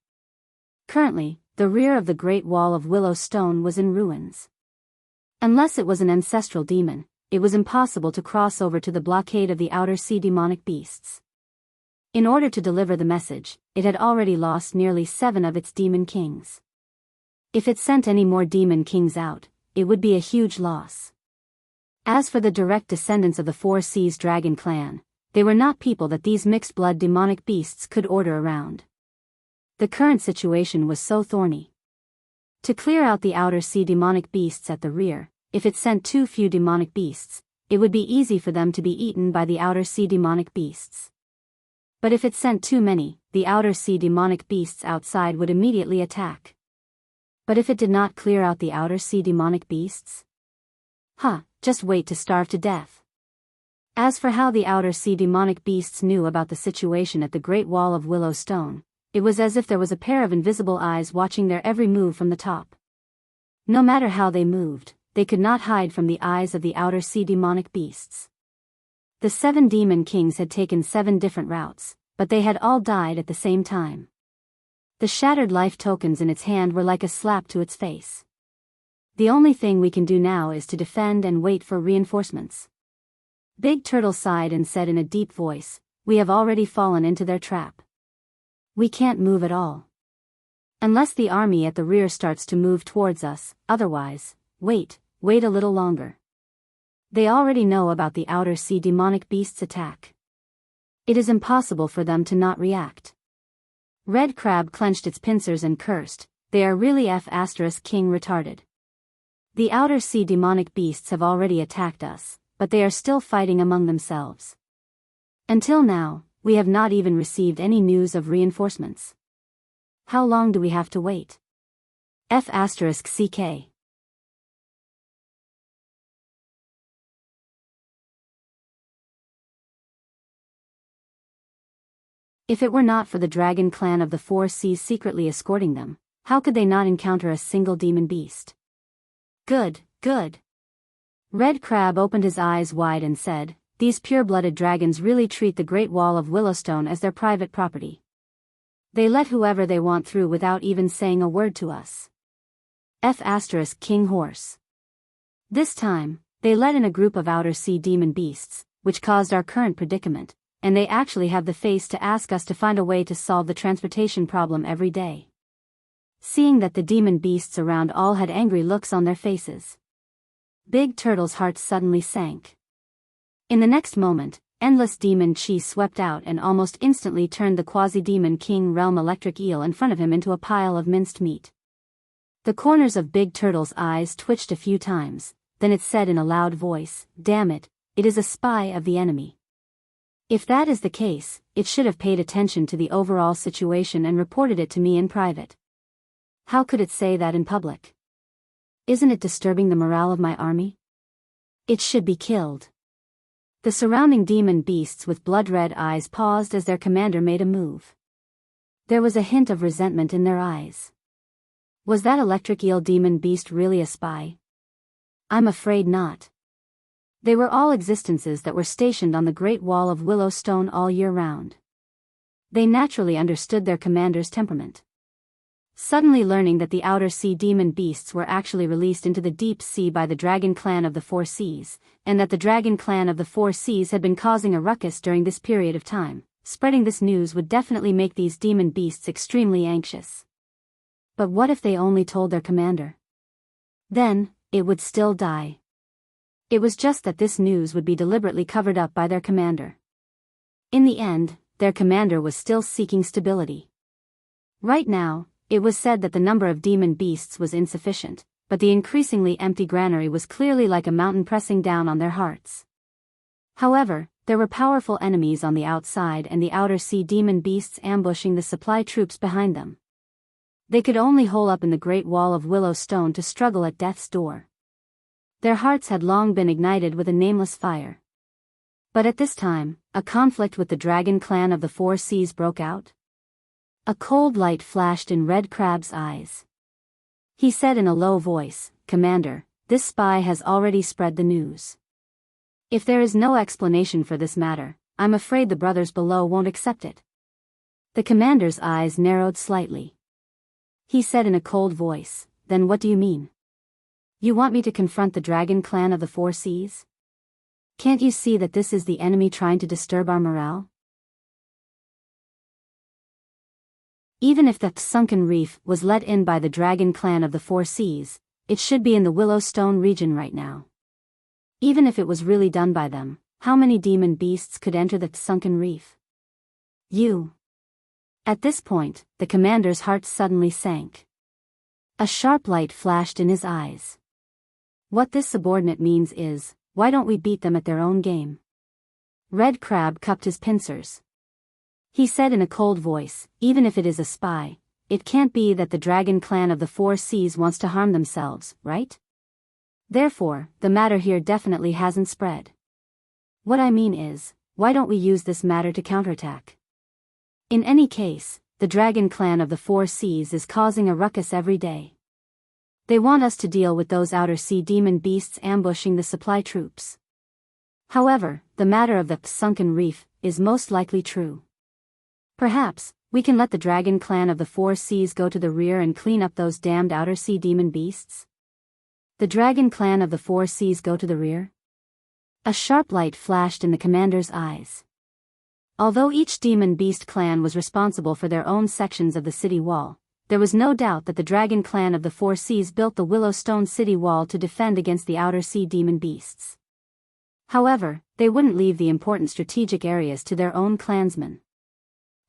Currently, the rear of the Great Wall of Willow Stone was in ruins. Unless it was an ancestral demon, it was impossible to cross over to the blockade of the Outer Sea demonic beasts. In order to deliver the message, it had already lost nearly 7 of its demon kings. If it sent any more demon kings out, it would be a huge loss. As for the direct descendants of the Four Seas Dragon clan, they were not people that these mixed-blood demonic beasts could order around. The current situation was so thorny. To clear out the Outer Sea demonic beasts at the rear, if it sent too few demonic beasts, it would be easy for them to be eaten by the Outer Sea demonic beasts. But if it sent too many, the Outer Sea demonic beasts outside would immediately attack. But if it did not clear out the Outer Sea demonic beasts? Just wait to starve to death. As for how the Outer Sea demonic beasts knew about the situation at the Great Wall of Willow Stone, it was as if there was a pair of invisible eyes watching their every move from the top. No matter how they moved, they could not hide from the eyes of the Outer Sea demonic beasts. The 7 demon kings had taken 7 different routes, but they had all died at the same time. The shattered life tokens in its hand were like a slap to its face. The only thing we can do now is to defend and wait for reinforcements. Big Turtle sighed and said in a deep voice, "We have already fallen into their trap. We can't move at all. Unless the army at the rear starts to move towards us, otherwise, wait a little longer. They already know about the Outer Sea demonic beasts' attack. It is impossible for them to not react." Red Crab clenched its pincers and cursed, "They are really King retarded. The Outer Sea demonic beasts have already attacked us, but they are still fighting among themselves. Until now, we have not even received any news of reinforcements. How long do we have to wait? F***CK. If it were not for the Dragon clan of the Four Seas secretly escorting them, how could they not encounter a single demon beast? Good. Red Crab opened his eyes wide and said, "These pure-blooded dragons really treat the Great Wall of Willowstone as their private property. They let whoever they want through without even saying a word to us. King Horse. This time, they let in a group of Outer Sea demon beasts, which caused our current predicament, and they actually have the face to ask us to find a way to solve the transportation problem every day." Seeing that the demon beasts around all had angry looks on their faces, Big Turtle's heart suddenly sank. In the next moment, endless demon chi swept out and almost instantly turned the quasi-demon king realm electric eel in front of him into a pile of minced meat. The corners of Big Turtle's eyes twitched a few times, then it said in a loud voice, "Damn it, it is a spy of the enemy. If that is the case, it should have paid attention to the overall situation and reported it to me in private. How could it say that in public? Isn't it disturbing the morale of my army? It should be killed." The surrounding demon beasts with blood-red eyes paused as their commander made a move. There was a hint of resentment in their eyes. Was that electric eel demon beast really a spy? I'm afraid not. They were all existences that were stationed on the Great Wall of Willow Stone all year round. They naturally understood their commander's temperament. Suddenly learning that the Outer Sea demon beasts were actually released into the deep sea by the Dragon clan of the Four Seas, and that the Dragon clan of the Four Seas had been causing a ruckus during this period of time, spreading this news would definitely make these demon beasts extremely anxious. But what if they only told their commander? Then, it would still die. It was just that this news would be deliberately covered up by their commander. In the end, their commander was still seeking stability. Right now, it was said that the number of demon beasts was insufficient, but the increasingly empty granary was clearly like a mountain pressing down on their hearts. However, there were powerful enemies on the outside and the outer sea demon beasts ambushing the supply troops behind them. They could only hole up in the great wall of willow stone to struggle at death's door. Their hearts had long been ignited with a nameless fire. But at this time, a conflict with the dragon clan of the Four Seas broke out. A cold light flashed in Red Crab's eyes. He said in a low voice, "Commander, this spy has already spread the news. If there is no explanation for this matter, I'm afraid the brothers below won't accept it." The commander's eyes narrowed slightly. He said in a cold voice, "Then what do you mean? You want me to confront the dragon clan of the Four Seas? Can't you see that this is the enemy trying to disturb our morale? Even if the sunken reef was let in by the dragon clan of the Four Seas, it should be in the Willowstone region right now. Even if it was really done by them, how many demon beasts could enter the sunken reef? You." At this point, the commander's heart suddenly sank. A sharp light flashed in his eyes. What this subordinate means is, why don't we beat them at their own game? Red Crab cupped his pincers. He said in a cold voice, "Even if it is a spy, it can't be that the dragon clan of the Four Seas wants to harm themselves, right? Therefore, the matter here definitely hasn't spread. What I mean is, why don't we use this matter to counterattack? In any case, the dragon clan of the Four Seas is causing a ruckus every day. They want us to deal with those outer sea demon beasts ambushing the supply troops. However, the matter of the sunken reef is most likely true. Perhaps, we can let the dragon clan of the Four Seas go to the rear and clean up those damned outer sea demon beasts." The dragon clan of the Four Seas go to the rear? A sharp light flashed in the commander's eyes. Although each demon beast clan was responsible for their own sections of the city wall, there was no doubt that the dragon clan of the Four Seas built the Willowstone city wall to defend against the outer sea demon beasts. However, they wouldn't leave the important strategic areas to their own clansmen.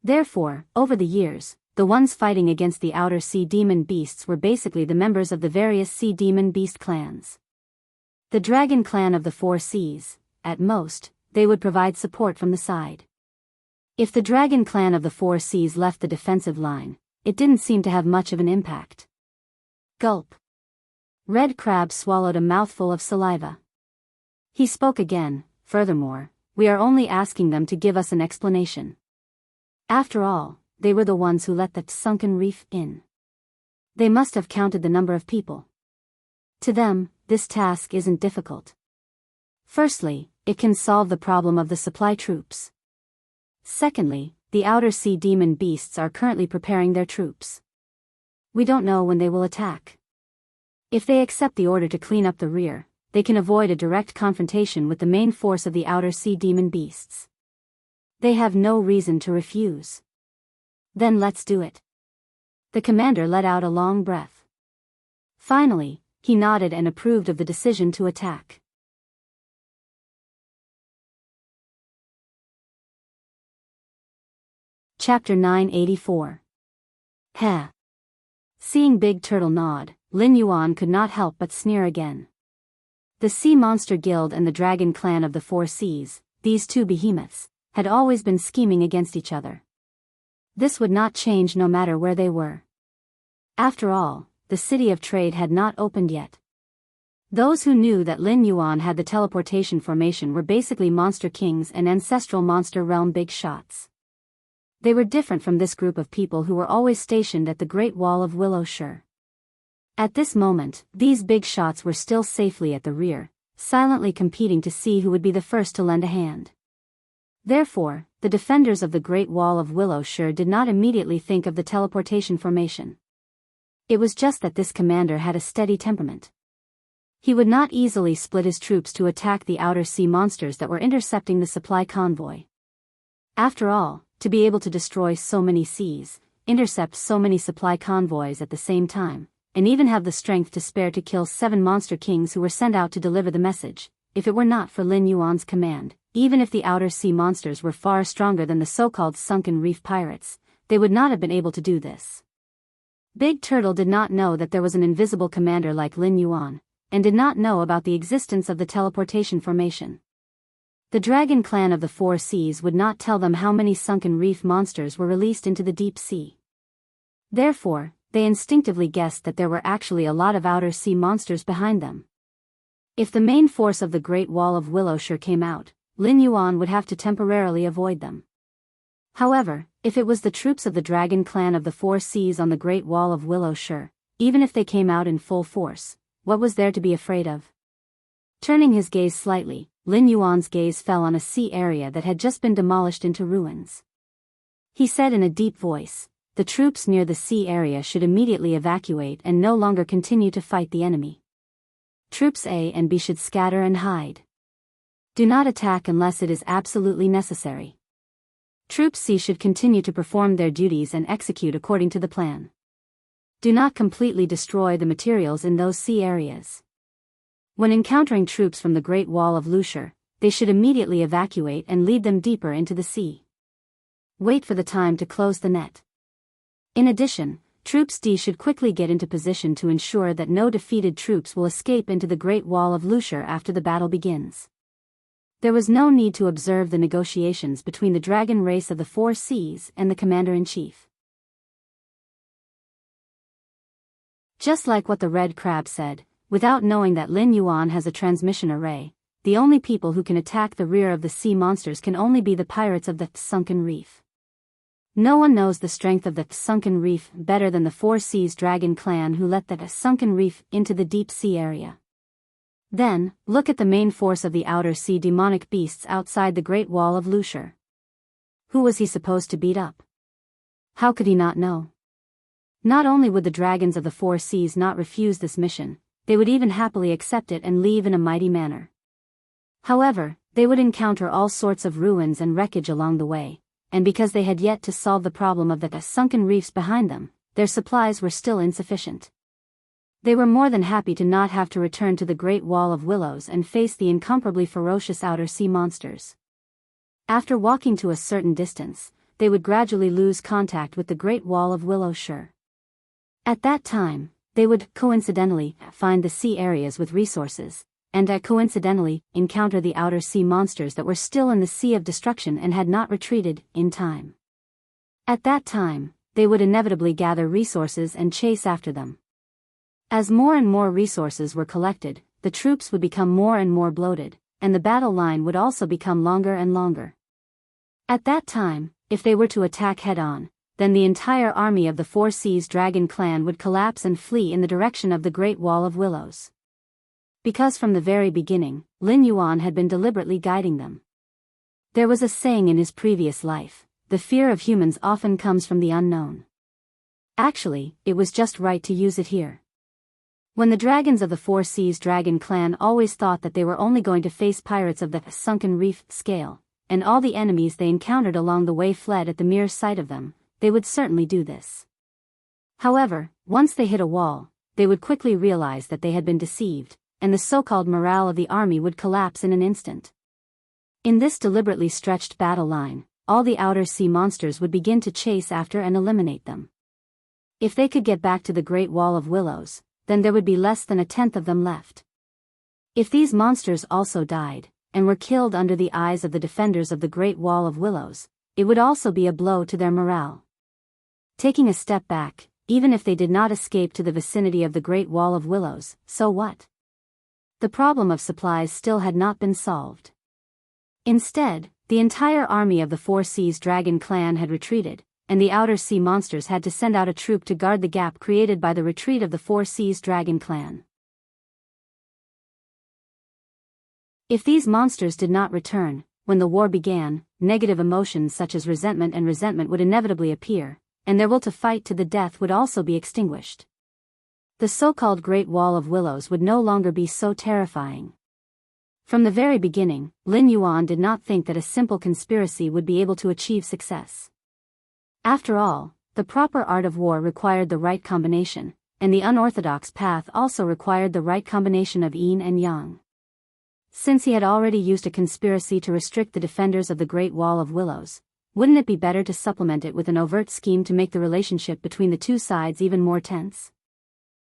Therefore, over the years, the ones fighting against the outer sea demon beasts were basically the members of the various sea demon beast clans. The dragon clan of the Four Seas, at most, they would provide support from the side. If the dragon clan of the Four Seas left the defensive line, it didn't seem to have much of an impact. Gulp. Red Crab swallowed a mouthful of saliva. He spoke again, "Furthermore, we are only asking them to give us an explanation. After all, they were the ones who let the sunken reef in. They must have counted the number of people. To them, this task isn't difficult. Firstly, it can solve the problem of the supply troops. Secondly, the outer sea demon beasts are currently preparing their troops. We don't know when they will attack. If they accept the order to clean up the rear, they can avoid a direct confrontation with the main force of the outer sea demon beasts. They have no reason to refuse. Then let's do it." The commander let out a long breath. Finally, he nodded and approved of the decision to attack. Chapter 984. Heh. Seeing Big Turtle nod, Lin Yuan could not help but sneer again. The Sea Monster Guild and the Dragon Clan of the Four Seas, these two behemoths, had always been scheming against each other. This would not change no matter where they were. After all, the City of Trade had not opened yet. Those who knew that Lin Yuan had the teleportation formation were basically monster kings and ancestral monster realm big shots. They were different from this group of people who were always stationed at the Great Wall of Willowshire. At this moment, these big shots were still safely at the rear, silently competing to see who would be the first to lend a hand. Therefore, the defenders of the Great Wall of Willowshire did not immediately think of the teleportation formation. It was just that this commander had a steady temperament. He would not easily split his troops to attack the outer sea monsters that were intercepting the supply convoy. After all, to be able to destroy so many seas, intercept so many supply convoys at the same time, and even have the strength to spare to kill 7 monster kings who were sent out to deliver the message, if it were not for Lin Yuan's command, even if the outer sea monsters were far stronger than the so-called sunken reef pirates, they would not have been able to do this. Big Turtle did not know that there was an invisible commander like Lin Yuan, and did not know about the existence of the teleportation formation. The dragon clan of the four seas would not tell them how many sunken reef monsters were released into the deep sea. Therefore, they instinctively guessed that there were actually a lot of outer sea monsters behind them. If the main force of the Great Wall of Willowshire came out, Lin Yuan would have to temporarily avoid them. However, if it was the troops of the dragon clan of the four seas on the Great Wall of Willowshire, even if they came out in full force, what was there to be afraid of? Turning his gaze slightly, Lin Yuan's gaze fell on a sea area that had just been demolished into ruins. He said in a deep voice, "The troops near the sea area should immediately evacuate and no longer continue to fight the enemy. Troops A and B should scatter and hide. Do not attack unless it is absolutely necessary. Troops C should continue to perform their duties and execute according to the plan. Do not completely destroy the materials in those sea areas. When encountering troops from the Great Wall of Willowshire, they should immediately evacuate and lead them deeper into the sea. Wait for the time to close the net. In addition, Troops D should quickly get into position to ensure that no defeated troops will escape into the Great Wall of Willowshire after the battle begins." There was no need to observe the negotiations between the dragon race of the four seas and the commander-in-chief. Just like what the Red Crab said, without knowing that Lin Yuan has a transmission array, the only people who can attack the rear of the sea monsters can only be the pirates of the Sunken Reef. No one knows the strength of the Sunken Reef better than the Four Seas Dragon clan who let the Sunken Reef into the deep sea area. Then, look at the main force of the outer sea demonic beasts outside the Great Wall of Willowshire. Who was he supposed to beat up? How could he not know? Not only would the dragons of the Four Seas not refuse this mission, they would even happily accept it and leave in a mighty manner. However, they would encounter all sorts of ruins and wreckage along the way, and because they had yet to solve the problem of the sunken reefs behind them, their supplies were still insufficient. They were more than happy to not have to return to the Great Wall of Willows and face the incomparably ferocious outer sea monsters. After walking to a certain distance, they would gradually lose contact with the Great Wall of Willowshire. At that time, they would, coincidentally, find the sea areas with resources, and coincidentally, encounter the outer sea monsters that were still in the Sea of Destruction and had not retreated in time. At that time, they would inevitably gather resources and chase after them. As more and more resources were collected, the troops would become more and more bloated, and the battle line would also become longer and longer. At that time, if they were to attack head-on, then the entire army of the Four Seas Dragon clan would collapse and flee in the direction of the Great Wall of Willows. Because from the very beginning, Lin Yuan had been deliberately guiding them. There was a saying in his previous life, "The fear of humans often comes from the unknown." Actually, it was just right to use it here. When the dragons of the Four Seas Dragon clan always thought that they were only going to face pirates of the Sunken Reef scale, and all the enemies they encountered along the way fled at the mere sight of them, they would certainly do this. However, once they hit a wall, they would quickly realize that they had been deceived, and the so-called morale of the army would collapse in an instant. In this deliberately stretched battle line, all the outer sea monsters would begin to chase after and eliminate them. If they could get back to the Great Wall of Willows, then there would be less than a tenth of them left. If these monsters also died, and were killed under the eyes of the defenders of the Great Wall of Willows, it would also be a blow to their morale. Taking a step back, even if they did not escape to the vicinity of the Great Wall of Willows, so what? The problem of supplies still had not been solved. Instead, the entire army of the Four Seas Dragon clan had retreated, and the outer sea monsters had to send out a troop to guard the gap created by the retreat of the Four Seas Dragon clan. If these monsters did not return, when the war began, negative emotions such as resentment would inevitably appear, and their will to fight to the death would also be extinguished. The so-called Great Wall of Willows would no longer be so terrifying. From the very beginning, Lin Yuan did not think that a simple conspiracy would be able to achieve success. After all, the proper art of war required the right combination, and the unorthodox path also required the right combination of yin and yang. Since he had already used a conspiracy to restrict the defenders of the Great Wall of Willows, wouldn't it be better to supplement it with an overt scheme to make the relationship between the two sides even more tense?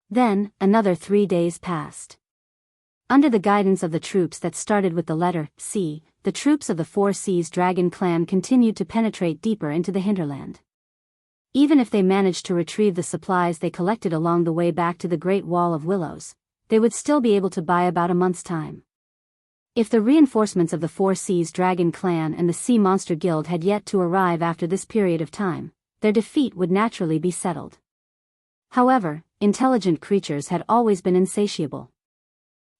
Then, another 3 days passed. Under the guidance of the troops that started with the letter C, the troops of the Four Seas Dragon clan continued to penetrate deeper into the hinterland. Even if they managed to retrieve the supplies they collected along the way back to the Great Wall of Willows, they would still be able to buy about a month's time. If the reinforcements of the Four Seas Dragon clan and the Sea Monster Guild had yet to arrive after this period of time, their defeat would naturally be settled. However, intelligent creatures had always been insatiable.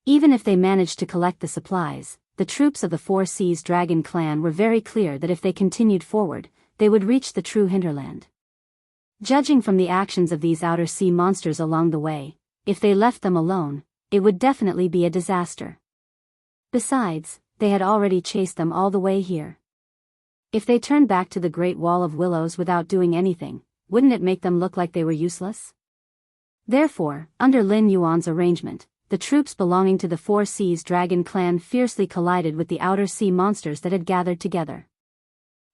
Even if they managed to collect the supplies, the troops of the Four Seas Dragon clan were very clear that if they continued forward, they would reach the true hinterland. Judging from the actions of these outer sea monsters along the way, if they left them alone, it would definitely be a disaster. Besides, they had already chased them all the way here. If they turned back to the Great Wall of Willows without doing anything, wouldn't it make them look like they were useless? Therefore, under Lin Yuan's arrangement, the troops belonging to the Four Seas Dragon clan fiercely collided with the outer sea monsters that had gathered together.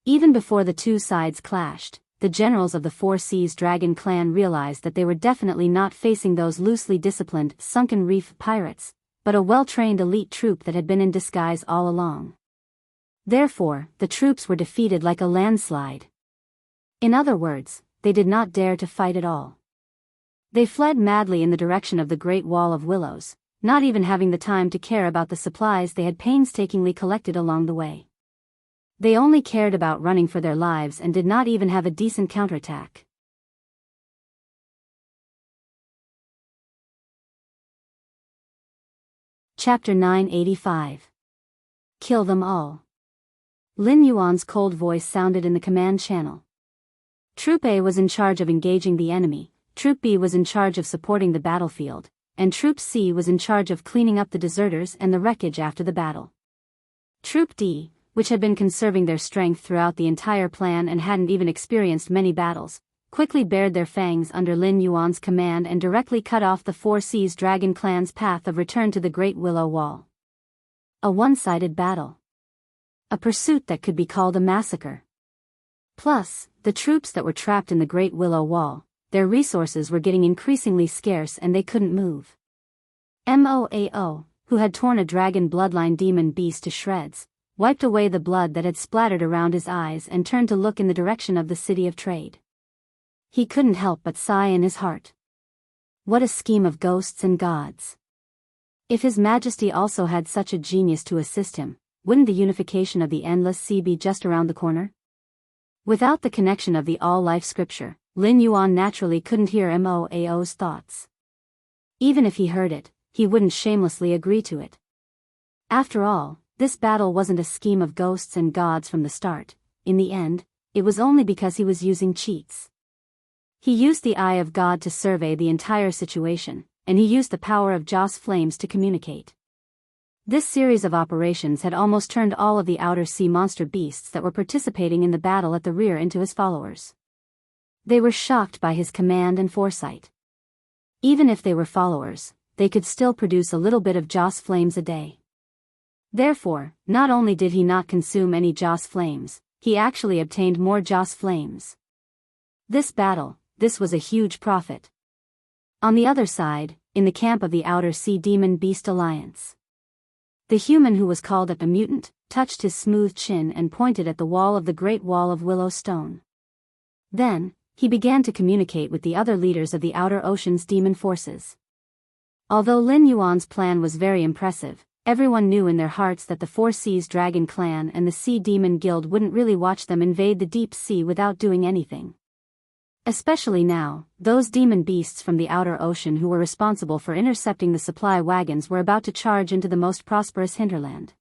Even before the two sides clashed, the generals of the Four Seas Dragon clan realized that they were definitely not facing those loosely disciplined, sunken reef pirates, but a well-trained elite troop that had been in disguise all along. Therefore, the troops were defeated like a landslide. In other words, they did not dare to fight at all. They fled madly in the direction of the Great Wall of Willows, not even having the time to care about the supplies they had painstakingly collected along the way. They only cared about running for their lives and did not even have a decent counterattack. Chapter 985. Kill them all. Lin Yuan's cold voice sounded in the command channel. Troop A was in charge of engaging the enemy, Troop B was in charge of supporting the battlefield, and Troop C was in charge of cleaning up the deserters and the wreckage after the battle. Troop D, which had been conserving their strength throughout the entire plan and hadn't even experienced many battles, quickly bared their fangs under Lin Yuan's command and directly cut off the Four Seas Dragon clan's path of return to the Great Willow Wall. A one-sided battle. A pursuit that could be called a massacre. Plus, the troops that were trapped in the Great Willow Wall, their resources were getting increasingly scarce and they couldn't move. Moao, who had torn a dragon bloodline demon beast to shreds, wiped away the blood that had splattered around his eyes and turned to look in the direction of the city of trade. He couldn't help but sigh in his heart. What a scheme of ghosts and gods. If His Majesty also had such a genius to assist him, wouldn't the unification of the endless sea be just around the corner? Without the connection of the all-life scripture, Lin Yuan naturally couldn't hear Moao's thoughts. Even if he heard it, he wouldn't shamelessly agree to it. After all, this battle wasn't a scheme of ghosts and gods from the start. In the end, it was only because he was using cheats. He used the eye of God to survey the entire situation, and he used the power of Joss flames to communicate. This series of operations had almost turned all of the outer sea monster beasts that were participating in the battle at the rear into his followers. They were shocked by his command and foresight. Even if they were followers, they could still produce a little bit of Joss flames a day. Therefore, not only did he not consume any Joss flames, he actually obtained more Joss flames. This was a huge profit. On the other side, in the camp of the Outer Sea Demon Beast Alliance, the human who was called a mutant touched his smooth chin and pointed at the wall of the Great Wall of Willow Stone. Then, he began to communicate with the other leaders of the Outer Ocean's demon forces. Although Lin Yuan's plan was very impressive, everyone knew in their hearts that the Four Seas Dragon clan and the Sea Demon Guild wouldn't really watch them invade the deep sea without doing anything. Especially now, those demon beasts from the outer ocean who were responsible for intercepting the supply wagons were about to charge into the most prosperous hinterland.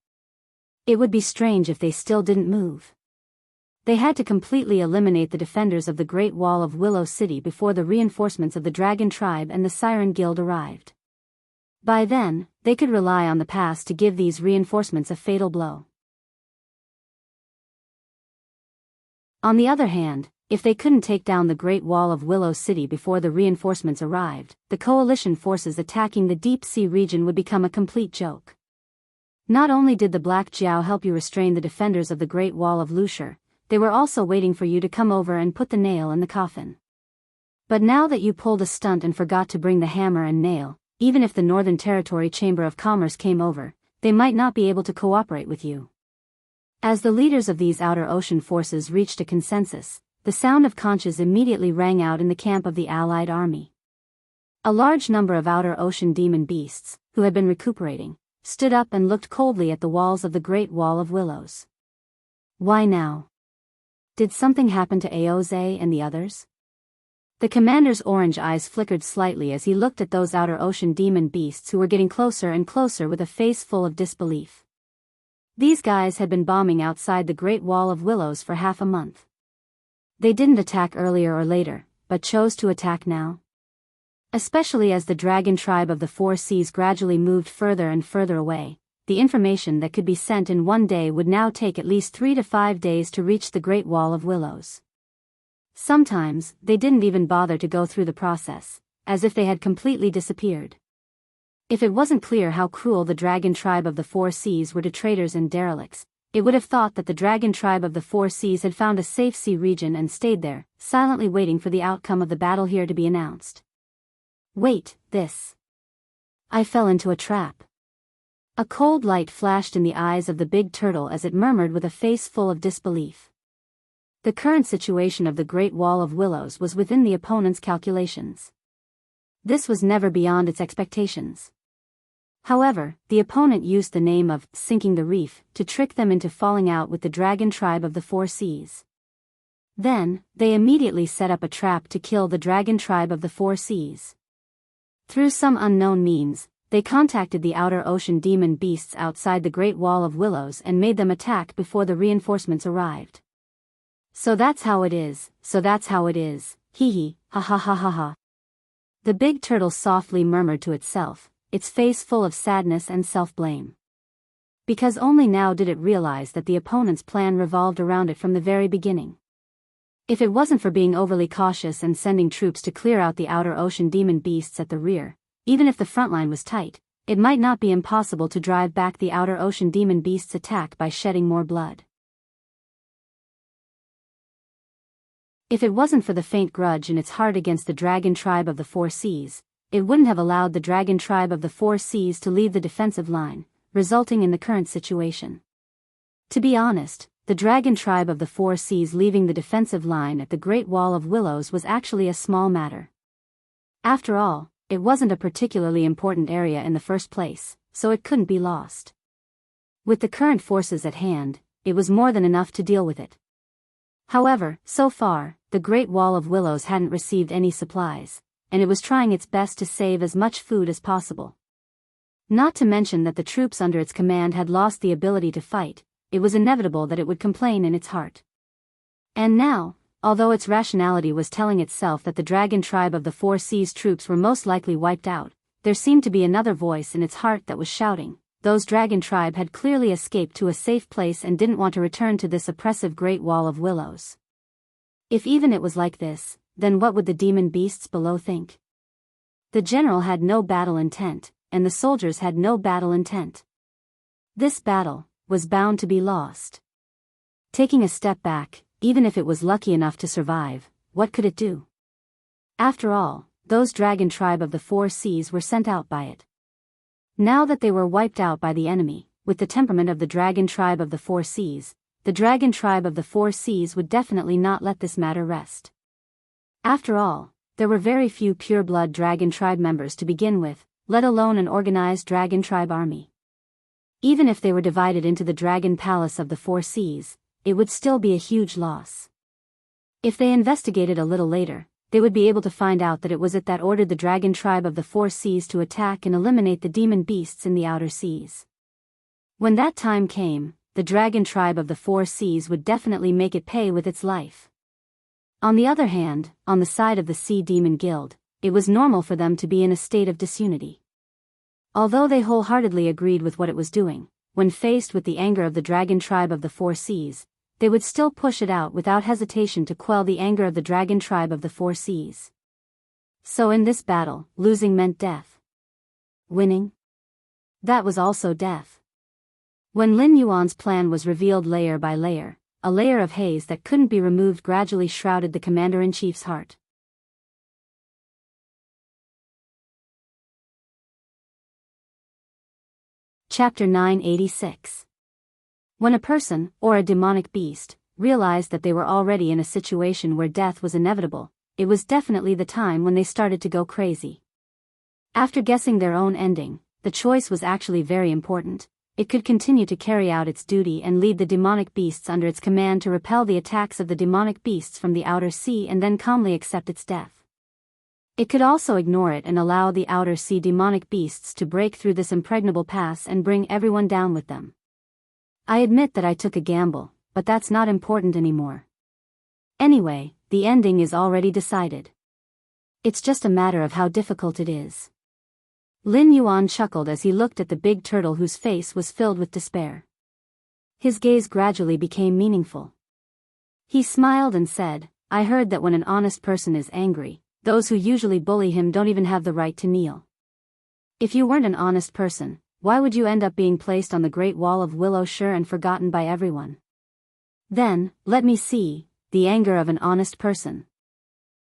It would be strange if they still didn't move. They had to completely eliminate the defenders of the Great Wall of Willow City before the reinforcements of the Dragon Tribe and the Siren Guild arrived. By then, they could rely on the past to give these reinforcements a fatal blow. On the other hand, if they couldn't take down the Great Wall of Willow City before the reinforcements arrived, the coalition forces attacking the deep sea region would become a complete joke. Not only did the Black Jiao help you restrain the defenders of the Great Wall of Lushur, they were also waiting for you to come over and put the nail in the coffin. But now that you pulled a stunt and forgot to bring the hammer and nail, even if the Northern Territory Chamber of Commerce came over, they might not be able to cooperate with you. As the leaders of these outer ocean forces reached a consensus, the sound of conches immediately rang out in the camp of the Allied army. A large number of outer ocean demon beasts, who had been recuperating, stood up and looked coldly at the walls of the Great Wall of Willows. Why now? Did something happen to Aoze and the others? The commander's orange eyes flickered slightly as he looked at those outer ocean demon beasts who were getting closer and closer with a face full of disbelief. These guys had been bombing outside the Great Wall of Willows for half a month. They didn't attack earlier or later, but chose to attack now. Especially as the dragon tribe of the Four Seas gradually moved further and further away, the information that could be sent in one day would now take at least 3 to 5 days to reach the Great Wall of Willows. Sometimes, they didn't even bother to go through the process, as if they had completely disappeared. If it wasn't clear how cruel the dragon tribe of the Four Seas were to traders and derelicts, it would have thought that the dragon tribe of the Four Seas had found a safe sea region and stayed there, silently waiting for the outcome of the battle here to be announced. Wait, this. I fell into a trap. A cold light flashed in the eyes of the big turtle as it murmured with a face full of disbelief. The current situation of the Great Wall of Willows was within the opponent's calculations. This was never beyond its expectations. However, the opponent used the name of sinking the reef to trick them into falling out with the dragon tribe of the Four Seas. Then, they immediately set up a trap to kill the dragon tribe of the Four Seas. Through some unknown means, they contacted the outer ocean demon beasts outside the Great Wall of Willows and made them attack before the reinforcements arrived. So that's how it is, hee hee, ha ha ha ha ha. The big turtle softly murmured to itself, its face full of sadness and self-blame. Because only now did it realize that the opponent's plan revolved around it from the very beginning. If it wasn't for being overly cautious and sending troops to clear out the outer ocean demon beasts at the rear, even if the front line was tight, it might not be impossible to drive back the outer ocean demon beasts' attack by shedding more blood. If it wasn't for the faint grudge in its heart against the dragon tribe of the Four Seas, it wouldn't have allowed the dragon tribe of the Four Seas to leave the defensive line, resulting in the current situation. To be honest, the dragon tribe of the Four Seas leaving the defensive line at the Great Wall of Willows was actually a small matter. After all, it wasn't a particularly important area in the first place, so it couldn't be lost. With the current forces at hand, it was more than enough to deal with it. However, so far, the Great Wall of Willows hadn't received any supplies, and it was trying its best to save as much food as possible. Not to mention that the troops under its command had lost the ability to fight, it was inevitable that it would complain in its heart. And now, although its rationality was telling itself that the dragon tribe of the Four Seas troops were most likely wiped out, there seemed to be another voice in its heart that was shouting, those dragon tribe had clearly escaped to a safe place and didn't want to return to this oppressive Great Wall of Willows. If even it was like this, then what would the demon beasts below think? The general had no battle intent, and the soldiers had no battle intent. This battle was bound to be lost. Taking a step back, even if it was lucky enough to survive, what could it do? After all, those dragon tribe of the Four Seas were sent out by it. Now that they were wiped out by the enemy, with the temperament of the dragon tribe of the Four Seas, the dragon tribe of the Four Seas would definitely not let this matter rest. After all, there were very few pure-blood dragon tribe members to begin with, let alone an organized dragon tribe army. Even if they were divided into the Dragon Palace of the Four Seas, it would still be a huge loss. If they investigated a little later, they would be able to find out that it was it that ordered the Dragon Tribe of the Four Seas to attack and eliminate the demon beasts in the outer seas. When that time came, the Dragon Tribe of the Four Seas would definitely make it pay with its life. On the other hand, on the side of the Sea Demon Guild, it was normal for them to be in a state of disunity. Although they wholeheartedly agreed with what it was doing, when faced with the anger of the Dragon Tribe of the Four Seas, they would still push it out without hesitation to quell the anger of the Dragon Tribe of the Four Seas. So in this battle, losing meant death. Winning? That was also death. When Lin Yuan's plan was revealed layer by layer, a layer of haze that couldn't be removed gradually shrouded the commander-in-chief's heart. Chapter 986. When a person, or a demonic beast, realized that they were already in a situation where death was inevitable, it was definitely the time when they started to go crazy. After guessing their own ending, the choice was actually very important. It could continue to carry out its duty and lead the demonic beasts under its command to repel the attacks of the demonic beasts from the outer sea and then calmly accept its death. It could also ignore it and allow the outer sea demonic beasts to break through this impregnable pass and bring everyone down with them. I admit that I took a gamble, but that's not important anymore. Anyway, the ending is already decided. It's just a matter of how difficult it is. Lin Yuan chuckled as he looked at the big turtle whose face was filled with despair. His gaze gradually became meaningful. He smiled and said, "I heard that when an honest person is angry, those who usually bully him don't even have the right to kneel. If you weren't an honest person, why would you end up being placed on the Great Wall of Willowshire and forgotten by everyone? Then, let me see, the anger of an honest person."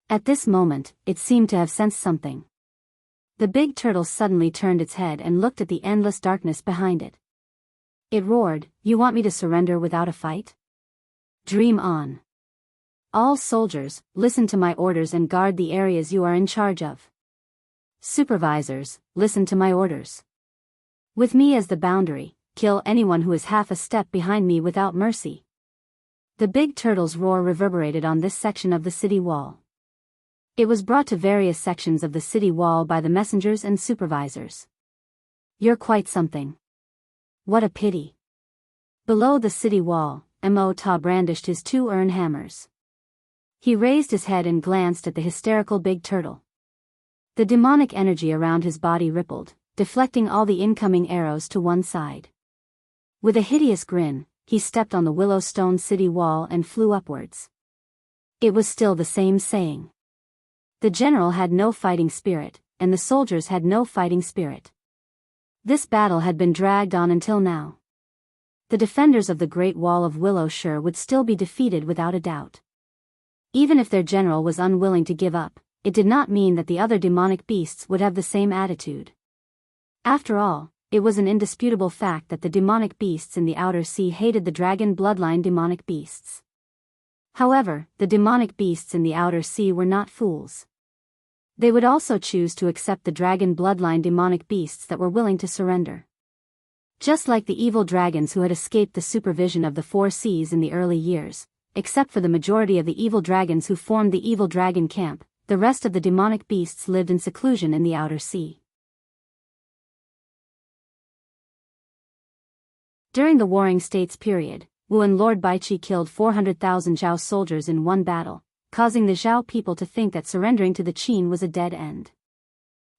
At this moment, it seemed to have sensed something. The big turtle suddenly turned its head and looked at the endless darkness behind it. It roared, "You want me to surrender without a fight? Dream on. All soldiers, listen to my orders and guard the areas you are in charge of. Supervisors, listen to my orders. With me as the boundary, kill anyone who is half a step behind me without mercy." The big turtle's roar reverberated on this section of the city wall. It was brought to various sections of the city wall by the messengers and supervisors. "You're quite something. What a pity." Below the city wall, Mo Ta brandished his two iron hammers. He raised his head and glanced at the hysterical big turtle. The demonic energy around his body rippled, deflecting all the incoming arrows to one side. With a hideous grin, he stepped on the Willowstone city wall and flew upwards. It was still the same saying. The general had no fighting spirit, and the soldiers had no fighting spirit. This battle had been dragged on until now. The defenders of the Great Wall of Willowshire would still be defeated without a doubt. Even if their general was unwilling to give up, it did not mean that the other demonic beasts would have the same attitude. After all, it was an indisputable fact that the demonic beasts in the outer sea hated the dragon bloodline demonic beasts. However, the demonic beasts in the outer sea were not fools. They would also choose to accept the dragon bloodline demonic beasts that were willing to surrender. Just like the evil dragons who had escaped the supervision of the four seas in the early years, except for the majority of the evil dragons who formed the evil dragon camp, the rest of the demonic beasts lived in seclusion in the outer sea. During the Warring States period, Wu and Lord Baichi killed 400,000 Zhao soldiers in one battle, causing the Zhao people to think that surrendering to the Qin was a dead end.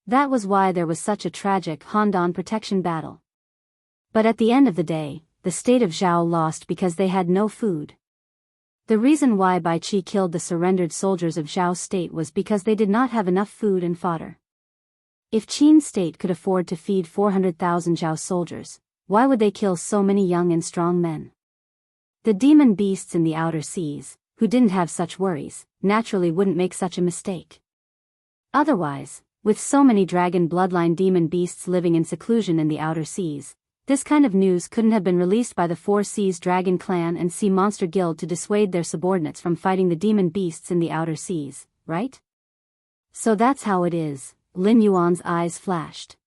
That was why there was such a tragic Han-Dan protection battle. But at the end of the day, the state of Zhao lost because they had no food. The reason why Baichi killed the surrendered soldiers of Zhao's state was because they did not have enough food and fodder. If Qin's state could afford to feed 400,000 Zhao soldiers, why would they kill so many young and strong men? The demon beasts in the outer seas, who didn't have such worries, naturally wouldn't make such a mistake. Otherwise, with so many dragon bloodline demon beasts living in seclusion in the outer seas, this kind of news couldn't have been released by the Four Seas Dragon Clan and Sea Monster Guild to dissuade their subordinates from fighting the demon beasts in the outer seas, right? So that's how it is, Lin Yuan's eyes flashed.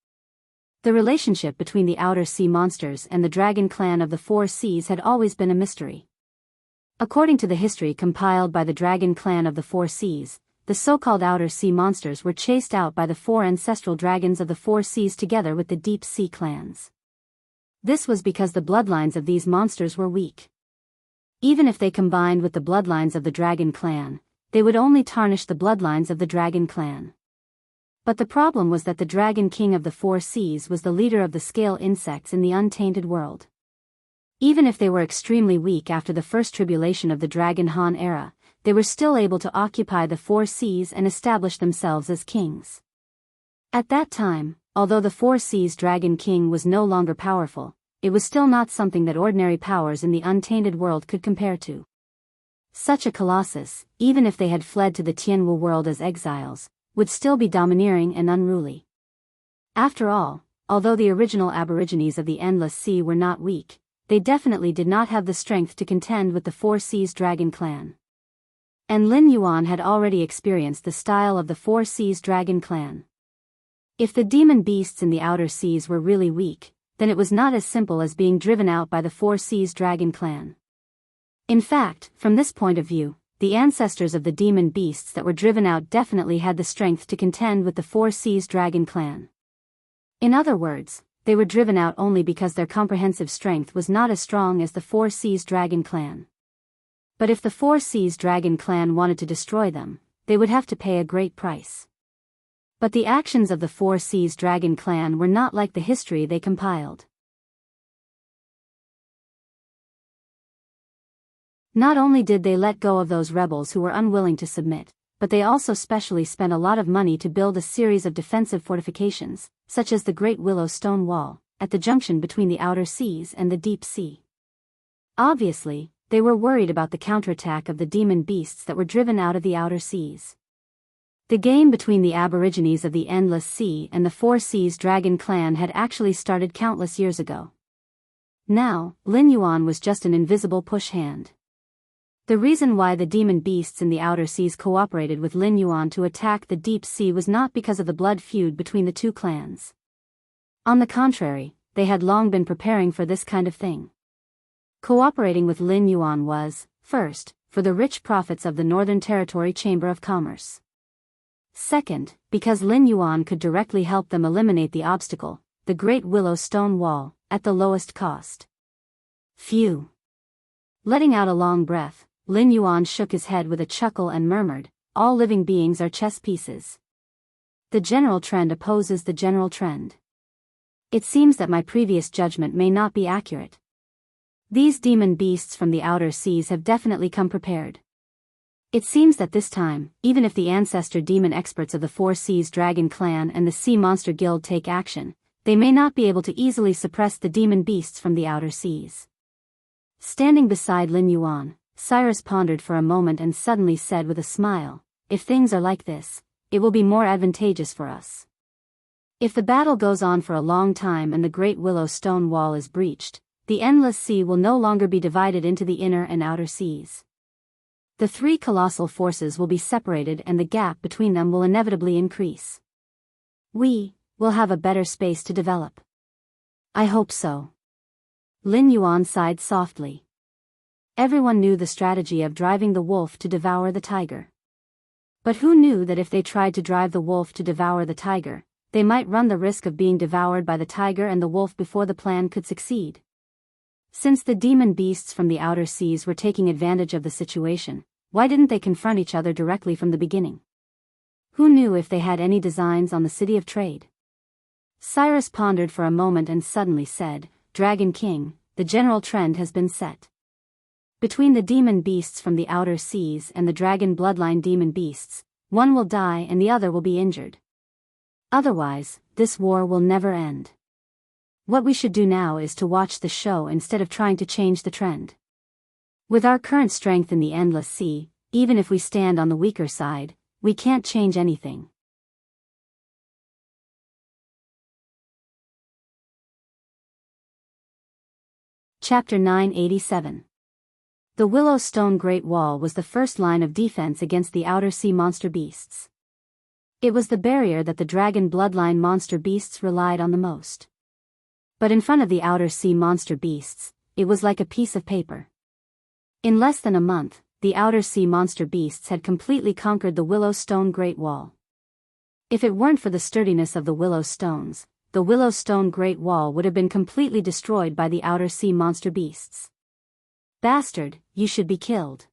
The relationship between the outer sea monsters and the dragon clan of the Four Seas had always been a mystery. According to the history compiled by the dragon clan of the Four Seas, the so-called outer sea monsters were chased out by the four ancestral dragons of the Four Seas together with the deep sea clans. This was because the bloodlines of these monsters were weak. Even if they combined with the bloodlines of the dragon clan, they would only tarnish the bloodlines of the dragon clan. But the problem was that the Dragon King of the Four Seas was the leader of the scale insects in the untainted world. Even if they were extremely weak after the first tribulation of the Dragon Han era, they were still able to occupy the Four Seas and establish themselves as kings. At that time, although the Four Seas Dragon King was no longer powerful, it was still not something that ordinary powers in the untainted world could compare to. Such a colossus, even if they had fled to the Tianwu world as exiles, would still be domineering and unruly. After all, although the original aborigines of the Endless Sea were not weak, they definitely did not have the strength to contend with the Four Seas Dragon clan. And Lin Yuan had already experienced the style of the Four Seas Dragon clan. If the demon beasts in the outer seas were really weak, then it was not as simple as being driven out by the Four Seas Dragon clan. In fact, from this point of view, the ancestors of the demon beasts that were driven out definitely had the strength to contend with the Four Seas Dragon clan. In other words, they were driven out only because their comprehensive strength was not as strong as the Four Seas Dragon clan. But if the Four Seas Dragon clan wanted to destroy them, they would have to pay a great price. But the actions of the Four Seas Dragon clan were not like the history they compiled. Not only did they let go of those rebels who were unwilling to submit, but they also specially spent a lot of money to build a series of defensive fortifications, such as the Great Willow Stone Wall, at the junction between the outer seas and the deep sea. Obviously, they were worried about the counterattack of the demon beasts that were driven out of the outer seas. The game between the aborigines of the Endless Sea and the Four Seas Dragon clan had actually started countless years ago. Now, Lin Yuan was just an invisible push hand. The reason why the demon beasts in the outer seas cooperated with Lin Yuan to attack the deep sea was not because of the blood feud between the two clans. On the contrary, they had long been preparing for this kind of thing. Cooperating with Lin Yuan was, first, for the rich profits of the Northern Territory Chamber of Commerce. Second, because Lin Yuan could directly help them eliminate the obstacle, the Great Willow Stone Wall, at the lowest cost. Phew. Letting out a long breath, Lin Yuan shook his head with a chuckle and murmured, "All living beings are chess pieces. The general trend opposes the general trend. It seems that my previous judgment may not be accurate. These demon beasts from the outer seas have definitely come prepared. It seems that this time, even if the ancestor demon experts of the Four Seas Dragon clan and the Sea Monster Guild take action, they may not be able to easily suppress the demon beasts from the outer seas." Standing beside Lin Yuan, Cyrus pondered for a moment and suddenly said with a smile, "If things are like this, it will be more advantageous for us. If the battle goes on for a long time and the Great Willow Stone Wall is breached, the Endless Sea will no longer be divided into the inner and outer seas. The three colossal forces will be separated and the gap between them will inevitably increase. We will have a better space to develop." "I hope so." Lin Yuan sighed softly. Everyone knew the strategy of driving the wolf to devour the tiger. But who knew that if they tried to drive the wolf to devour the tiger, they might run the risk of being devoured by the tiger and the wolf before the plan could succeed? Since the demon beasts from the outer seas were taking advantage of the situation, why didn't they confront each other directly from the beginning? Who knew if they had any designs on the City of Trade? Cyrus pondered for a moment and suddenly said, "Dragon King, the general trend has been set. Between the demon beasts from the outer seas and the dragon bloodline demon beasts, one will die and the other will be injured. Otherwise, this war will never end. What we should do now is to watch the show instead of trying to change the trend. With our current strength in the Endless Sea, even if we stand on the weaker side, we can't change anything." Chapter 987. The Willow Stone Great Wall was the first line of defense against the outer sea monster beasts. It was the barrier that the dragon bloodline monster beasts relied on the most. But in front of the outer sea monster beasts, it was like a piece of paper. In less than a month, the outer sea monster beasts had completely conquered the Willow Stone Great Wall. If it weren't for the sturdiness of the willow stones, the Willow Stone Great Wall would have been completely destroyed by the outer sea monster beasts. "Bastard, you should be killed."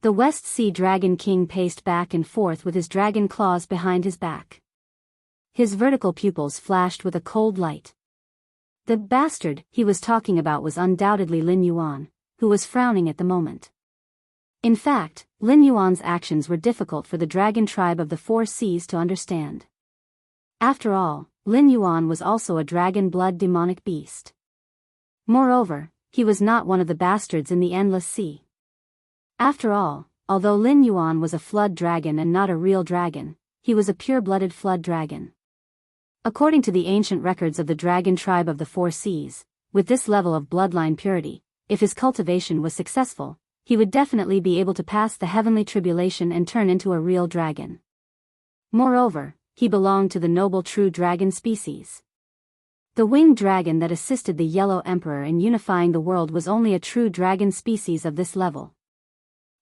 The West Sea Dragon King paced back and forth with his dragon claws behind his back. His vertical pupils flashed with a cold light. The bastard he was talking about was undoubtedly Lin Yuan, who was frowning at the moment. In fact, Lin Yuan's actions were difficult for the dragon tribe of the Four Seas to understand. After all, Lin Yuan was also a dragon blood demonic beast. Moreover, he was not one of the bastards in the Endless Sea. After all, although Lin Yuan was a flood dragon and not a real dragon, he was a pure-blooded flood dragon. According to the ancient records of the dragon tribe of the Four Seas, with this level of bloodline purity, if his cultivation was successful, he would definitely be able to pass the heavenly tribulation and turn into a real dragon. Moreover, he belonged to the noble true dragon species. The winged dragon that assisted the Yellow Emperor in unifying the world was only a true dragon species of this level.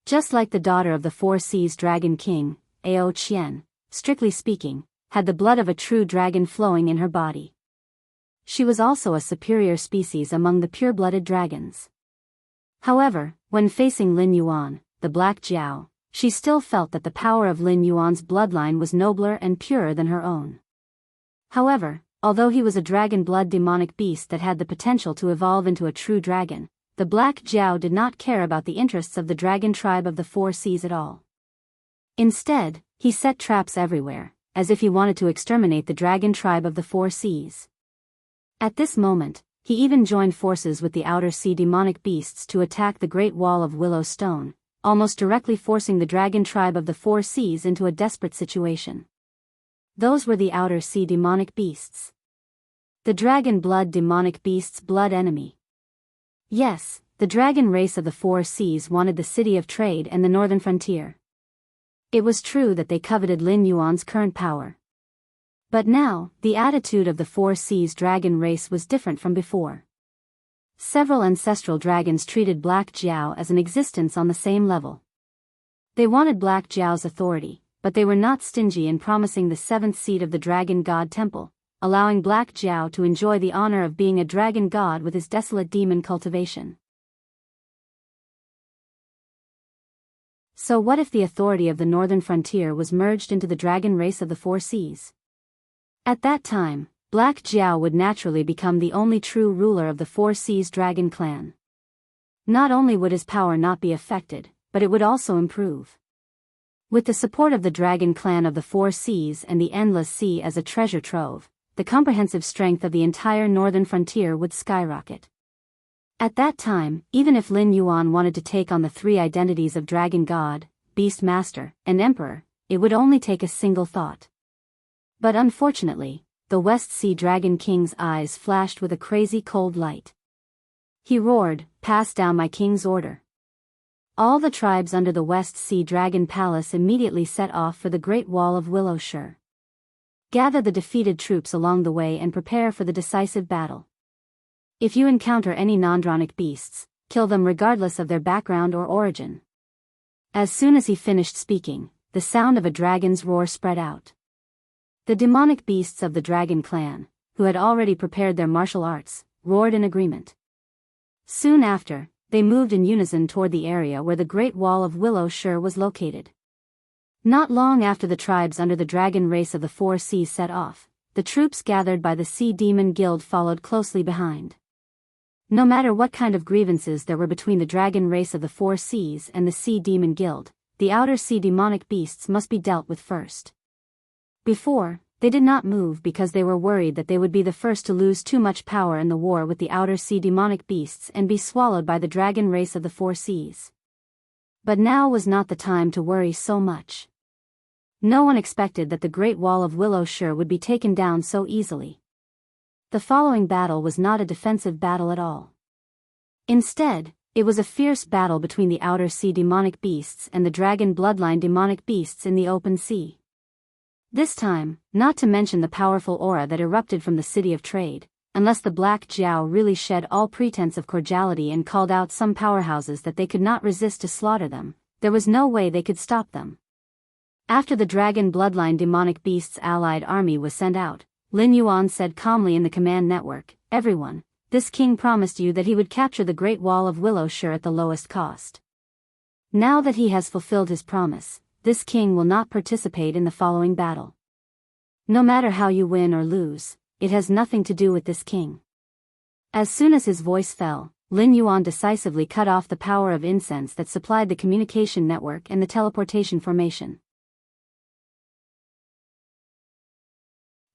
Just like the daughter of the Four Seas Dragon King, Ao Qian, strictly speaking, had the blood of a true dragon flowing in her body. She was also a superior species among the pure-blooded dragons. However, when facing Lin Yuan, the Black Jiao, she still felt that the power of Lin Yuan's bloodline was nobler and purer than her own. However, although he was a dragon blood demonic beast that had the potential to evolve into a true dragon, the Black Jiao did not care about the interests of the dragon tribe of the Four Seas at all. Instead, he set traps everywhere, as if he wanted to exterminate the dragon tribe of the Four Seas. At this moment, he even joined forces with the Outer Sea demonic beasts to attack the Great Wall of Willow Stone, almost directly forcing the dragon tribe of the Four Seas into a desperate situation. Those were the Outer Sea demonic beasts. The dragon blood demonic beasts' blood enemy. Yes, the dragon race of the Four Seas wanted the city of trade and the northern frontier. It was true that they coveted Lin Yuan's current power. But now, the attitude of the Four Seas dragon race was different from before. Several ancestral dragons treated Black Jiao as an existence on the same level. They wanted Black Jiao's authority, but they were not stingy in promising the seventh seat of the Dragon God Temple, allowing Black Jiao to enjoy the honor of being a dragon god with his desolate demon cultivation. So what if the authority of the northern frontier was merged into the dragon race of the Four Seas? At that time, Black Jiao would naturally become the only true ruler of the Four Seas dragon clan. Not only would his power not be affected, but it would also improve. With the support of the dragon clan of the Four Seas and the Endless Sea as a treasure trove, the comprehensive strength of the entire northern frontier would skyrocket. At that time, even if Lin Yuan wanted to take on the three identities of Dragon God, Beast Master, and Emperor, it would only take a single thought. But unfortunately, the West Sea Dragon King's eyes flashed with a crazy cold light. He roared, "Pass down my king's order." All the tribes under the West Sea Dragon Palace immediately set off for the Great Wall of Willowshire. Gather the defeated troops along the way and prepare for the decisive battle. If you encounter any non-dronic beasts, kill them regardless of their background or origin. As soon as he finished speaking, the sound of a dragon's roar spread out. The demonic beasts of the dragon clan, who had already prepared their martial arts, roared in agreement. Soon after, they moved in unison toward the area where the Great Wall of Willowshire was located. Not long after the tribes under the dragon race of the Four Seas set off, the troops gathered by the Sea Demon Guild followed closely behind. No matter what kind of grievances there were between the dragon race of the Four Seas and the Sea Demon Guild, the Outer Sea demonic beasts must be dealt with first. Before, they did not move because they were worried that they would be the first to lose too much power in the war with the Outer Sea demonic beasts and be swallowed by the dragon race of the Four Seas. But now was not the time to worry so much. No one expected that the Great Wall of Willowshire would be taken down so easily. The following battle was not a defensive battle at all. Instead, it was a fierce battle between the Outer Sea demonic beasts and the dragon bloodline demonic beasts in the open sea. This time, not to mention the powerful aura that erupted from the City of Trade, unless the Black Jiao really shed all pretense of cordiality and called out some powerhouses that they could not resist to slaughter them, there was no way they could stop them. After the dragon bloodline demonic beasts' allied army was sent out, Lin Yuan said calmly in the command network, "Everyone, this king promised you that he would capture the Great Wall of Willowshire at the lowest cost. Now that he has fulfilled his promise, this king will not participate in the following battle. No matter how you win or lose, it has nothing to do with this king." As soon as his voice fell, Lin Yuan decisively cut off the power of incense that supplied the communication network and the teleportation formation.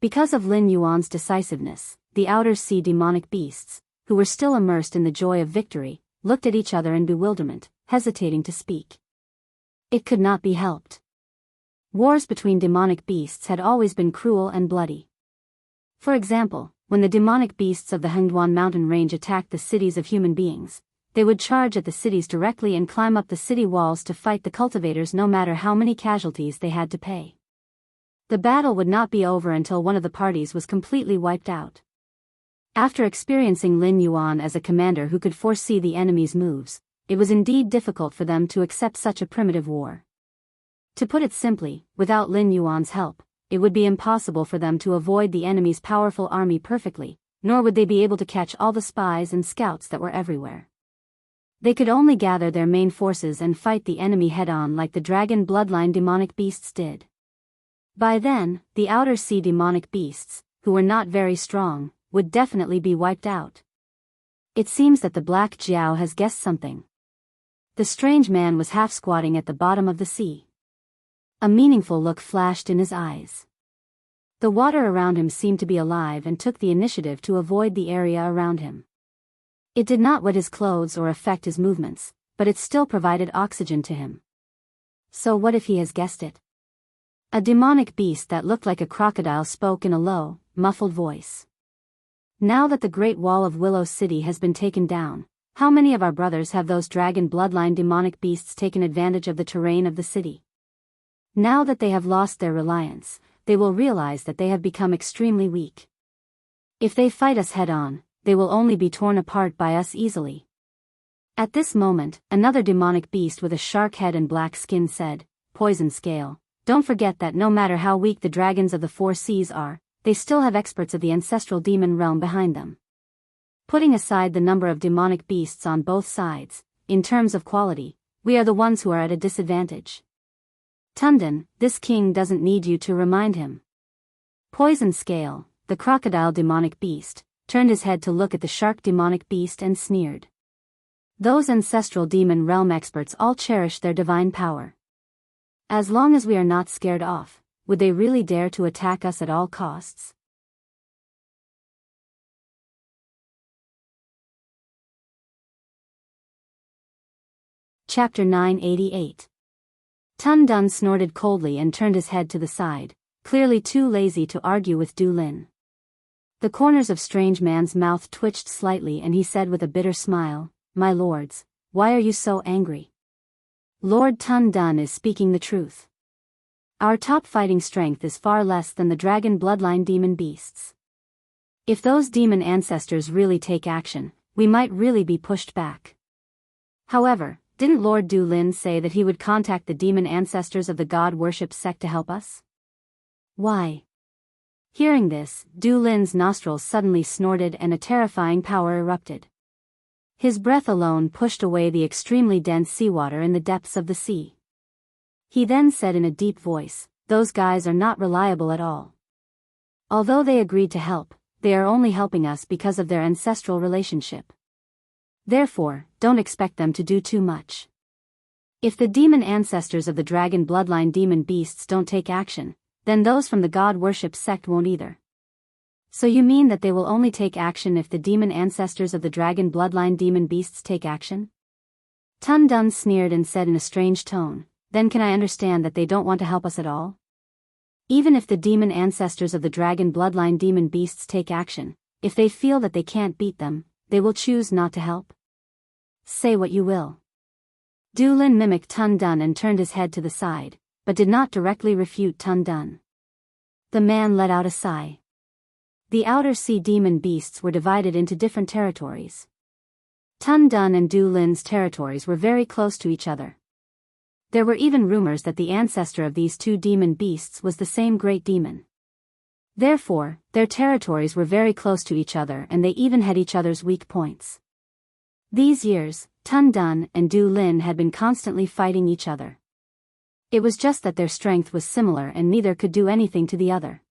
Because of Lin Yuan's decisiveness, the Outer Sea demonic beasts, who were still immersed in the joy of victory, looked at each other in bewilderment, hesitating to speak. It could not be helped. Wars between demonic beasts had always been cruel and bloody. For example, when the demonic beasts of the Hengduan mountain range attacked the cities of human beings, they would charge at the cities directly and climb up the city walls to fight the cultivators no matter how many casualties they had to pay. The battle would not be over until one of the parties was completely wiped out. After experiencing Lin Yuan as a commander who could foresee the enemy's moves, it was indeed difficult for them to accept such a primitive war. To put it simply, without Lin Yuan's help, it would be impossible for them to avoid the enemy's powerful army perfectly, nor would they be able to catch all the spies and scouts that were everywhere. They could only gather their main forces and fight the enemy head-on like the dragon bloodline demonic beasts did. By then, the outer sea demonic beasts, who were not very strong, would definitely be wiped out. It seems that the Black Jiao has guessed something. The strange man was half squatting at the bottom of the sea. A meaningful look flashed in his eyes. The water around him seemed to be alive and took the initiative to avoid the area around him. It did not wet his clothes or affect his movements, but it still provided oxygen to him. So what if he has guessed it? A demonic beast that looked like a crocodile spoke in a low, muffled voice. Now that the Great Wall of Willow City has been taken down, how many of our brothers have those dragon bloodline demonic beasts taken advantage of the terrain of the city? Now that they have lost their reliance, they will realize that they have become extremely weak. If they fight us head-on, they will only be torn apart by us easily. At this moment, another demonic beast with a shark head and black skin said, "Poison Scale, don't forget that no matter how weak the dragons of the four seas are, they still have experts of the ancestral demon realm behind them. Putting aside the number of demonic beasts on both sides, in terms of quality, we are the ones who are at a disadvantage. Tundan, this king doesn't need you to remind him." Poison Scale, the crocodile demonic beast, turned his head to look at the shark demonic beast and sneered. Those ancestral demon realm experts all cherish their divine power. As long as we are not scared off, would they really dare to attack us at all costs? Chapter 988. Tundan snorted coldly and turned his head to the side, clearly too lazy to argue with Du Lin. The corners of Strange Man's mouth twitched slightly and he said with a bitter smile, "My lords, why are you so angry? Lord Tundan is speaking the truth. Our top fighting strength is far less than the dragon bloodline demon beasts. If those demon ancestors really take action, we might really be pushed back. However, didn't Lord Du Lin say that he would contact the demon ancestors of the god worship sect to help us? Why?" Hearing this, Du Lin's nostrils suddenly snorted and a terrifying power erupted. His breath alone pushed away the extremely dense seawater in the depths of the sea. He then said in a deep voice, "Those guys are not reliable at all. Although they agreed to help, they are only helping us because of their ancestral relationship. Therefore, don't expect them to do too much. If the demon ancestors of the dragon bloodline demon beasts don't take action, then those from the god worship sect won't either." "So you mean that they will only take action if the demon ancestors of the dragon bloodline demon beasts take action?" Tundan sneered and said in a strange tone, "Then can I understand that they don't want to help us at all? Even if the demon ancestors of the dragon bloodline demon beasts take action, if they feel that they can't beat them, they will choose not to help? Say what you will." Du Lin mimicked Tundan and turned his head to the side, but did not directly refute Tundan. The man let out a sigh. The outer sea demon beasts were divided into different territories. Tundan and Du Lin's territories were very close to each other. There were even rumors that the ancestor of these two demon beasts was the same great demon. Therefore, their territories were very close to each other and they even had each other's weak points. These years, Tundan and Du Lin had been constantly fighting each other. It was just that their strength was similar and neither could do anything to the other.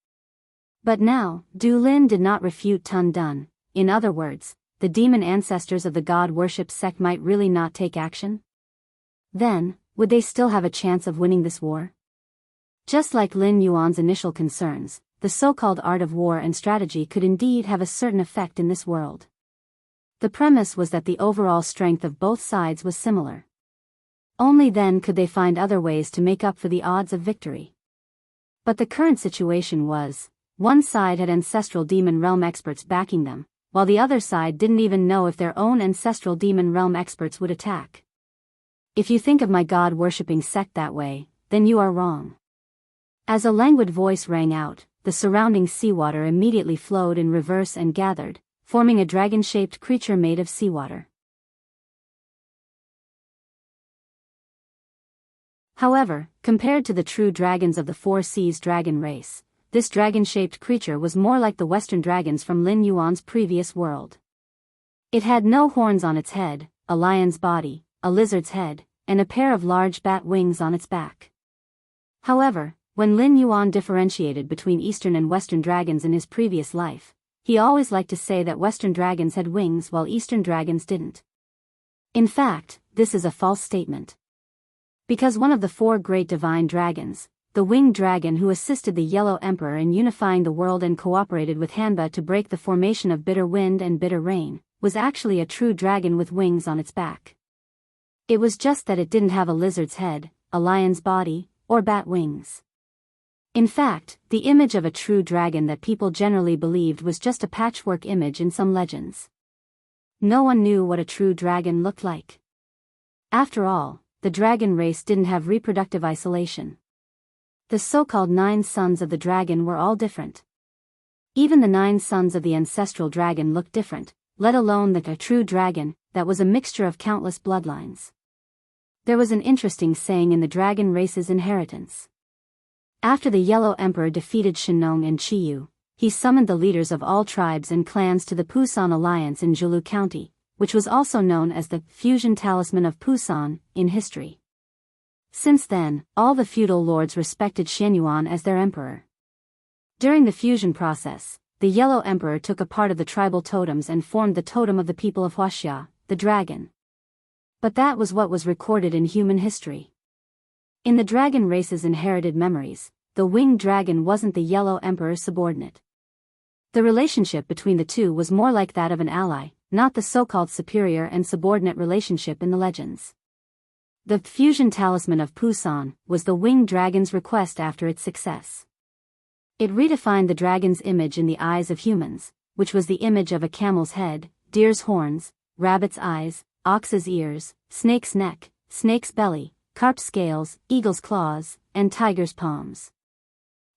But now, Du Lin did not refute Tundan. In other words, the demon ancestors of the god worship sect might really not take action? Then, would they still have a chance of winning this war? Just like Lin Yuan's initial concerns, the so-called art of war and strategy could indeed have a certain effect in this world. The premise was that the overall strength of both sides was similar. Only then could they find other ways to make up for the odds of victory. But the current situation was, One side had ancestral demon realm experts backing them, while the other side didn't even know if their own ancestral demon realm experts would attack. If you think of my god-worshipping sect that way, then you are wrong. As a languid voice rang out, the surrounding seawater immediately flowed in reverse and gathered, forming a dragon-shaped creature made of seawater. However, compared to the true dragons of the Four Seas dragon race, this dragon-shaped creature was more like the Western dragons from Lin Yuan's previous world. It had no horns on its head, a lion's body, a lizard's head, and a pair of large bat wings on its back. However, when Lin Yuan differentiated between Eastern and Western dragons in his previous life, he always liked to say that Western dragons had wings while Eastern dragons didn't. In fact, this is a false statement. Because one of the four great divine dragons, the winged dragon who assisted the Yellow Emperor in unifying the world and cooperated with Hanba to break the formation of bitter wind and bitter rain, was actually a true dragon with wings on its back. It was just that it didn't have a lizard's head, a lion's body, or bat wings. In fact, the image of a true dragon that people generally believed was just a patchwork image in some legends. No one knew what a true dragon looked like. After all, the dragon race didn't have reproductive isolation. The so-called 9 sons of the dragon were all different. Even the 9 sons of the ancestral dragon looked different, let alone that a true dragon, that was a mixture of countless bloodlines. There was an interesting saying in the dragon race's inheritance. After the Yellow Emperor defeated Shenong and Chiyu, he summoned the leaders of all tribes and clans to the Pusan Alliance in Zhulu County, which was also known as the Fusion Talisman of Pusan in history. Since then, all the feudal lords respected Shenyuan as their emperor. During the fusion process, the Yellow Emperor took a part of the tribal totems and formed the totem of the people of Huaxia, the dragon. But that was what was recorded in human history. In the dragon race's inherited memories, the winged dragon wasn't the Yellow Emperor's subordinate. The relationship between the two was more like that of an ally, not the so-called superior and subordinate relationship in the legends. The Fusion Talisman of Pusan was the winged dragon's request after its success. It redefined the dragon's image in the eyes of humans, which was the image of a camel's head, deer's horns, rabbit's eyes, ox's ears, snake's neck, snake's belly, carp's scales, eagle's claws, and tiger's palms.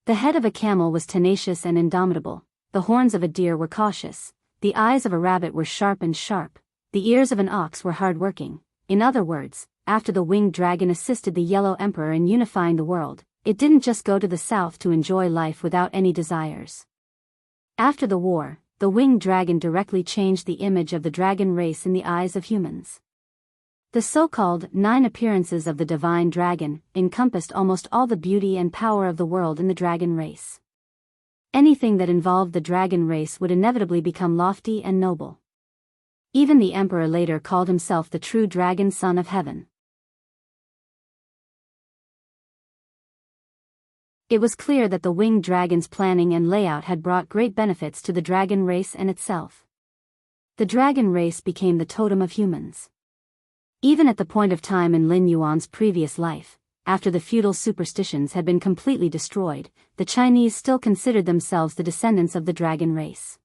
The head of a camel was tenacious and indomitable, the horns of a deer were cautious, the eyes of a rabbit were sharp, the ears of an ox were hard-working. In other words, after the winged dragon assisted the Yellow Emperor in unifying the world, it didn't just go to the south to enjoy life without any desires. After the war, the winged dragon directly changed the image of the dragon race in the eyes of humans. The so-called 9 appearances of the divine dragon encompassed almost all the beauty and power of the world in the dragon race. Anything that involved the dragon race would inevitably become lofty and noble. Even the emperor later called himself the true dragon son of heaven. It was clear that the winged dragon's planning and layout had brought great benefits to the dragon race and itself. The dragon race became the totem of humans. Even at the point of time in Lin Yuan's previous life, after the feudal superstitions had been completely destroyed, the Chinese still considered themselves the descendants of the dragon race.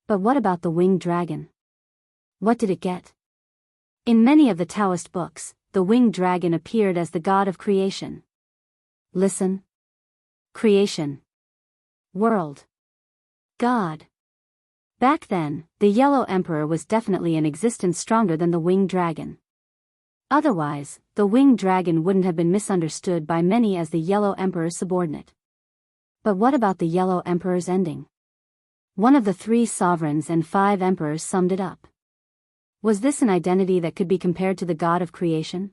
But what about the winged dragon? What did it get? In many of the Taoist books, the winged dragon appeared as the god of creation. Listen. Creation. World. God. Back then, the Yellow Emperor was definitely in existence stronger than the winged dragon. Otherwise, the winged dragon wouldn't have been misunderstood by many as the Yellow Emperor's subordinate. But what about the Yellow Emperor's ending? One of the 3 sovereigns and 5 emperors summed it up. Was this an identity that could be compared to the god of creation?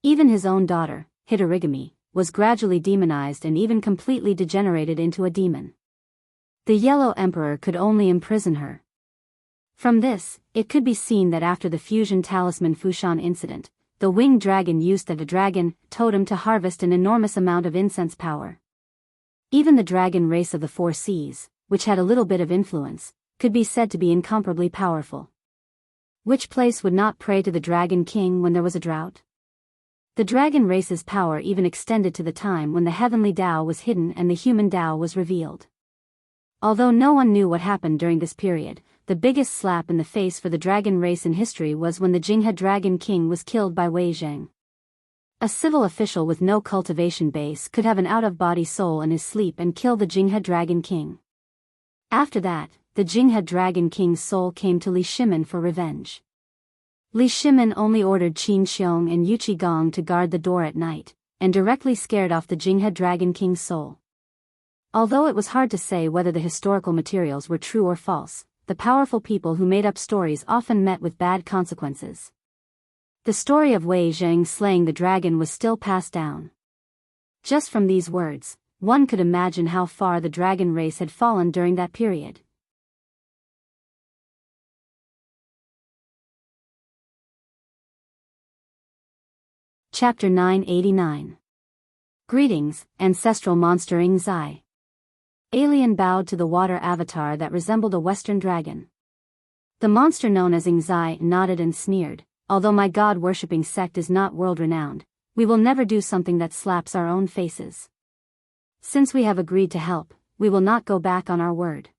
Even his own daughter, Hitorigami, was gradually demonized and even completely degenerated into a demon. The Yellow Emperor could only imprison her. From this, it could be seen that after the Fusion Talisman Fushan incident, the winged dragon used the dragon totem to harvest an enormous amount of incense power. Even the dragon race of the Four Seas, which had a little bit of influence, could be said to be incomparably powerful. Which place would not pray to the Dragon King when there was a drought? The dragon race's power even extended to the time when the heavenly Tao was hidden and the human Tao was revealed. Although no one knew what happened during this period, the biggest slap in the face for the dragon race in history was when the Jinghe Dragon King was killed by Wei Zheng. A civil official with no cultivation base could have an out-of-body soul in his sleep and kill the Jinghe Dragon King. After that, the Jinghe Dragon King's soul came to Li Shimin for revenge. Li Shimin only ordered Qin Xiong and Yu Qigong to guard the door at night, and directly scared off the Jinghe Dragon King's soul. Although it was hard to say whether the historical materials were true or false, the powerful people who made up stories often met with bad consequences. The story of Wei Zheng slaying the dragon was still passed down. Just from these words, one could imagine how far the dragon race had fallen during that period. Chapter 989. Greetings, ancestral monster Ing Zai. Alien bowed to the water avatar that resembled a western dragon. The monster known as Ing Zai nodded and sneered, although my god-worshipping sect is not world-renowned, we will never do something that slaps our own faces. Since we have agreed to help, we will not go back on our word.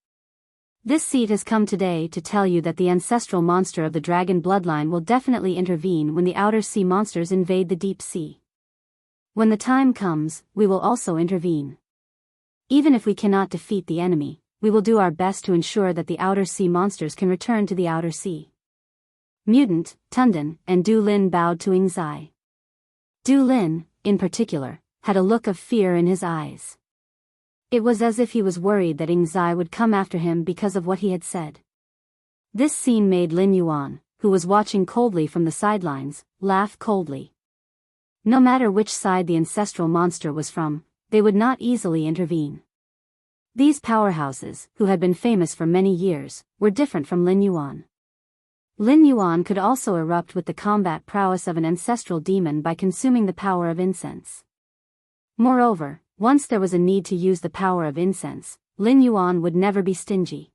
This seed has come today to tell you that the ancestral monster of the dragon bloodline will definitely intervene when the outer sea monsters invade the deep sea. When the time comes, we will also intervene. Even if we cannot defeat the enemy, we will do our best to ensure that the outer sea monsters can return to the outer sea. Mutant, Tundan, and Du Lin bowed to Ing Zai. Du Lin, in particular, had a look of fear in his eyes. It was as if he was worried that Ing Zai would come after him because of what he had said. This scene made Lin Yuan, who was watching coldly from the sidelines, laugh coldly. No matter which side the ancestral monster was from, they would not easily intervene. These powerhouses, who had been famous for many years, were different from Lin Yuan. Lin Yuan could also erupt with the combat prowess of an ancestral demon by consuming the power of incense. Moreover, once there was a need to use the power of incense, Lin Yuan would never be stingy.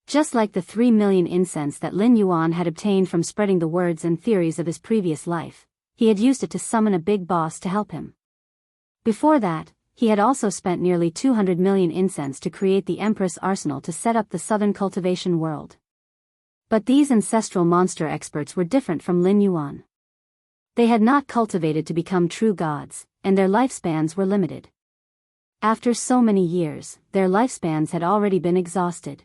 Just like the 3 million incense that Lin Yuan had obtained from spreading the words and theories of his previous life, he had used it to summon a big boss to help him. Before that, he had also spent nearly 200 million incense to create the Empress Arsenal to set up the southern cultivation world. But these ancestral monster experts were different from Lin Yuan. They had not cultivated to become true gods, and their lifespans were limited. After so many years, their lifespans had already been exhausted.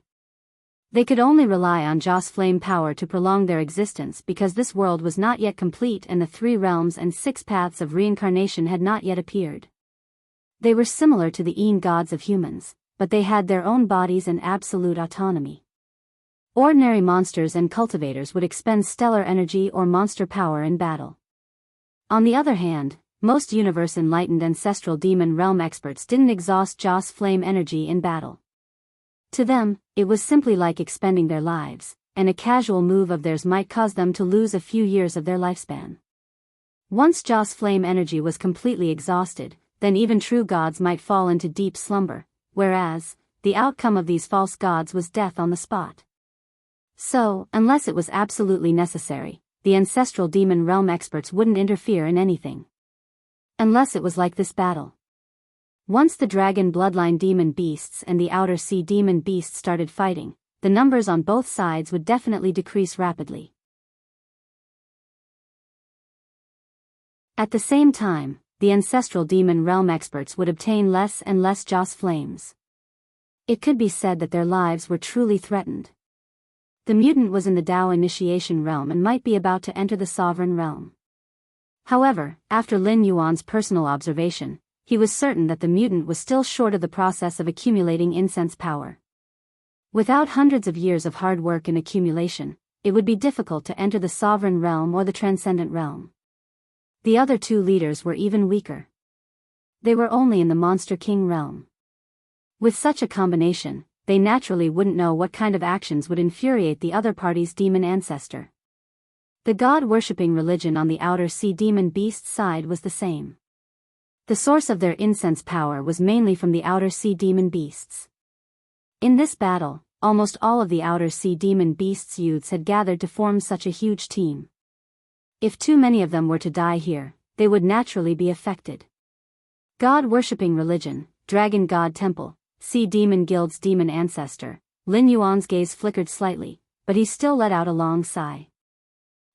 They could only rely on Joss flame power to prolong their existence because this world was not yet complete and the 3 realms and 6 paths of reincarnation had not yet appeared. They were similar to the Een gods of humans, but they had their own bodies and absolute autonomy. Ordinary monsters and cultivators would expend stellar energy or monster power in battle. On the other hand, most universe-enlightened ancestral demon realm experts didn't exhaust Joss flame energy in battle. To them, it was simply like expending their lives, and a casual move of theirs might cause them to lose a few years of their lifespan. Once Joss flame energy was completely exhausted, then even true gods might fall into deep slumber, whereas, the outcome of these false gods was death on the spot. So, unless it was absolutely necessary, the ancestral demon realm experts wouldn't interfere in anything. Unless it was like this battle. Once the dragon bloodline demon beasts and the outer sea demon beasts started fighting, the numbers on both sides would definitely decrease rapidly. At the same time, the ancestral demon realm experts would obtain less and less Joss flames. It could be said that their lives were truly threatened. The mutant was in the Dao initiation realm and might be about to enter the sovereign realm. However, after Lin Yuan's personal observation, he was certain that the mutant was still short of the process of accumulating incense power. Without hundreds of years of hard work and accumulation, it would be difficult to enter the sovereign realm or the transcendent realm. The other 2 leaders were even weaker. They were only in the Monster King realm. With such a combination, they naturally wouldn't know what kind of actions would infuriate the other party's demon ancestor. The god-worshipping religion on the outer sea demon beast side was the same. The source of their incense power was mainly from the outer sea demon beasts. In this battle, almost all of the outer sea demon beasts' youths had gathered to form such a huge team. If too many of them were to die here, they would naturally be affected. God-worshipping religion, Dragon God Temple, Sea Demon Guild's demon ancestor, Lin Yuan's gaze flickered slightly, but he still let out a long sigh.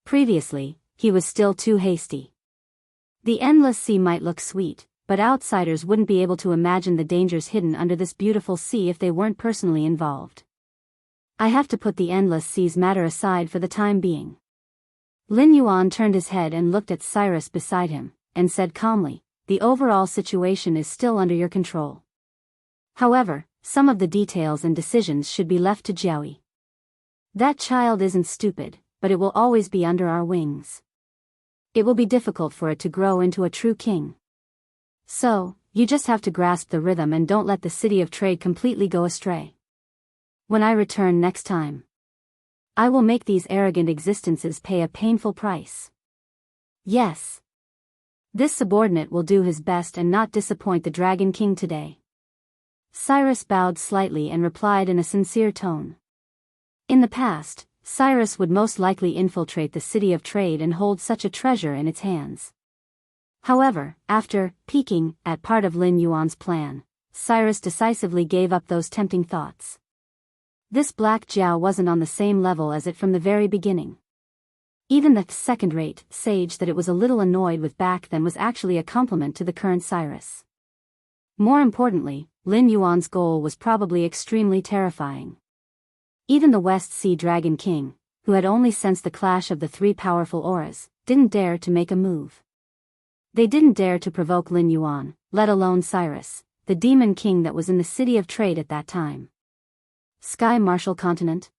Previously, he was still too hasty. The endless sea might look sweet, but outsiders wouldn't be able to imagine the dangers hidden under this beautiful sea if they weren't personally involved. I have to put the endless sea's matter aside for the time being. Lin Yuan turned his head and looked at Cyrus beside him, and said calmly, the overall situation is still under your control. However, some of the details and decisions should be left to Jiaoyi. That child isn't stupid, but it will always be under our wings. It will be difficult for it to grow into a true king. So, you just have to grasp the rhythm and don't let the city of trade completely go astray. When I return next time, I will make these arrogant existences pay a painful price. Yes. This subordinate will do his best and not disappoint the Dragon King today. Cyrus bowed slightly and replied in a sincere tone. In the past, Cyrus would most likely infiltrate the city of trade and hold such a treasure in its hands. However, after peeking at part of Lin Yuan's plan, Cyrus decisively gave up those tempting thoughts. This Black Jiao wasn't on the same level as it from the very beginning. Even the second-rate sage that it was a little annoyed with back then was actually a compliment to the current Cyrus. More importantly, Lin Yuan's goal was probably extremely terrifying. Even the West Sea Dragon King, who had only sensed the clash of the three powerful auras, didn't dare to make a move. They didn't dare to provoke Lin Yuan, let alone Cyrus, the demon king that was in the city of trade at that time. Sky Martial Continent?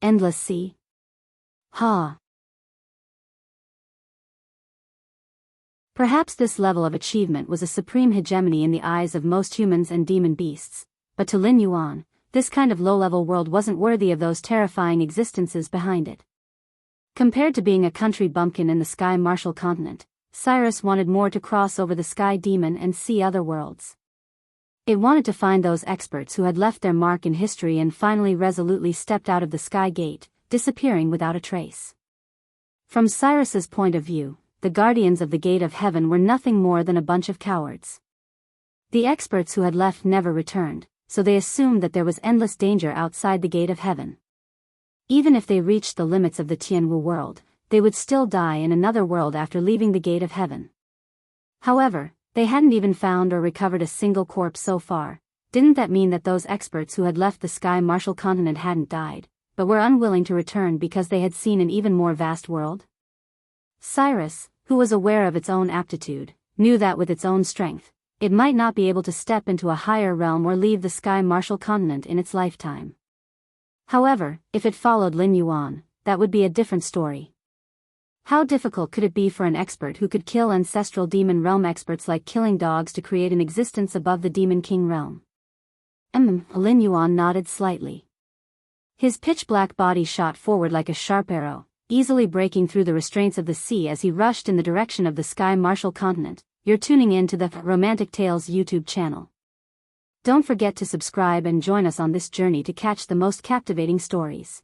Endless Sea? Ha! Perhaps this level of achievement was a supreme hegemony in the eyes of most humans and demon beasts, but to Lin Yuan, this kind of low-level world wasn't worthy of those terrifying existences behind it. Compared to being a country bumpkin in the Sky Martial Continent, Cyrus wanted more to cross over the Sky Demon and see other worlds. It wanted to find those experts who had left their mark in history and finally resolutely stepped out of the Sky Gate, disappearing without a trace. From Cyrus's point of view, the guardians of the Gate of Heaven were nothing more than a bunch of cowards. The experts who had left never returned, so they assumed that there was endless danger outside the Gate of Heaven. Even if they reached the limits of the Tianwu world, they would still die in another world after leaving the Gate of Heaven. However, they hadn't even found or recovered a single corpse so far. Didn't that mean that those experts who had left the Sky Martial Continent hadn't died, but were unwilling to return because they had seen an even more vast world? Cyrus, who was aware of its own aptitude, knew that with its own strength, it might not be able to step into a higher realm or leave the Sky Martial Continent in its lifetime. However, if it followed Lin Yuan, that would be a different story. How difficult could it be for an expert who could kill ancestral demon realm experts like killing dogs to create an existence above the Demon King realm? Lin Yuan nodded slightly. His pitch-black body shot forward like a sharp arrow, easily breaking through the restraints of the sea as he rushed in the direction of the Sky Martial Continent. You're tuning in to the Romantic Tales YouTube channel. Don't forget to subscribe and join us on this journey to catch the most captivating stories.